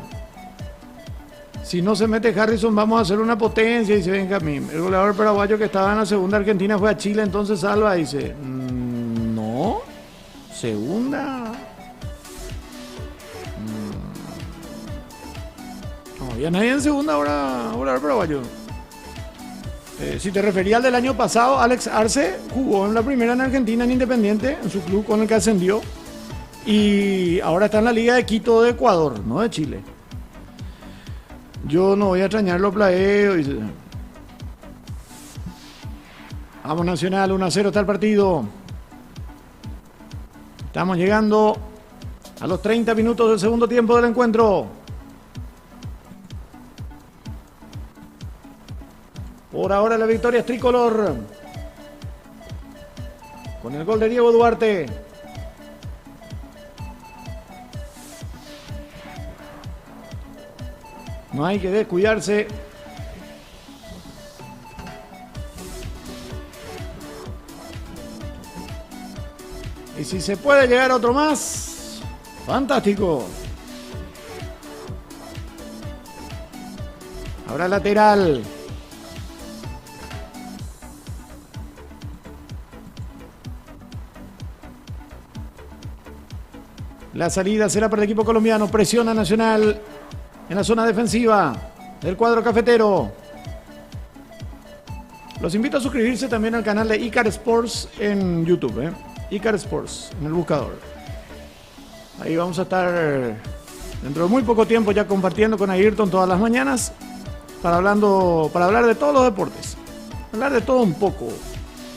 Si no se mete Harrison, vamos a hacer una potencia, dice Benjamín. El goleador paraguayo que estaba en la segunda Argentina fue a Chile, entonces Salva, dice. No, segunda. No había nadie en segunda ahora, goleador paraguayo. Si te referías al del año pasado, Alex Arce jugó en la primera en Argentina en Independiente, en su club con el que ascendió. Y ahora está en la Liga de Quito de Ecuador, no de Chile. Yo no voy a extrañar los plaeos. Vamos Nacional, 1-0 está el partido. Estamos llegando a los 30 minutos del segundo tiempo del encuentro. Por ahora la victoria es tricolor. Con el gol de Diego Duarte. No hay que descuidarse. Y si se puede llegar a otro más, fantástico. Habrá lateral. La salida será para el equipo colombiano. Presiona Nacional en la zona defensiva del cuadro cafetero. Los invito a suscribirse también al canal de Icar Sports en YouTube. Icar Sports, en el buscador. Ahí vamos a estar dentro de muy poco tiempo ya compartiendo con Ayrton todas las mañanas para hablar de todos los deportes. Hablar de todo un poco.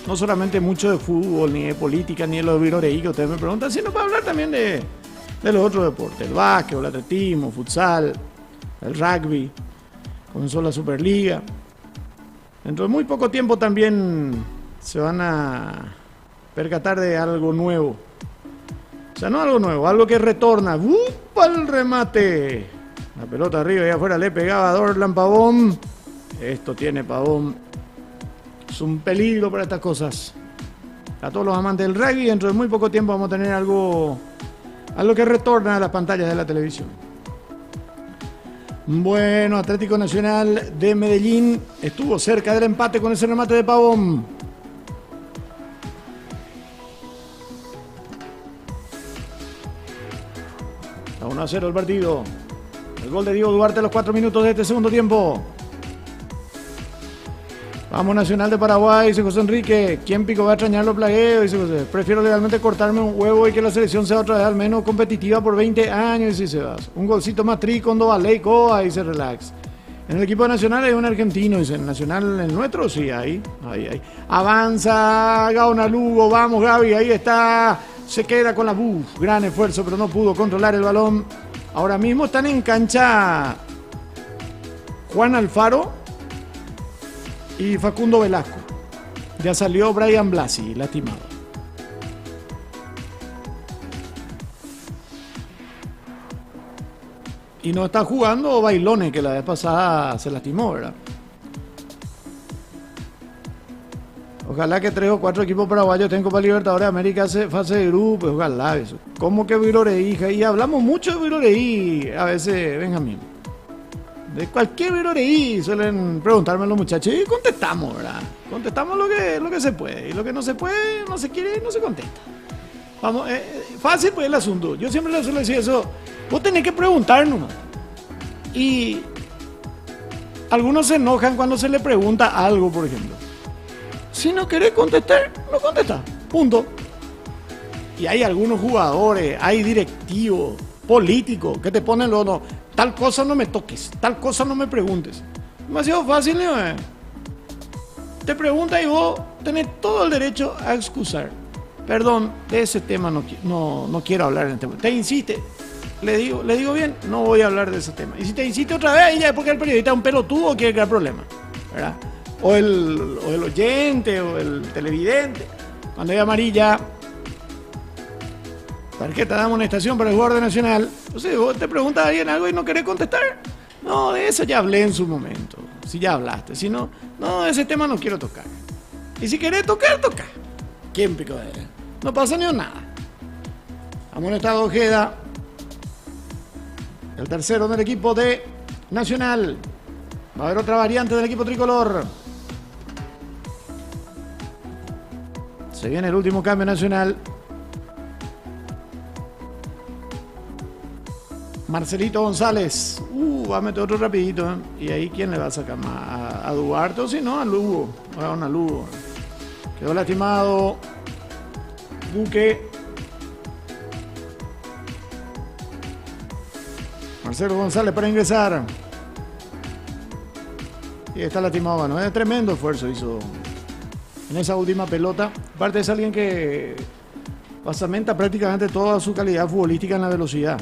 No solamente mucho de fútbol, ni de política, ni de los viroreí que ustedes me preguntan, sino para hablar también de los otros deportes. El básquet, el atletismo, futsal, el rugby. Comenzó la Superliga. Dentro de muy poco tiempo también se van a percatar de algo nuevo. O sea, no algo nuevo, algo que retorna. ¡Upa! El remate. La pelota arriba y afuera le pegaba a Dorlan Pavón. Esto tiene Pavón. Es un peligro para estas cosas. A todos los amantes del rugby, dentro de muy poco tiempo vamos a tener algo que retorna a las pantallas de la televisión. Bueno, Atlético Nacional de Medellín estuvo cerca del empate con ese remate de Pavón. A 1-0 el partido. El gol de Diego Duarte a los 4 minutos de este segundo tiempo. Vamos Nacional de Paraguay, dice José Enrique. ¿Quién pico va a extrañar los plagueos? Dice José. Prefiero legalmente cortarme un huevo y que la selección sea otra vez al menos competitiva por 20 años, dice Sebas. Un golcito más tricondo, vale, coa, dice Relax. En el equipo nacional hay un argentino, dice. ¿En Nacional el nuestro? Sí, ahí. Avanza Gaona Lugo, vamos Gaby, ahí está. Se queda con la gran esfuerzo, pero no pudo controlar el balón. Ahora mismo están en cancha Juan Alfaro y Facundo Velasco. Ya salió Brian Blasi, lastimado. Y no está jugando Bailone, que la vez pasada se lastimó, ¿verdad? Ojalá que 3 o 4 equipos paraguayos tengan Copa Libertadores de América fase de grupos, ojalá eso. ¿Cómo que Viroreí? Y hablamos mucho de Viroreí, a veces, Benjamín. De cualquier Viroreí suelen preguntarme los muchachos y contestamos, ¿verdad? Contestamos lo que se puede. Y lo que no se puede, no se quiere, no se contesta. Vamos, fácil pues el asunto. Yo siempre les suelo decir eso. Vos tenés que preguntarnos. Y algunos se enojan cuando se le pregunta algo, por ejemplo. Si no querés contestar, no contestás. Punto. Y hay algunos jugadores, hay directivos, políticos que te ponen no, tal cosa no me toques, tal cosa no me preguntes. Demasiado fácil, ¿no? Te pregunta y vos tenés todo el derecho a excusar. Perdón, de ese tema no quiero hablar en este momento. Te insiste, le digo bien, no voy a hablar de ese tema. Y si te insiste otra vez, ahí ya es porque el periodista es un pelotudo o quiere crear problemas, ¿verdad? O el oyente, o el televidente. Cuando hay amarilla, tarjeta de amonestación para el jugador de Nacional. Entonces vos te preguntas a alguien algo y no querés contestar. No, de eso ya hablé en su momento. Si ya hablaste. Si no, ese tema no quiero tocar. Y si querés tocar, toca. ¿Quién pico de él? No pasa ni nada. Amonestado Ojeda. El tercero del equipo de Nacional. Va a haber otra variante del equipo tricolor. Se viene el último cambio Nacional. Marcelito González. Va a meter otro rapidito. Y ahí ¿quién le va a sacar más? ¿A Duarte o si no? A Lugo. A Lugo. Quedó lastimado Duque. Marcelo González para ingresar. Y está lastimado, ¿no? Es tremendo esfuerzo hizo en esa última pelota. Aparte es alguien que basamenta prácticamente toda su calidad futbolística en la velocidad.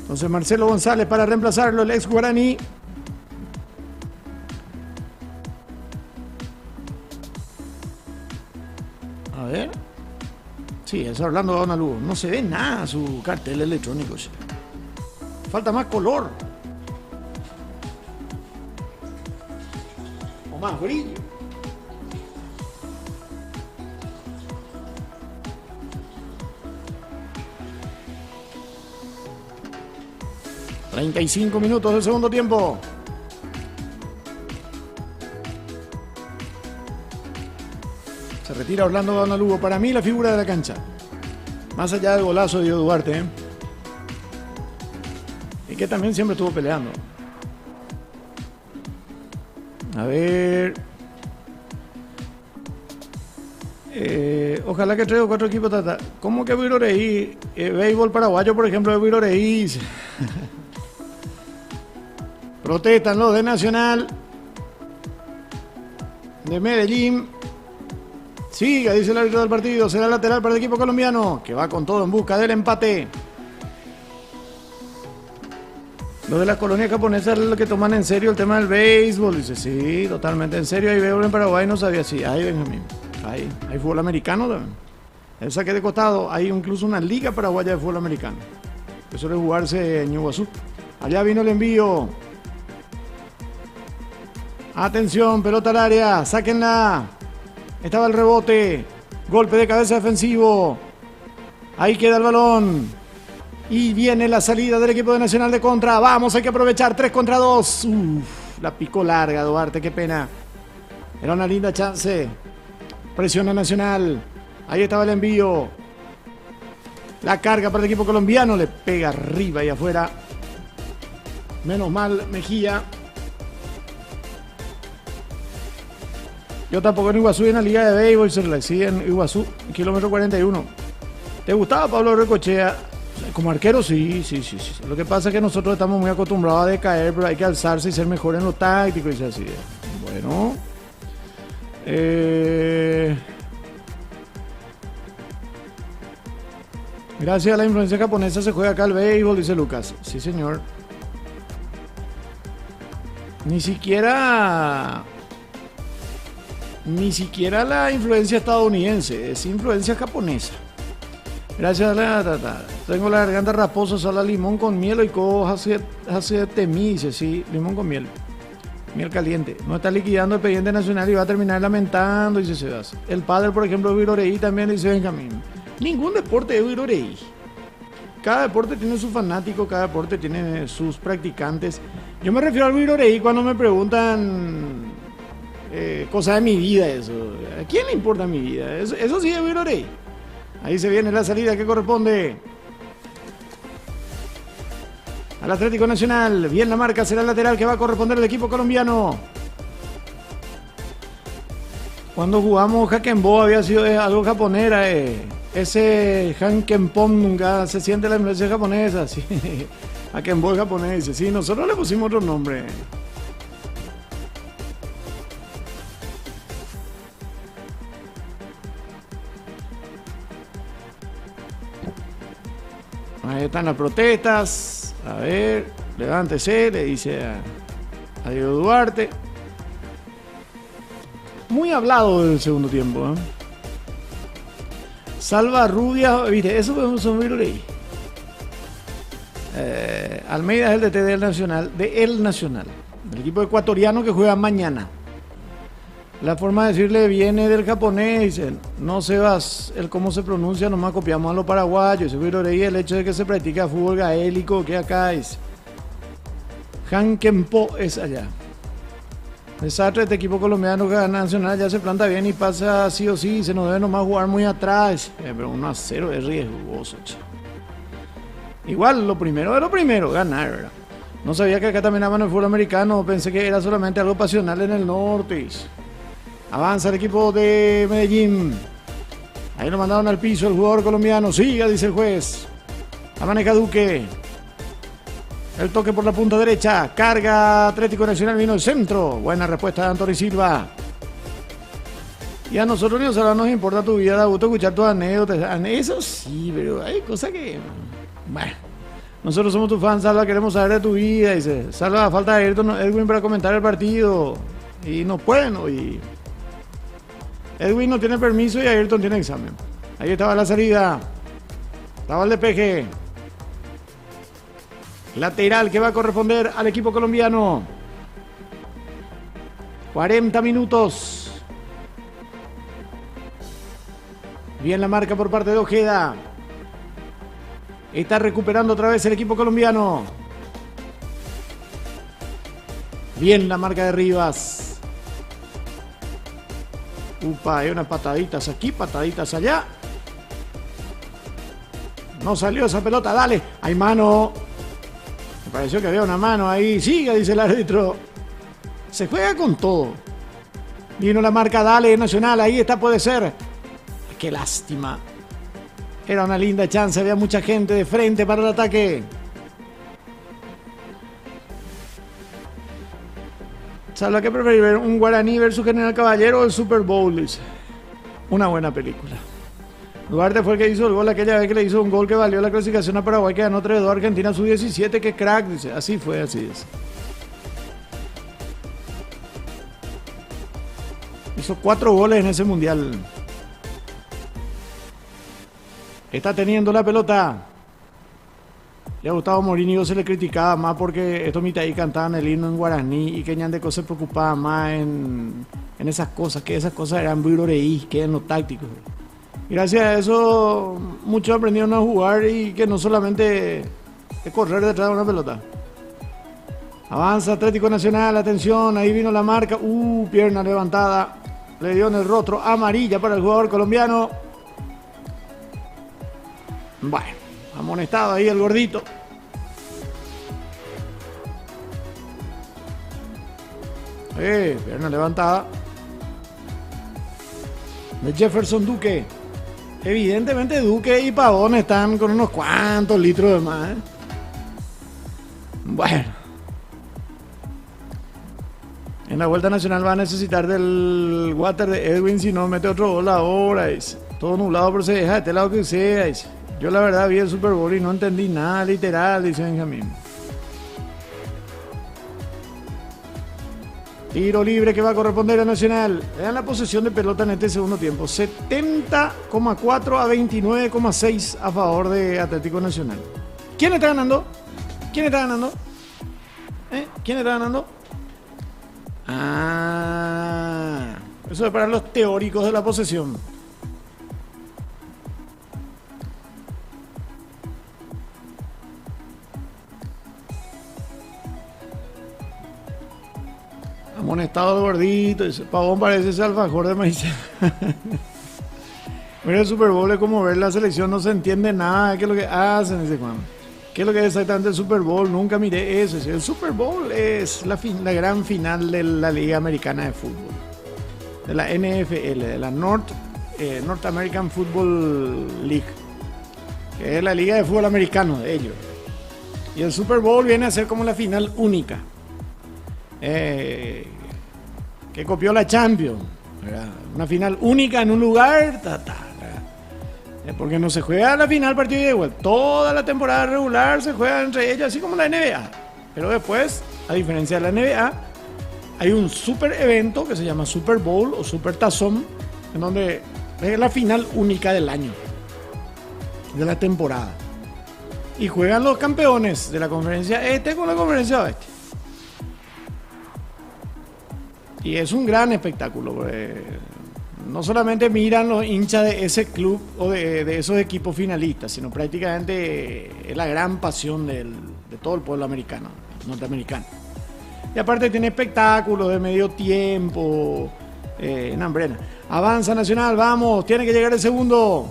Entonces Marcelo González para reemplazarlo, el ex guaraní. A ver. Sí, es Orlando Bonalugo. No se ve nada su cartel electrónico. Falta más color. O más brillo. ...35 minutos del segundo tiempo. Se retira Orlando Bonalugo. Para mí la figura de la cancha. Más allá del golazo de Diego Duarte. Y que también siempre estuvo peleando. A ver... ojalá que 3 o 4 equipos trata. ¿Cómo que Viroreí? Béisbol paraguayo, por ejemplo, de Viroreí. Protestan los de Nacional, de Medellín. Siga, dice el árbitro del partido. Será lateral para el equipo colombiano, que va con todo en busca del empate. Los de las colonias japonesas es lo que toman en serio el tema del béisbol. Dice, sí, totalmente en serio. Hay béisbol en Paraguay, no sabía si. Ahí, Benjamín. Hay fútbol americano también. El saque de costado. Hay incluso una liga paraguaya de fútbol americano. Que suele jugarse en Iguazú. Allá vino el envío. Atención, pelota al área, sáquenla. Estaba el rebote. Golpe de cabeza defensivo. Ahí queda el balón. Y viene la salida del equipo de Nacional de contra. Vamos, hay que aprovechar. 3 contra 2. La picó larga Duarte, qué pena. Era una linda chance. Presiona Nacional. Ahí estaba el envío. La carga para el equipo colombiano. Le pega arriba y afuera. Menos mal Mejía. Yo tampoco en Iguazú en la liga de béisbol, se le sigue en Iguazú, kilómetro 41. ¿Te gustaba Pablo Recochea? Como arquero, sí. Lo que pasa es que nosotros estamos muy acostumbrados a decaer, pero hay que alzarse y ser mejor en lo táctico y así. Bueno. Gracias a la influencia japonesa se juega acá el béisbol, dice Lucas. Sí, señor. Ni siquiera la influencia estadounidense, es influencia japonesa. Gracias a la... Tengo la garganta rasposa, sala limón con miel y cojo hace temí, dice, sí, limón con miel. Miel caliente. No está liquidando el expediente nacional y va a terminar lamentando, dice Sebas. El padre, por ejemplo, de Viroreí también, dice Benjamín. Ningún deporte es Viroreí. Cada deporte tiene su fanático, cada deporte tiene sus practicantes. Yo me refiero al Viroreí cuando me preguntan cosas de mi vida, eso. ¿A quién le importa mi vida? Eso sí es Viroreí. Ahí se viene la salida que corresponde al Atlético Nacional. Bien la marca, será el lateral que va a corresponder al equipo colombiano. Cuando jugamos Hakenbo había sido algo japonera. Ese Hankenpon nunca se siente la influencia japonesa. Sí. Hakenbo es japonés. Sí, nosotros le pusimos otro nombre. Ahí están las protestas. A ver, levántese, le dice a Diego Duarte. Muy hablado del segundo tiempo, ¿eh? Salva Rubia, viste, eso podemos subirlo ahí. Almeida es el DT del Nacional, del equipo ecuatoriano que juega mañana. La forma de decirle viene del japonés, dicen, no Sebas, el cómo se pronuncia, nomás copiamos a los paraguayos. Seguro leí el hecho de que se practica fútbol gaélico, que acá es. Hankenpo es allá. Desastre, este equipo colombiano que gana Nacional ya se planta bien y pasa sí o sí, se nos debe nomás jugar muy atrás. Pero 1-0 es riesgoso, chico. Igual, lo primero es lo primero, ganar, ¿verdad? No sabía que acá también aman el fútbol americano, pensé que era solamente algo pasional en el norte. Avanza el equipo de Medellín. Ahí lo mandaron al piso el jugador colombiano. Siga, dice el juez. La maneja Duque. El toque por la punta derecha. Carga Atlético Nacional, vino el centro. Buena respuesta de Anthony Silva. Y a nosotros ni nos importa tu vida, da gusto escuchar tus anécdotas. Eso sí, pero hay cosas que... Bueno, nosotros somos tus fans, Salva, queremos saber de tu vida. Dice, Salva, falta de Edwin para comentar el partido. Y no pueden hoy. Edwin no tiene permiso y Ayrton tiene examen. Ahí estaba la salida. Estaba el despeje. Lateral que va a corresponder al equipo colombiano. 40 minutos. Bien la marca por parte de Ojeda. Está recuperando otra vez el equipo colombiano. Bien la marca de Rivas. Upa, hay unas pataditas aquí, pataditas allá. No salió esa pelota, dale. Hay mano. Me pareció que había una mano ahí. Siga, dice el árbitro. Se juega con todo. Vino la marca, dale, Nacional. Ahí está, puede ser. Qué lástima. Era una linda chance. Había mucha gente de frente para el ataque. ¿Sabes qué preferir ver? ¿Un Guaraní versus General Caballero o el Super Bowl? Dice. Una buena película. Duarte fue el que hizo el gol aquella vez que le hizo un gol que valió la clasificación a Paraguay, que ganó 3-2 Argentina sub-17. Que crack, dice. Así fue, así es. Hizo 4 goles en ese mundial. Está teniendo la pelota. Ya a Gustavo Morínigo se le criticaba más porque estos mitad cantaban el himno en guaraní y que Ñandeco se preocupaba más en esas cosas, que esas cosas eran buiroreí, que en lo táctico. Y gracias a eso muchos aprendieron a jugar y que no solamente es correr detrás de una pelota. Avanza Atlético Nacional, atención, ahí vino la marca. Pierna levantada, le dio en el rostro, amarilla para el jugador colombiano. Bueno, amonestado ahí el gordito. Pierna levantada. De Jefferson Duque. Evidentemente Duque y Pavón están con unos cuantos litros de más. Bueno. En la Vuelta Nacional va a necesitar del water de Edwin, si no mete otro gol ahora. Dice. Todo nublado, pero se deja de este lado que sea. Dice. Yo la verdad vi el Super Bowl y no entendí nada literal, dice Benjamín. Tiro libre que va a corresponder a Nacional. Vean la posesión de pelota en este segundo tiempo. 70,4 a 29,6 a favor de Atlético Nacional. ¿Quién está ganando? ¿Quién está ganando? ¿Quién está ganando? Eso es para los teóricos de la posesión. Amonestado el gordito. Ese Pavón parece ese alfajor de maíz. Mira, el Super Bowl es como ver la selección, no se entiende nada. ¿Qué es lo que hacen? Dice Juan. ¿Qué es lo que es exactamente el Super Bowl? Nunca miré eso. El Super Bowl es la gran final de la Liga Americana de Fútbol. De la NFL, de la North American Football League. Que es la liga de fútbol americano de ellos. Y el Super Bowl viene a ser como la final única. Que copió la Champions, ¿verdad? Una final única en un lugar, porque no se juega la final partido de igual. Toda la temporada regular se juega entre ellos, así como la NBA. Pero después, a diferencia de la NBA, hay un super evento que se llama Super Bowl o Super Tazón, en donde es la final única del año, de la temporada. Y juegan los campeones de la conferencia este con la conferencia oeste. Y es un gran espectáculo. No solamente miran los hinchas de ese club o de esos equipos finalistas, sino prácticamente es la gran pasión de todo el pueblo americano, norteamericano. Y aparte tiene espectáculos de medio tiempo. En Ambrena. Avanza Nacional, vamos, tiene que llegar el segundo.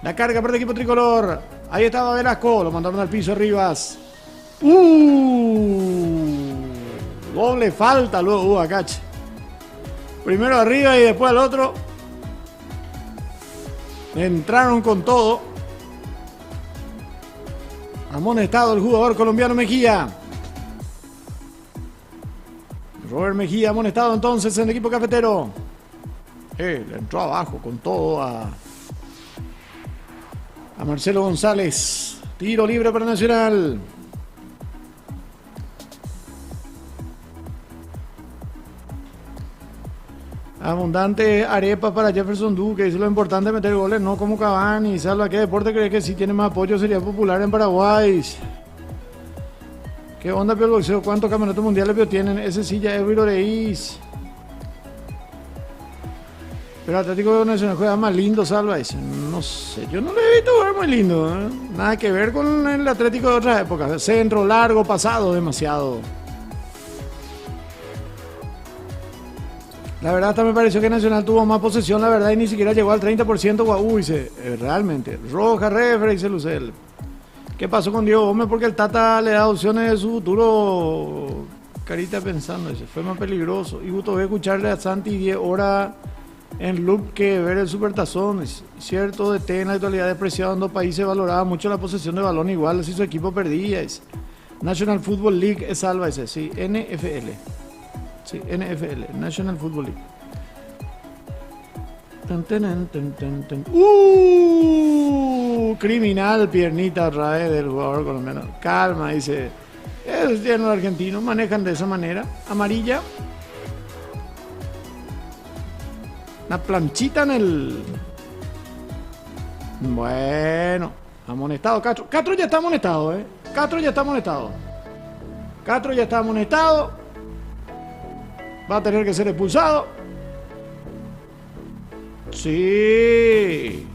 La carga para el equipo tricolor. Ahí estaba Velasco, lo mandaron al piso Rivas. Doble falta luego Acache. Primero arriba y después al otro. Entraron con todo. Amonestado el jugador colombiano Mejía. Robert Mejía amonestado entonces en el equipo cafetero. Le entró abajo con todo a Marcelo González. Tiro libre para Nacional. Abundante arepa para Jefferson Duque. Dice lo importante es meter goles, no como Cavani. Salva, ¿qué deporte cree que si tiene más apoyo sería popular en Paraguay? ¿Qué onda, Pio Boxeo? ¿Cuántos campeonatos mundiales tienen? Ese sí ya es Viroreís. Pero Atlético Nacional juega más lindo, Salva. Dice, no sé, yo no le he visto jugar muy lindo, ¿eh? Nada que ver con el Atlético de otras épocas. Centro, largo, pasado, demasiado. La verdad hasta me pareció que Nacional tuvo más posesión, la verdad, y ni siquiera llegó al 30%. Uy, realmente. Roja, refre, dice Lucel. ¿Qué pasó con Diego Gómez? Porque el Tata le da opciones de su futuro. Carita pensando, dice, fue más peligroso. Y gustó escucharle a Santi 10 horas en loop que ver el Supertazón. Es cierto, DT en la actualidad despreciado en dos países, valoraba mucho la posesión de balón igual si su equipo perdía. Es National Football League es salva, ese, sí, NFL. Sí, NFL, National Football League. Criminal, piernita otra vez del jugador colombiano. Calma, dice. Esos tienen los argentinos, manejan de esa manera. Amarilla. Una planchita en el... Bueno, amonestado Castro. Castro ya está amonestado, Castro ya está amonestado. Castro ya está amonestado. Va a tener que ser expulsado. Sí.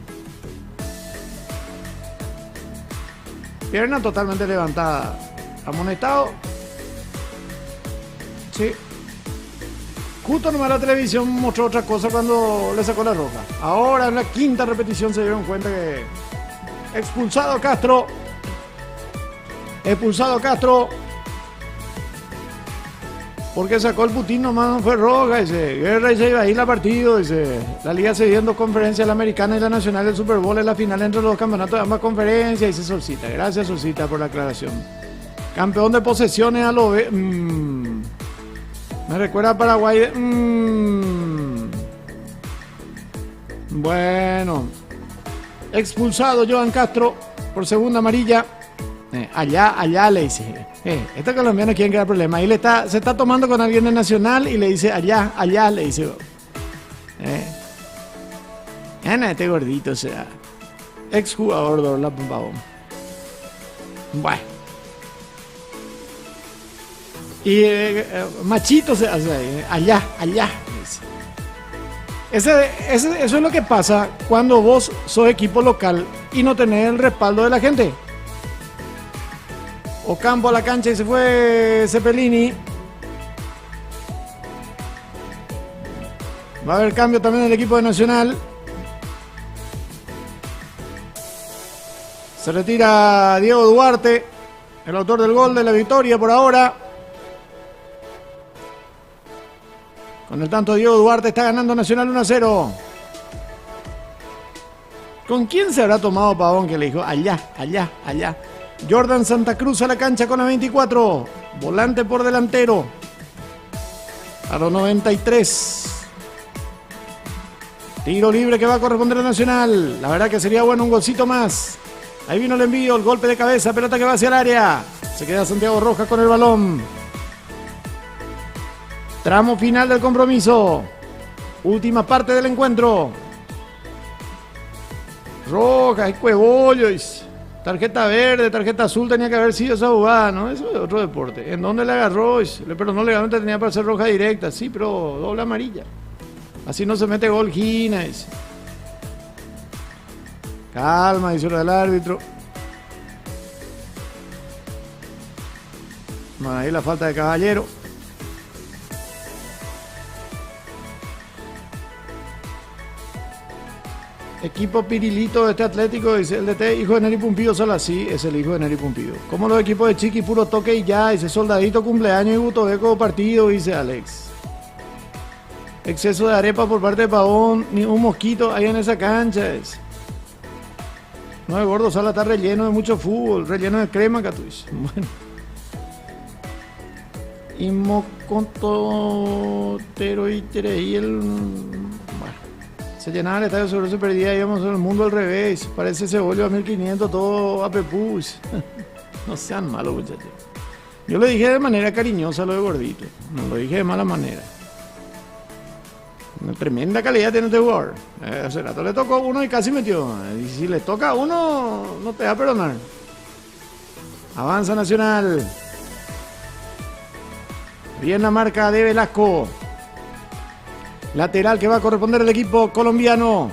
Pierna totalmente levantada. Amonestado. Sí. Justo nomás la televisión mostró otra cosa cuando le sacó la roja. Ahora en la quinta repetición se dieron cuenta que... Expulsado Castro. Expulsado Castro. Porque sacó el Putin nomás, no fue roja, dice. Guerra y se iba a ir la partido, dice. La liga se dio en dos conferencias, la americana y la nacional. El Super Bowl es la final entre los dos campeonatos de ambas conferencias, dice Solcita. Gracias, Solcita, por la aclaración. Campeón de posesiones a lo... Me recuerda a Paraguay de... Bueno. Expulsado Joan Castro por segunda amarilla. Allá le dice. Estos colombianos quieren crear problemas. Ahí se está tomando con alguien de Nacional y le dice allá le dice. Este gordito, o sea. Exjugador de Orlando Pavón. Bueno. Y machito se hace allá. Eso es lo que pasa cuando vos sos equipo local y no tenés el respaldo de la gente. Ocampo a la cancha y se fue Cepelini. Va a haber cambio también en el equipo de Nacional. Se retira Diego Duarte, el autor del gol de la victoria por ahora. Con el tanto Diego Duarte está ganando Nacional 1-0. ¿Con quién se habrá tomado Pavón que le dijo allá? Jordan Santa Cruz a la cancha con la 24. Volante por delantero. A los 93. Tiro libre que va a corresponder a Nacional. La verdad que sería bueno un golcito más. Ahí vino el envío, el golpe de cabeza, pelota que va hacia el área. Se queda Santiago Rojas con el balón. Tramo final del compromiso. Última parte del encuentro. Rojas y Cuebollos. Tarjeta verde, tarjeta azul tenía que haber sido esa jugada, ¿no? Eso es otro deporte. ¿En dónde le agarró? Pero no legalmente tenía para hacer roja directa, sí, pero doble amarilla. Así no se mete gol Gines. Calma, dice el árbitro. Bueno, ahí la falta de Caballero. Equipo Pirilito de este Atlético, dice el DT, hijo de Neri Pumpido, solo así es el hijo de Neri Pumpido. Como los equipos de Chiqui, puro toque y ya, dice Soldadito, cumpleaños y Butobeco partido, dice Alex. Exceso de arepa por parte de Pavón, ni un mosquito ahí en esa cancha. No, el gordo sala está relleno de mucho fútbol, relleno de crema, Catuis. Bueno. Y Mocontotero y el... Bueno. Se llenaba el estadio, sobre se perdía, íbamos en el mundo al revés. Parece Cebollo a 1500, todo a Pepus. No sean malos, muchachos. Yo lo dije de manera cariñosa lo de gordito. No lo dije de mala manera. Una tremenda calidad tiene este jugador. Hace rato le tocó a uno y casi metió. Y si le toca a uno, no te va a perdonar. Avanza Nacional. Bien la marca de Velasco. Lateral que va a corresponder al equipo colombiano.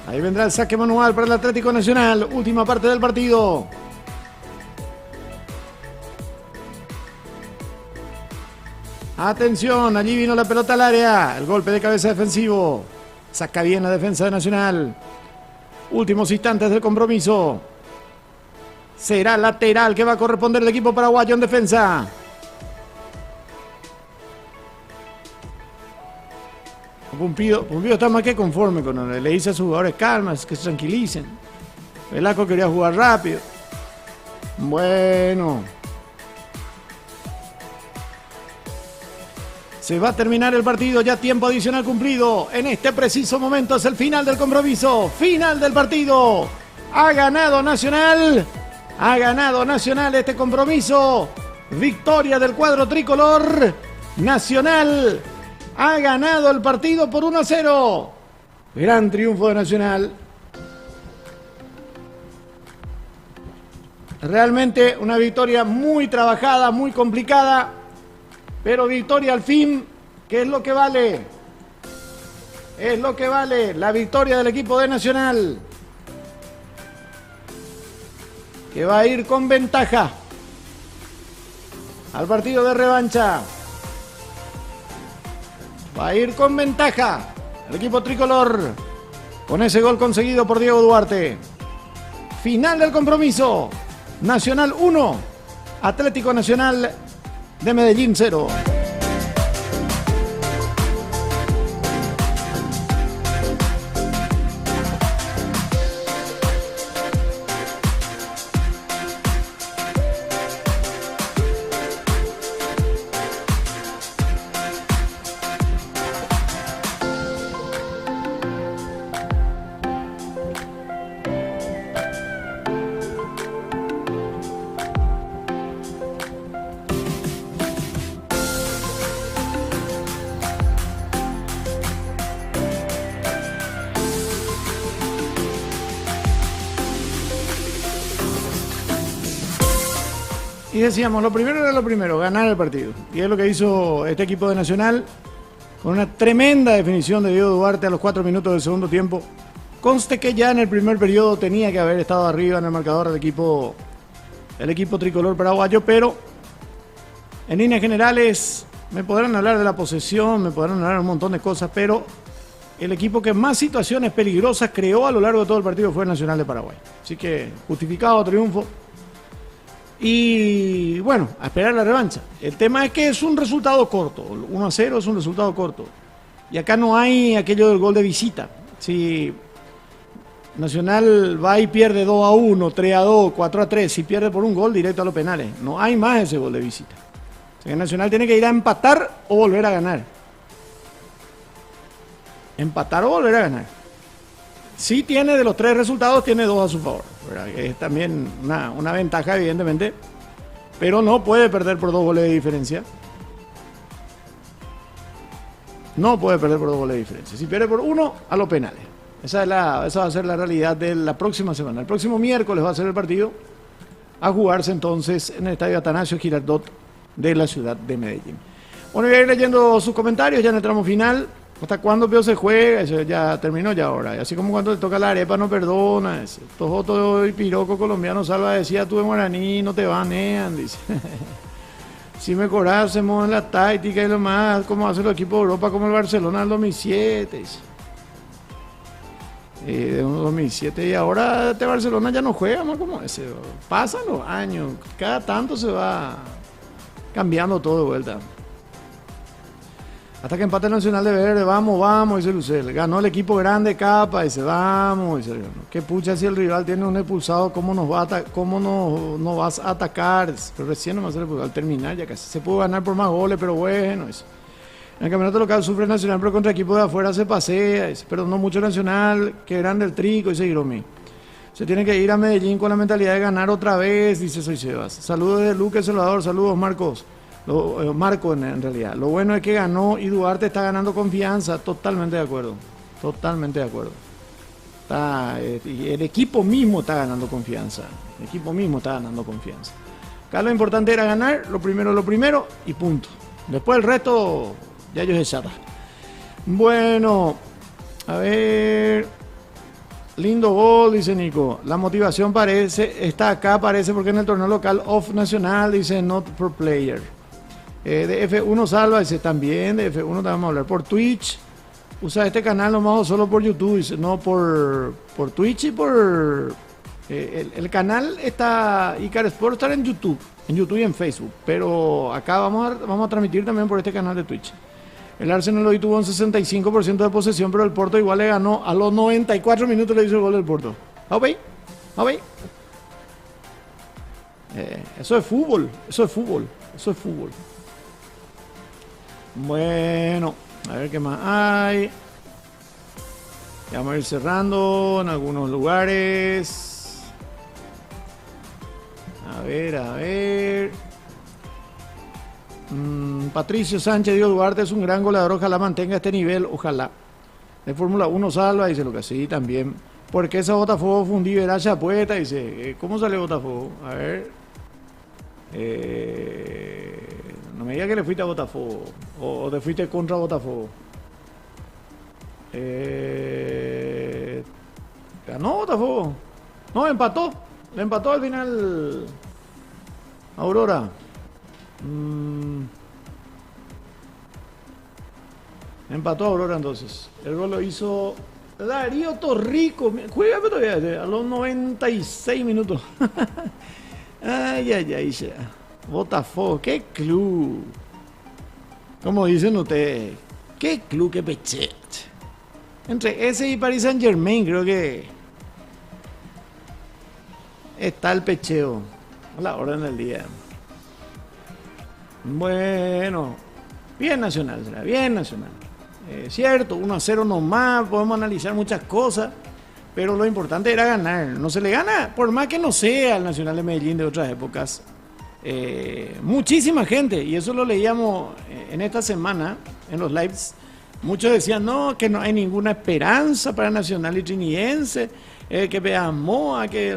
Ahí vendrá el saque manual para el Atlético Nacional. Última parte del partido. Atención, allí vino la pelota al área. El golpe de cabeza defensivo. Saca bien la defensa de Nacional. Últimos instantes del compromiso. Será lateral que va a corresponder el equipo paraguayo en defensa. Pumpido está más que conforme con él. Le dice a sus jugadores calmas, que se tranquilicen. Velasco quería jugar rápido. Bueno. Se va a terminar el partido, ya tiempo adicional cumplido. En este preciso momento es el final del compromiso. Final del partido. Ha ganado Nacional. Ha ganado Nacional este compromiso. Victoria del cuadro tricolor. Nacional ha ganado el partido por 1-0. Gran triunfo de Nacional. Realmente una victoria muy trabajada, muy complicada. Pero victoria al fin, que es lo que vale. Es lo que vale la victoria del equipo de Nacional. Que va a ir con ventaja al partido de revancha. Va a ir con ventaja el equipo tricolor con ese gol conseguido por Diego Duarte. Final del compromiso. Nacional 1, Atlético Nacional de Medellín 0. Y decíamos, lo primero era lo primero, ganar el partido. Y es lo que hizo este equipo de Nacional con una tremenda definición de Diego Duarte a los 4 minutos del segundo tiempo. Conste que ya en el primer periodo tenía que haber estado arriba en el marcador el equipo tricolor paraguayo, pero en líneas generales me podrán hablar de la posesión, me podrán hablar de un montón de cosas, pero el equipo que más situaciones peligrosas creó a lo largo de todo el partido fue el Nacional de Paraguay. Así que justificado triunfo. Y bueno, a esperar la revancha. El tema es que es un resultado corto. 1-0 es un resultado corto. Y acá no hay aquello del gol de visita. Si Nacional va y pierde 2-1, 3-2, 4-3, si pierde por un gol, directo a los penales. No hay más ese gol de visita. O sea que Nacional tiene que ir a empatar o volver a ganar. Empatar o volver a ganar. Sí tiene, de los 3 resultados, tiene 2 a su favor, ¿verdad? Es también una ventaja, evidentemente, pero no puede perder por 2 goles de diferencia. No puede perder por 2 goles de diferencia. Si pierde por 1, a los penales. Esa va a ser la realidad de la próxima semana. El próximo miércoles va a ser el partido a jugarse entonces en el estadio Atanasio Girardot de la ciudad de Medellín. Bueno, voy a ir leyendo sus comentarios ya en el tramo final. ¿Hasta cuándo Pío se juega? Eso ya terminó ya ahora. Y así como cuando le toca la arepa no perdona. Todo el piroco colombiano salva decía, tú en guaraní no te banean, dice. Si mejorásemos en la táctica y lo más, como hace el equipo de Europa, como el Barcelona del 2007. De 2007 y ahora este Barcelona ya no juega más como ese. Pasan los años, cada tanto se va cambiando todo de vuelta. Hasta que empate el Nacional de Verde, vamos, vamos, dice Lucel. Ganó el equipo grande, Capa, dice, vamos, dice. Qué pucha si el rival tiene un expulsado, ¿cómo nos va cómo no vas a atacar? Pero recién no va a ser al terminar, ya casi se pudo ganar por más goles, pero bueno, dice. En el campeonato local sufre el Nacional, pero contra equipos de afuera se pasea, dice, pero no mucho Nacional, que grande el Trico, dice Hiromi. Se tiene que ir a Medellín con la mentalidad de ganar otra vez, dice Soy Sebas. Saludos de Luque Salvador, saludos Marcos. Marco en realidad. Lo bueno es que ganó y Duarte está ganando confianza. Totalmente de acuerdo. Totalmente de acuerdo. El equipo mismo está ganando confianza. El equipo mismo está ganando confianza. Acá lo importante era ganar, lo primero y punto. Después el resto, ya ellos es chata. Bueno, a ver. Lindo gol, dice Nico. La motivación está acá, parece, porque en el torneo local off nacional dice not for player. De F1 Salva dice también, de F1 te vamos a hablar por Twitch. Usa este canal nomás o solo por YouTube, dice, no por Twitch y por... el canal está, Icar Sport está en YouTube y en Facebook, pero acá vamos a transmitir también por este canal de Twitch. El Arsenal hoy tuvo un 65% de posesión, pero el Porto igual le ganó a los 94 minutos, le hizo el gol del Porto. ¿Ah, ve? Eso es fútbol. Bueno, a ver qué más hay. Ya vamos a ir cerrando en algunos lugares. A ver. Patricio Sánchez, Diego Duarte es un gran goleador, ojalá mantenga este nivel, ojalá. De Fórmula 1 Salva, dice lo que sí, también. ¿Por qué esa Botafogo fundí verá Chapueta? Dice, ¿cómo sale Botafogo? A ver. No me diga que le fuiste a Botafogo o te fuiste contra Botafogo. Ganó Botafogo. No, empató. Le empató al final Aurora. Empató Aurora entonces. El gol lo hizo Darío Torrico. Juega todavía a los 96 minutos. Ay. Botafogo, qué club. Como dicen ustedes, qué club, qué pechet. Entre ese y Paris Saint Germain creo que está el pecheo a la orden del día. Bueno, bien Nacional, será bien Nacional. Cierto, 1-0 nomás, podemos analizar muchas cosas, pero lo importante era ganar. No se le gana, por más que no sea el Nacional de Medellín de otras épocas. Muchísima gente, y eso lo leíamos en esta semana en los lives. Muchos decían que no hay ninguna esperanza para Nacional y Trinidense, que veamos a que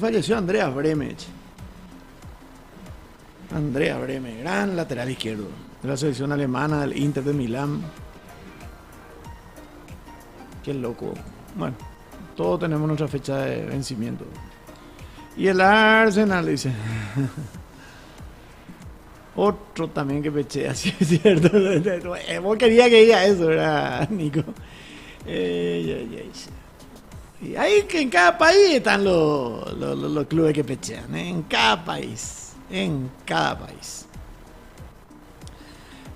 falleció Andrea Breme. Andrea Breme, gran lateral izquierdo de la selección alemana del Inter de Milán. Qué loco. Bueno, todos tenemos nuestra fecha de vencimiento. Y el Arsenal dice. Otro también que pechea, así es cierto. Vos querías que diga eso, ¿verdad, Nico? Y ahí que en cada país están los clubes que pechean, ¿eh? En cada país.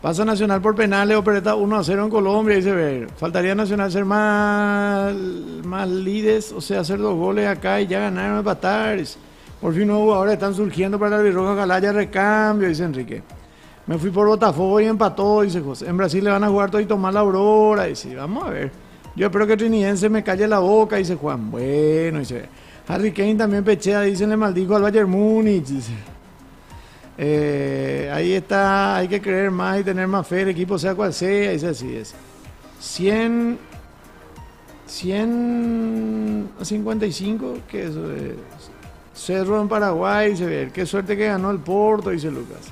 Pasa Nacional por penales, Opereta 1-0 en Colombia, dice ver. Faltaría Nacional ser más líderes, o sea, hacer 2 goles acá y ya ganar o empatar. Por fin nuevos jugadores están surgiendo para el Albirroja, ojalá haya recambio, dice Enrique. Me fui por Botafogo y empató, dice José. En Brasil le van a jugar todo y tomar la Aurora, dice. Vamos a ver. Yo espero que Trinidense me calle la boca, dice Juan. Bueno, dice. Harry Kane también pechea, dice, le maldijo al Bayern Múnich, dice. Ahí está, hay que creer más y tener más fe, el equipo sea cual sea, dice así es. 155, que eso es. Cerro en Paraguay, dice ver, qué suerte que ganó el Porto, dice Lucas.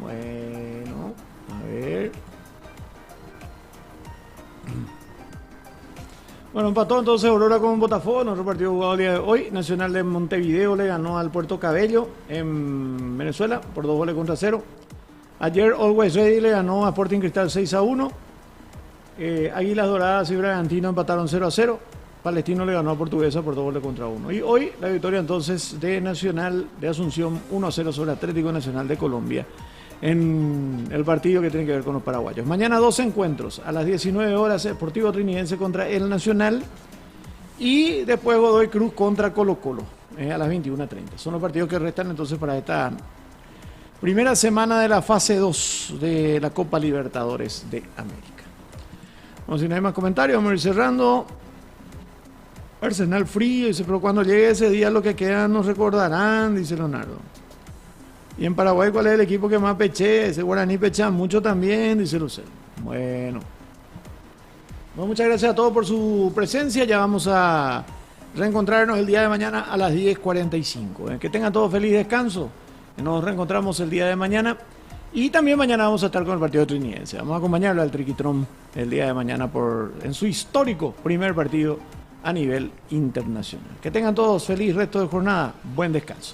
Bueno, a ver. Bueno, empató entonces Aurora con Botafogo, nuestro partido jugado el día de hoy. Nacional de Montevideo le ganó al Puerto Cabello en Venezuela por 2-0. Ayer Always Ready le ganó a Sporting Cristal 6-1. Águilas Doradas y Bragantino empataron 0-0. Palestino le ganó a Portuguesa por 2-1. Y hoy la victoria entonces de Nacional de Asunción 1-0 sobre Atlético Nacional de Colombia en el partido que tiene que ver con los paraguayos. Mañana 2 encuentros, a las 19 horas Sportivo Trinidense contra el Nacional y después Godoy Cruz contra Colo Colo a las 21:30. Son los partidos que restan entonces para esta primera semana de la fase 2 de la Copa Libertadores de América. Bueno, si no hay más comentarios, vamos a ir cerrando. Arsenal frío, dice, pero cuando llegue ese día lo que queda nos recordarán, dice Leonardo. Y en Paraguay, ¿cuál es el equipo que más peché? Ese Guaraní pecha mucho también, dice Lucero. Bueno, muchas gracias a todos por su presencia. Ya vamos a reencontrarnos el día de mañana a las 10:45. Que tengan todos feliz descanso. Nos reencontramos el día de mañana. Y también mañana vamos a estar con el partido trinidense. Vamos a acompañarlo al Triquitrón el día de mañana en su histórico primer partido a nivel internacional. Que tengan todos feliz resto de jornada. Buen descanso.